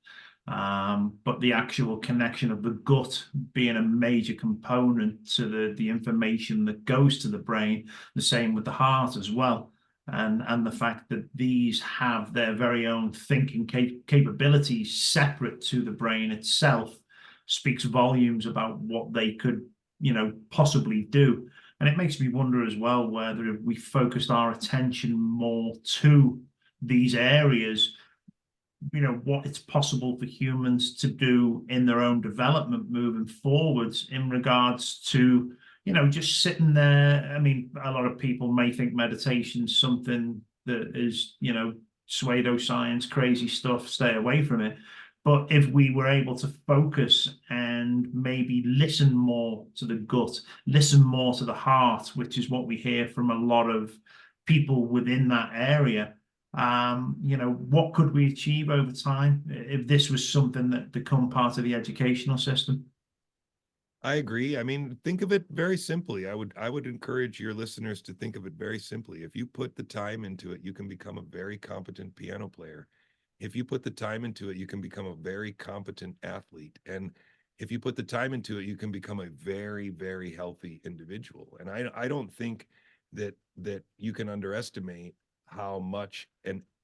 but the actual connection of the gut being a major component to the information that goes to the brain, the same with the heart as well. and the fact that these have their very own thinking capabilities separate to the brain itself speaks volumes about what they could, possibly do. And it makes me wonder as well whether if we focused our attention more to these areas, what it's possible for humans to do in their own development moving forwards in regards to, just sitting there. I mean, a lot of people may think meditation's something that is, pseudoscience, crazy stuff, stay away from it. But if we were able to focus and maybe listen more to the gut, listen more to the heart, which is what we hear from a lot of people within that area, what could we achieve over time if this was something that become part of the educational system? I agree. I mean, think of it very simply. I would encourage your listeners to think of it very simply. If you put the time into it, you can become a very competent piano player. If you put the time into it, you can become a very competent athlete. And if you put the time into it, you can become a very, very healthy individual. And I don't think that you can underestimate how much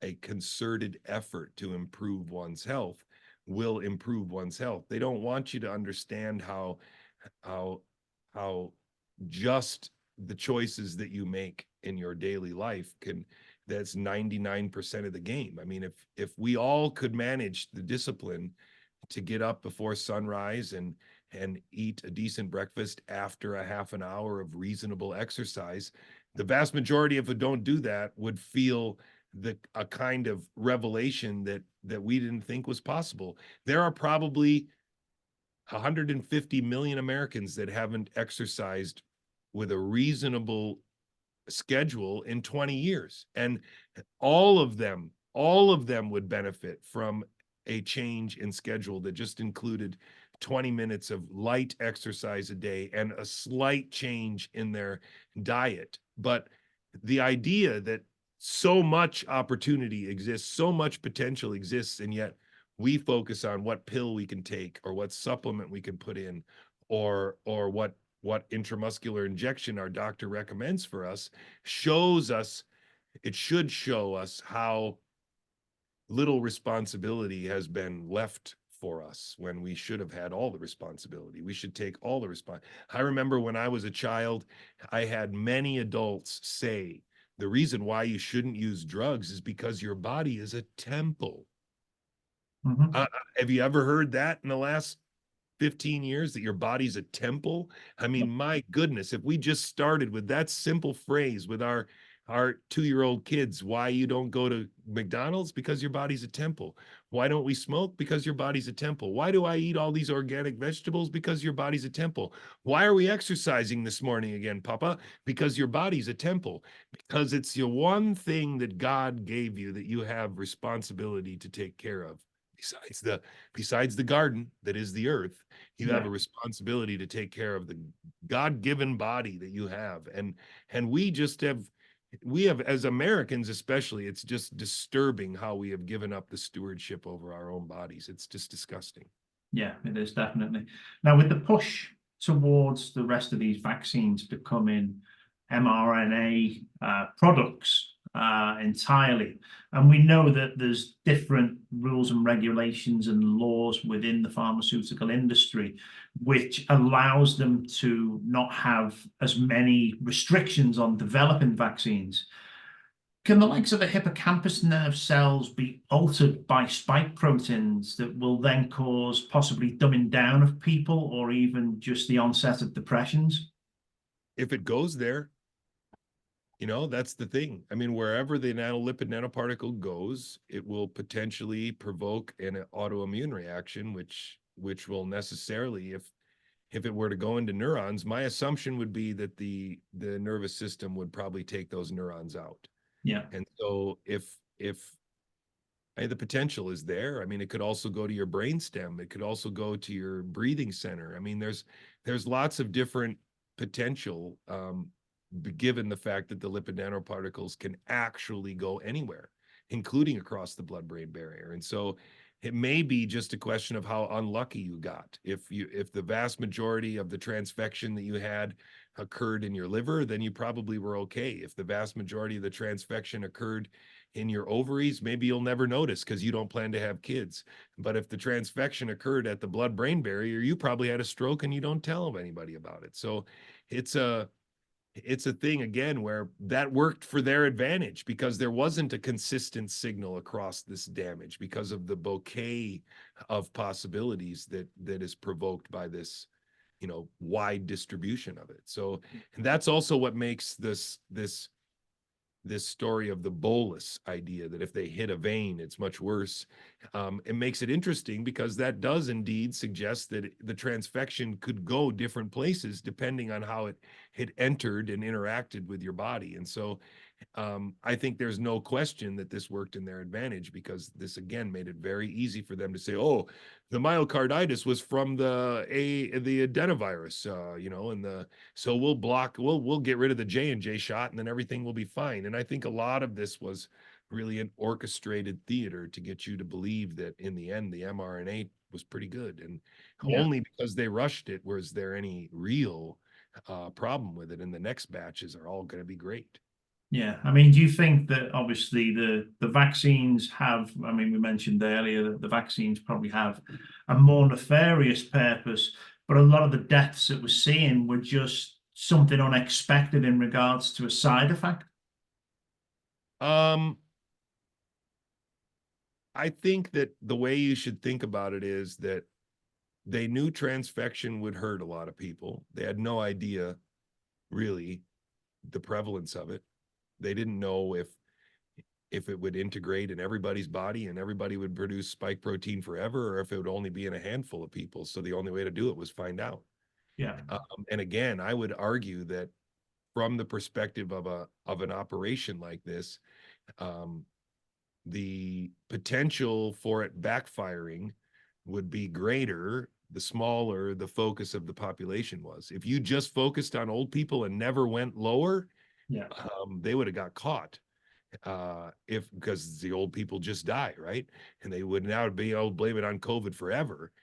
a concerted effort to improve one's health will improve one's health. They don't want you to understand how how just the choices that you make in your daily life can, that's 99% of the game. I mean, if we all could manage the discipline to get up before sunrise and eat a decent breakfast after a half an hour of reasonable exercise, the vast majority of us don't do that would feel a kind of revelation that we didn't think was possible. There are probably 150 million Americans that haven't exercised with a reasonable schedule in 20 years. And all of them would benefit from a change in schedule that just included 20 minutes of light exercise a day and a slight change in their diet. But the idea that so much opportunity exists, so much potential exists, and yet we focus on what pill we can take or what supplement we can put in or what intramuscular injection our doctor recommends for us, shows us, it should show us how little responsibility has been left for us when we should have had all the responsibility. We should take all the I remember when I was a child, I had many adults say, the reason why you shouldn't use drugs is because your body is a temple. Mm-hmm. Have you ever heard that in the last 15 years, that your body's a temple? I mean, my goodness, if we just started with that simple phrase with our 2-year-old kids, why you don't go to McDonald's? Because your body's a temple. Why don't we smoke? Because your body's a temple. Why do I eat all these organic vegetables? Because your body's a temple. Why are we exercising this morning again, Papa? Because your body's a temple. Because it's your one thing that God gave you that you have responsibility to take care of. Besides the garden that is the earth, you have a responsibility to take care of the God-given body that you have. And we have, as Americans especially, it's just disturbing how we have given up the stewardship over our own bodies. It's just disgusting. Yeah, it is definitely. Now, with the push towards the rest of these vaccines becoming mRNA products entirely, and we know that there's different rules and regulations and laws within the pharmaceutical industry, which allows them to not have as many restrictions on developing vaccines. Can the likes of the hippocampus nerve cells be altered by spike proteins that will then cause possibly dumbing down of people or even just the onset of depressions? If it goes there, that's the thing. I mean, wherever the nanolipid nanoparticle goes, it will potentially provoke an autoimmune reaction, which will necessarily, if it were to go into neurons, my assumption would be that the nervous system would probably take those neurons out. Yeah. And so if the potential is there, I mean, it could also go to your brainstem. It could also go to your breathing center. I mean, there's lots of different potential, given the fact that the lipid nanoparticles can actually go anywhere, including across the blood-brain barrier. And so it may be just a question of how unlucky you got. If the vast majority of the transfection that you had occurred in your liver, then you probably were okay. If the vast majority of the transfection occurred in your ovaries, maybe you'll never notice because you don't plan to have kids. But if the transfection occurred at the blood-brain barrier, you probably had a stroke and you don't tell anybody about it. So it's a thing again where that worked for their advantage because there wasn't a consistent signal across this damage because of the bouquet of possibilities that is provoked by this, wide distribution of it. So that's also what makes this story of the bolus idea, that if they hit a vein, it's much worse. It makes it interesting because that does indeed suggest that the transfection could go different places depending on how it entered and interacted with your body. And so I think there's no question that this worked in their advantage because this again made it very easy for them to say, oh, the myocarditis was from the adenovirus, and so we'll get rid of the J&J shot and then everything will be fine. And I think a lot of this was really an orchestrated theater to get you to believe that in the end the mRNA was pretty good, and only because they rushed it was there any real problem with it, and the next batches are all going to be great. Yeah, I mean, do you think that obviously the vaccines have, I mean, we mentioned earlier that the vaccines probably have a more nefarious purpose, but a lot of the deaths that we're seeing were just something unexpected in regards to a side effect? I think that the way you should think about it is that they knew transfection would hurt a lot of people. They had no idea really the prevalence of it. They didn't know if it would integrate in everybody's body and everybody would produce spike protein forever, or if it would only be in a handful of people. So the only way to do it was find out. Yeah. And again, I would argue that from the perspective of an operation like this, the potential for it backfiring would be greater the smaller the focus of the population was. If you just focused on old people and never went lower, they would have got caught because the old people just die, right? And they would now be able to blame it on COVID forever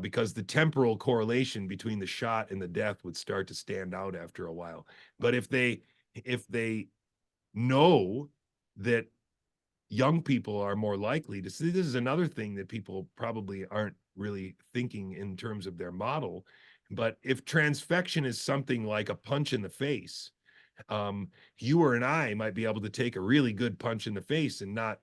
because the temporal correlation between the shot and the death would start to stand out after a while. But if they know that young people are more likely to see, this is another thing that people probably aren't really thinking in terms of their model. But if transfection is something like a punch in the face, you or and I might be able to take a really good punch in the face and not,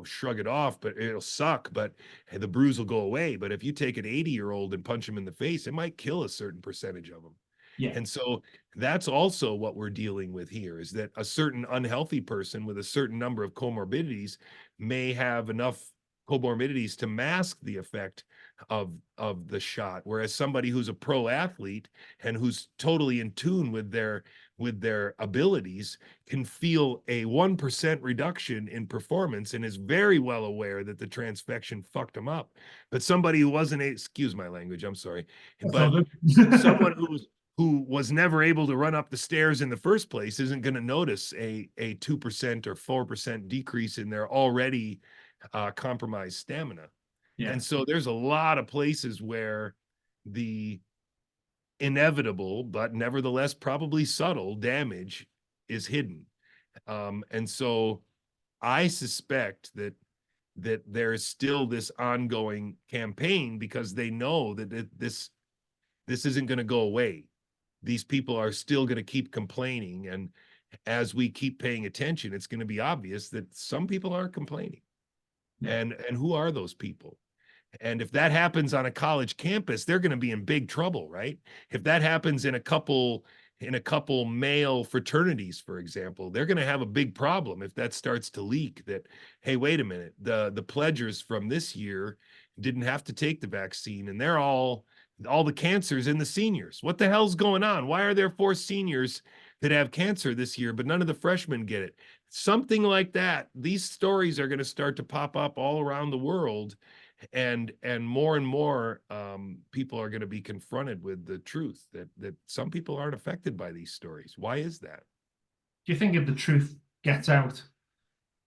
shrug it off, but it'll suck, but the bruise will go away. But if you take an 80-year-old and punch him in the face, it might kill a certain percentage of them. Yeah. And so that's also what we're dealing with here, is that a certain unhealthy person with a certain number of comorbidities may have enough comorbidities to mask the effect of the shot, whereas somebody who's a pro athlete and who's totally in tune with their abilities can feel a 1% reduction in performance and is very well aware that the transfection fucked them up. But somebody who wasn't excuse my language, I'm sorry, but someone who was never able to run up the stairs in the first place isn't going to notice a 2% or 4% decrease in their already compromised stamina. Yeah. And so there's a lot of places where the inevitable, but nevertheless probably subtle damage is hidden. And so I suspect that there is still this ongoing campaign because they know that this isn't going to go away. These people are still going to keep complaining. And as we keep paying attention, it's going to be obvious that some people aren't complaining. Yeah. And who are those people? And if that happens on a college campus, they're going to be in big trouble, right? If that happens in a couple male fraternities, for example, they're going to have a big problem if that starts to leak that, hey, wait a minute, the pledgers from this year didn't have to take the vaccine and they're all the cancers in the seniors. What the hell's going on? Why are there 4 seniors that have cancer this year, but none of the freshmen get it? Something like that. These stories are going to start to pop up all around the world, and more people are going to be confronted with the truth that some people aren't affected by these stories. Why is that? Do you think if the truth gets out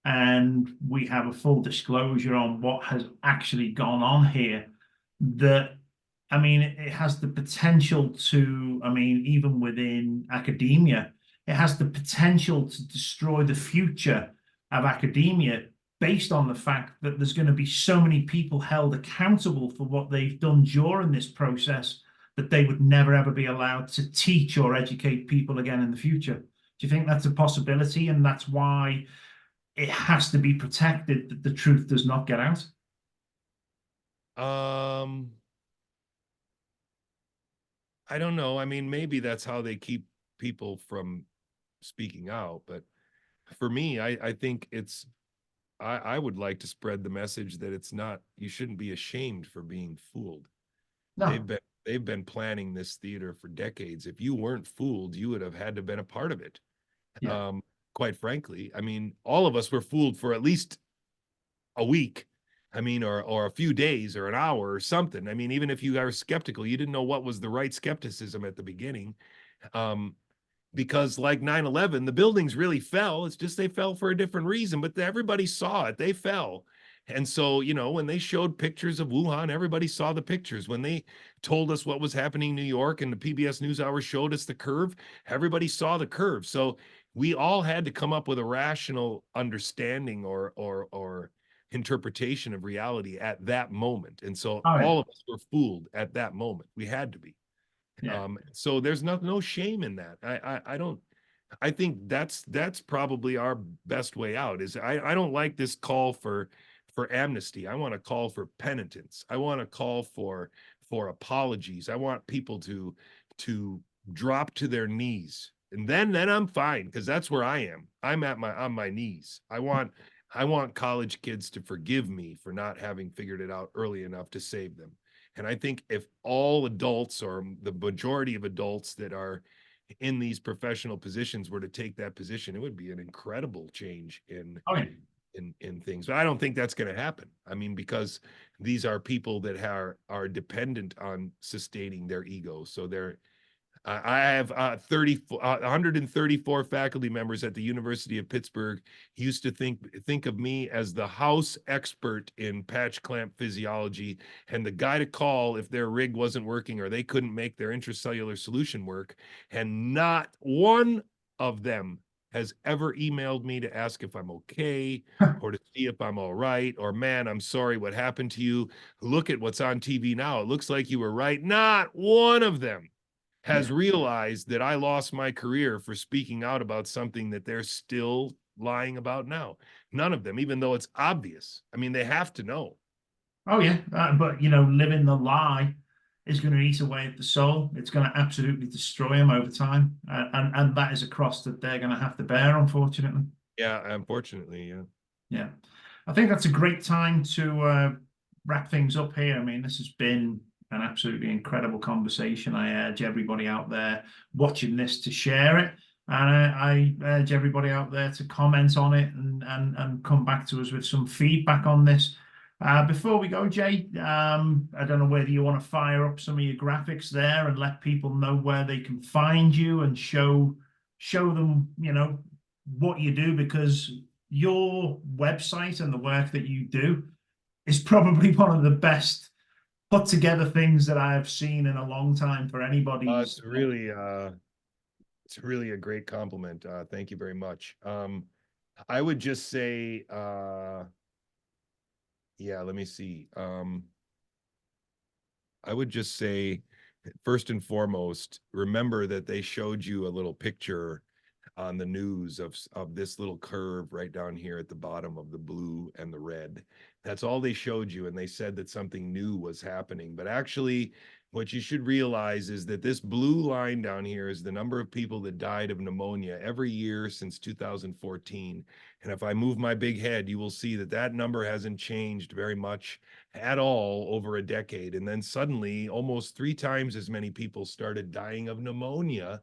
and we have a full disclosure on what has actually gone on here, that, I mean, it has the potential to, I mean, even within academia, it has the potential to destroy the future of academia based on the fact that there's going to be so many people held accountable for what they've done during this process that they would never ever be allowed to teach or educate people again in the future. Do you think that's a possibility, and that's why it has to be protected, that the truth does not get out? Um, I don't know. I mean, maybe that's how they keep people from speaking out, but for me, I think I would like to spread the message that it's not, you shouldn't be ashamed for being fooled. No. They've been planning this theater for decades. If you weren't fooled, you would have had to been a part of it. Yeah. Quite frankly, I mean, all of us were fooled for at least a week. I mean, or a few days or an hour or something. I mean, even if you are skeptical, you didn't know what was the right skepticism at the beginning. Um, because like 9/11, the buildings really fell. It's just they fell for a different reason, but everybody saw it. They fell. And so, you know, when they showed pictures of Wuhan, everybody saw the pictures. When they told us what was happening in New York and the PBS NewsHour showed us the curve, everybody saw the curve. So we all had to come up with a rational understanding or interpretation of reality at that moment. And so Oh yeah. all of us were fooled at that moment. We had to be. Yeah. So there's no shame in that. I don't. I think that's probably our best way out. Is I don't like this call for amnesty. I want to call for penitence. I want to call for apologies. I want people to drop to their knees, and then I'm fine because that's where I am. I'm at my on my knees. I want college kids to forgive me for not having figured it out early enough to save them. And I think if all adults or the majority of adults that are in these professional positions were to take that position, it would be an incredible change Oh yeah. in things. But I don't think that's going to happen. I mean, because these are people that are dependent on sustaining their ego. So I have 134 faculty members at the University of Pittsburgh. Used to think of me as the house expert in patch clamp physiology and the guy to call if their rig wasn't working or they couldn't make their intracellular solution work. And not one of them has ever emailed me to ask if I'm okay or to see if I'm all right, or man, I'm sorry what happened to you. Look at what's on TV now. It looks like you were right. Not one of them has Yeah. realized that I lost my career for speaking out about something that they're still lying about now. None of them, even though it's obvious. I mean, they have to know. Oh yeah. But you know, living the lie is going to eat away at the soul. It's going to absolutely destroy them over time, and that is a cross that they're going to have to bear, unfortunately. Yeah, unfortunately, yeah. Yeah. I think that's a great time to wrap things up here. I mean, this has been an absolutely incredible conversation. I urge everybody out there watching this to share it. And I urge everybody out there to comment on it and come back to us with some feedback on this. Before we go, Jay, I don't know whether you want to fire up some of your graphics there and let people know where they can find you and show them, you know, what you do, because your website and the work that you do is probably one of the best put together things that I have seen in a long time for anybody's. It's really a great compliment. Thank you very much. I would just say, yeah, let me see. I would just say, first and foremost, remember that they showed you a little picture on the news of this little curve right down here at the bottom of the blue and the red. That's all they showed you, and they said that something new was happening. But actually, what you should realize is that this blue line down here is the number of people that died of pneumonia every year since 2014. And if I move my big head, you will see that that number hasn't changed very much at all over a decade. And then suddenly, almost 3 times as many people started dying of pneumonia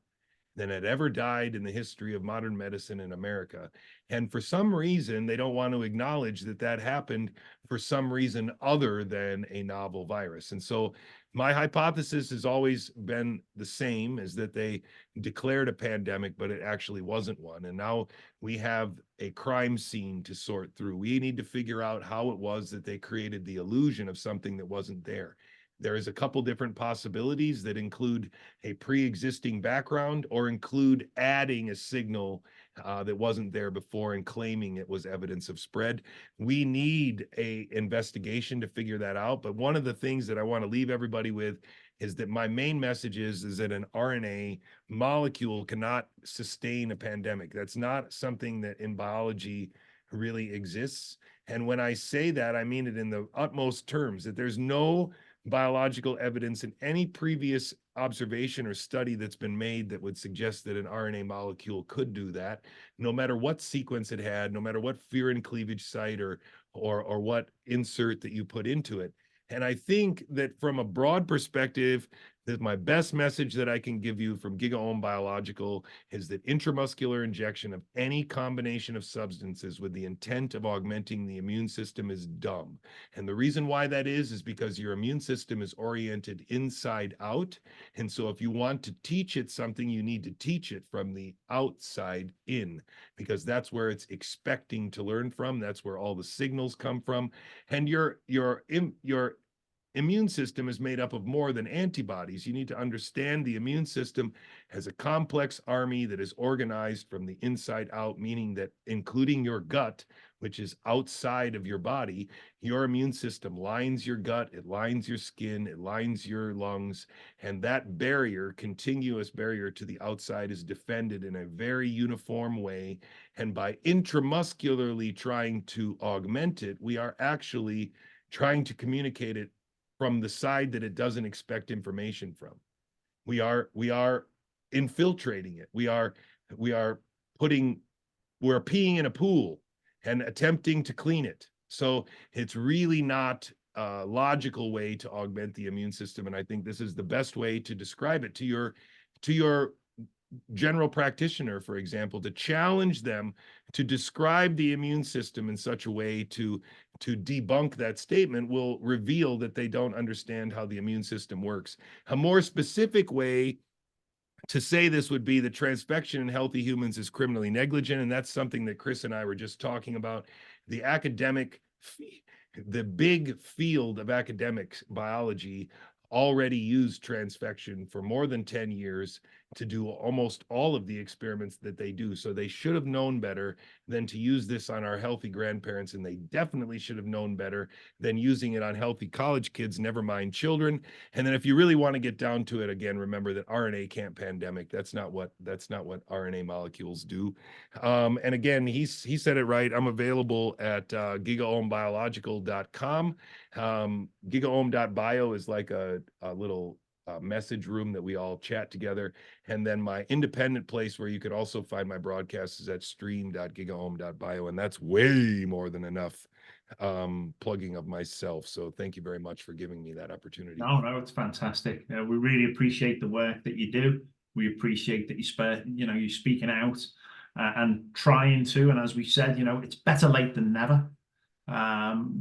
than had ever died in the history of modern medicine in America. And for some reason, they don't want to acknowledge that that happened for some reason other than a novel virus. And so My hypothesis has always been the same, is that they declared a pandemic, but it actually wasn't one. And now we have a crime scene to sort through. We need to figure out how it was that they created the illusion of something that wasn't there. There is a couple different possibilities that include a pre-existing background or include adding a signal that wasn't there before and claiming it was evidence of spread. We need a investigation to figure that out. But one of the things that I want to leave everybody with is that my main message is that an RNA molecule cannot sustain a pandemic. That's not something that in biology really exists. And when I say that, I mean it in the utmost terms, that there's no biological evidence in any previous observation or study that's been made that would suggest that an RNA molecule could do that, no matter what sequence it had, no matter what furin cleavage site or what insert that you put into it. And I think that from a broad perspective, that my best message that I can give you from GigaOM Biological is that intramuscular injection of any combination of substances with the intent of augmenting the immune system is dumb. And the reason why that is because your immune system is oriented inside out. And so if you want to teach it something, you need to teach it from the outside in, because that's where it's expecting to learn from. That's where all the signals come from. And your immune system is made up of more than antibodies. You need to understand the immune system as a complex army that is organized from the inside out, meaning that including your gut, which is outside of your body, your immune system lines your gut, it lines your skin, it lines your lungs, and that barrier, continuous barrier to the outside, is defended in a very uniform way. And by intramuscularly trying to augment it, we are actually trying to communicate it from the side that it doesn't expect information from. We are infiltrating it. We're peeing in a pool and attempting to clean it. So it's really not a logical way to augment the immune system. And I think this is the best way to describe it to your general practitioner, for example, to challenge them to describe the immune system in such a way to debunk that statement will reveal that they don't understand how the immune system works. A more specific way to say this would be that transfection in healthy humans is criminally negligent, and that's something that Chris and I were just talking about. The big field of academic biology already used transfection for more than 10 years to do almost all of the experiments that they do. So they should have known better than to use this on our healthy grandparents, and they definitely should have known better than using it on healthy college kids, never mind children. And then if you really want to get down to it, again, remember that RNA can't pandemic. That's not what RNA molecules do. And again, he said it right. I'm available at gigaombiological.com. Gigaom.bio is like a little message room that we all chat together. And then my independent place where you could also find my broadcasts is at stream.gigaom.bio. And that's way more than enough plugging of myself. So thank you very much for giving me that opportunity. No, it's fantastic. We really appreciate the work that you do. We appreciate that you're speaking out and trying to. And as we said, it's better late than never.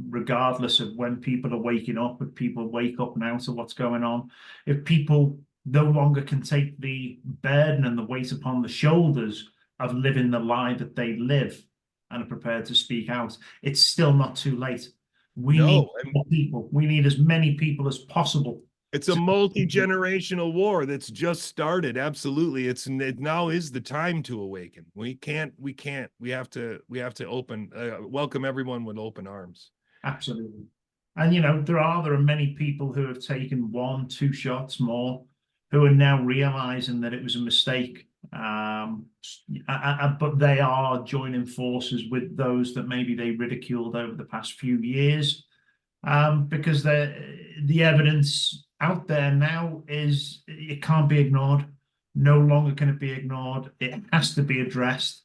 Regardless of when people are waking up, if people wake up now to what's going on, if people no longer can take the burden and the weight upon the shoulders of living the lie that they live and are prepared to speak out, it's still not too late. We need more people. We need as many people as possible. It's a multi-generational war that's just started. Absolutely. It now is the time to awaken. We have to welcome everyone with open arms. Absolutely. And there are many people who have taken 1, 2 shots more, who are now realizing that it was a mistake. But they are joining forces with those that maybe they ridiculed over the past few years, because the evidence out there now is it can't be ignored. No longer can it be ignored. It has to be addressed.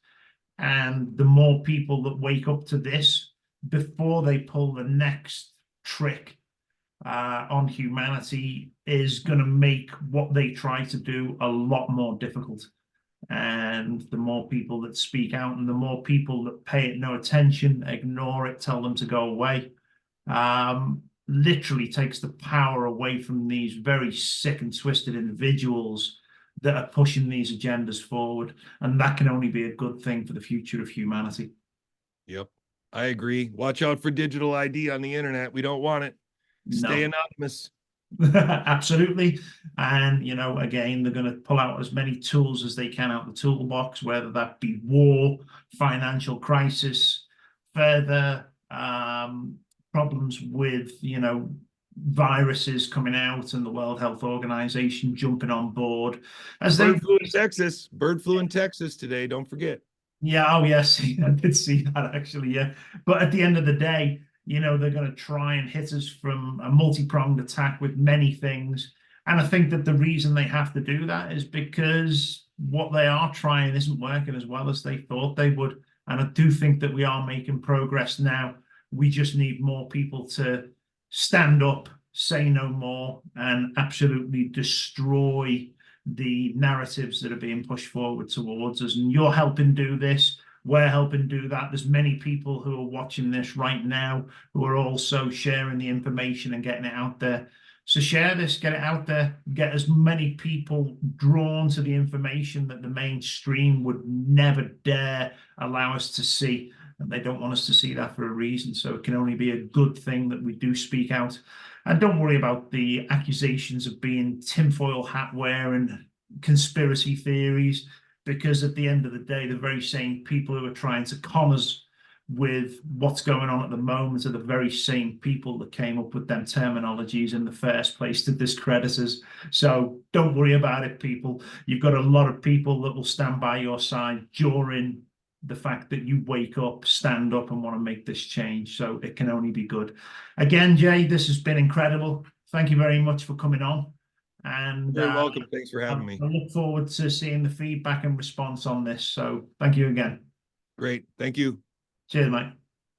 And the more people that wake up to this before they pull the next trick on humanity is going to make what they try to do a lot more difficult. And the more people that speak out and the more people that pay it no attention, ignore it, tell them to go away, literally takes the power away from these very sick and twisted individuals that are pushing these agendas forward. And that can only be a good thing for the future of humanity. Yep. I agree. Watch out for digital ID on the internet. We don't want it. Stay No. anonymous. Absolutely. And, you know, again, they're going to pull out as many tools as they can out the toolbox, whether that be war, financial crisis, further problems with, you know, viruses coming out and the World Health Organization jumping on board as they Bird flu in Texas. Bird flu in Texas today. Don't forget. Yeah, oh yes, I did see that actually, yeah. But at the end of the day, you know, they're going to try and hit us from a multi-pronged attack with many things. And I think that the reason they have to do that is because what they are trying isn't working as well as they thought they would. And I do think that we are making progress now. We just need more people to stand up, say no more, and absolutely destroy the narratives that are being pushed forward towards us. And you're helping do this. We're helping do that. There's many people who are watching this right now who are also sharing the information and getting it out there. So share this, get it out there, get as many people drawn to the information that the mainstream would never dare allow us to see. And they don't want us to see that for a reason. So it can only be a good thing that we do speak out. And don't worry about the accusations of being tinfoil hat wearing conspiracy theories, because at the end of the day, the very same people who are trying to con us with what's going on at the moment are the very same people that came up with them terminologies in the first place to discredit us. So don't worry about it, people. You've got a lot of people that will stand by your side during the fact that you wake up, stand up, and want to make this change. So it can only be good. Again, Jay, this has been incredible. Thank you very much for coming on. And You're welcome. Thanks for having me. I look forward to seeing the feedback and response on this. So thank you again. Great. Thank you. Cheers, mate.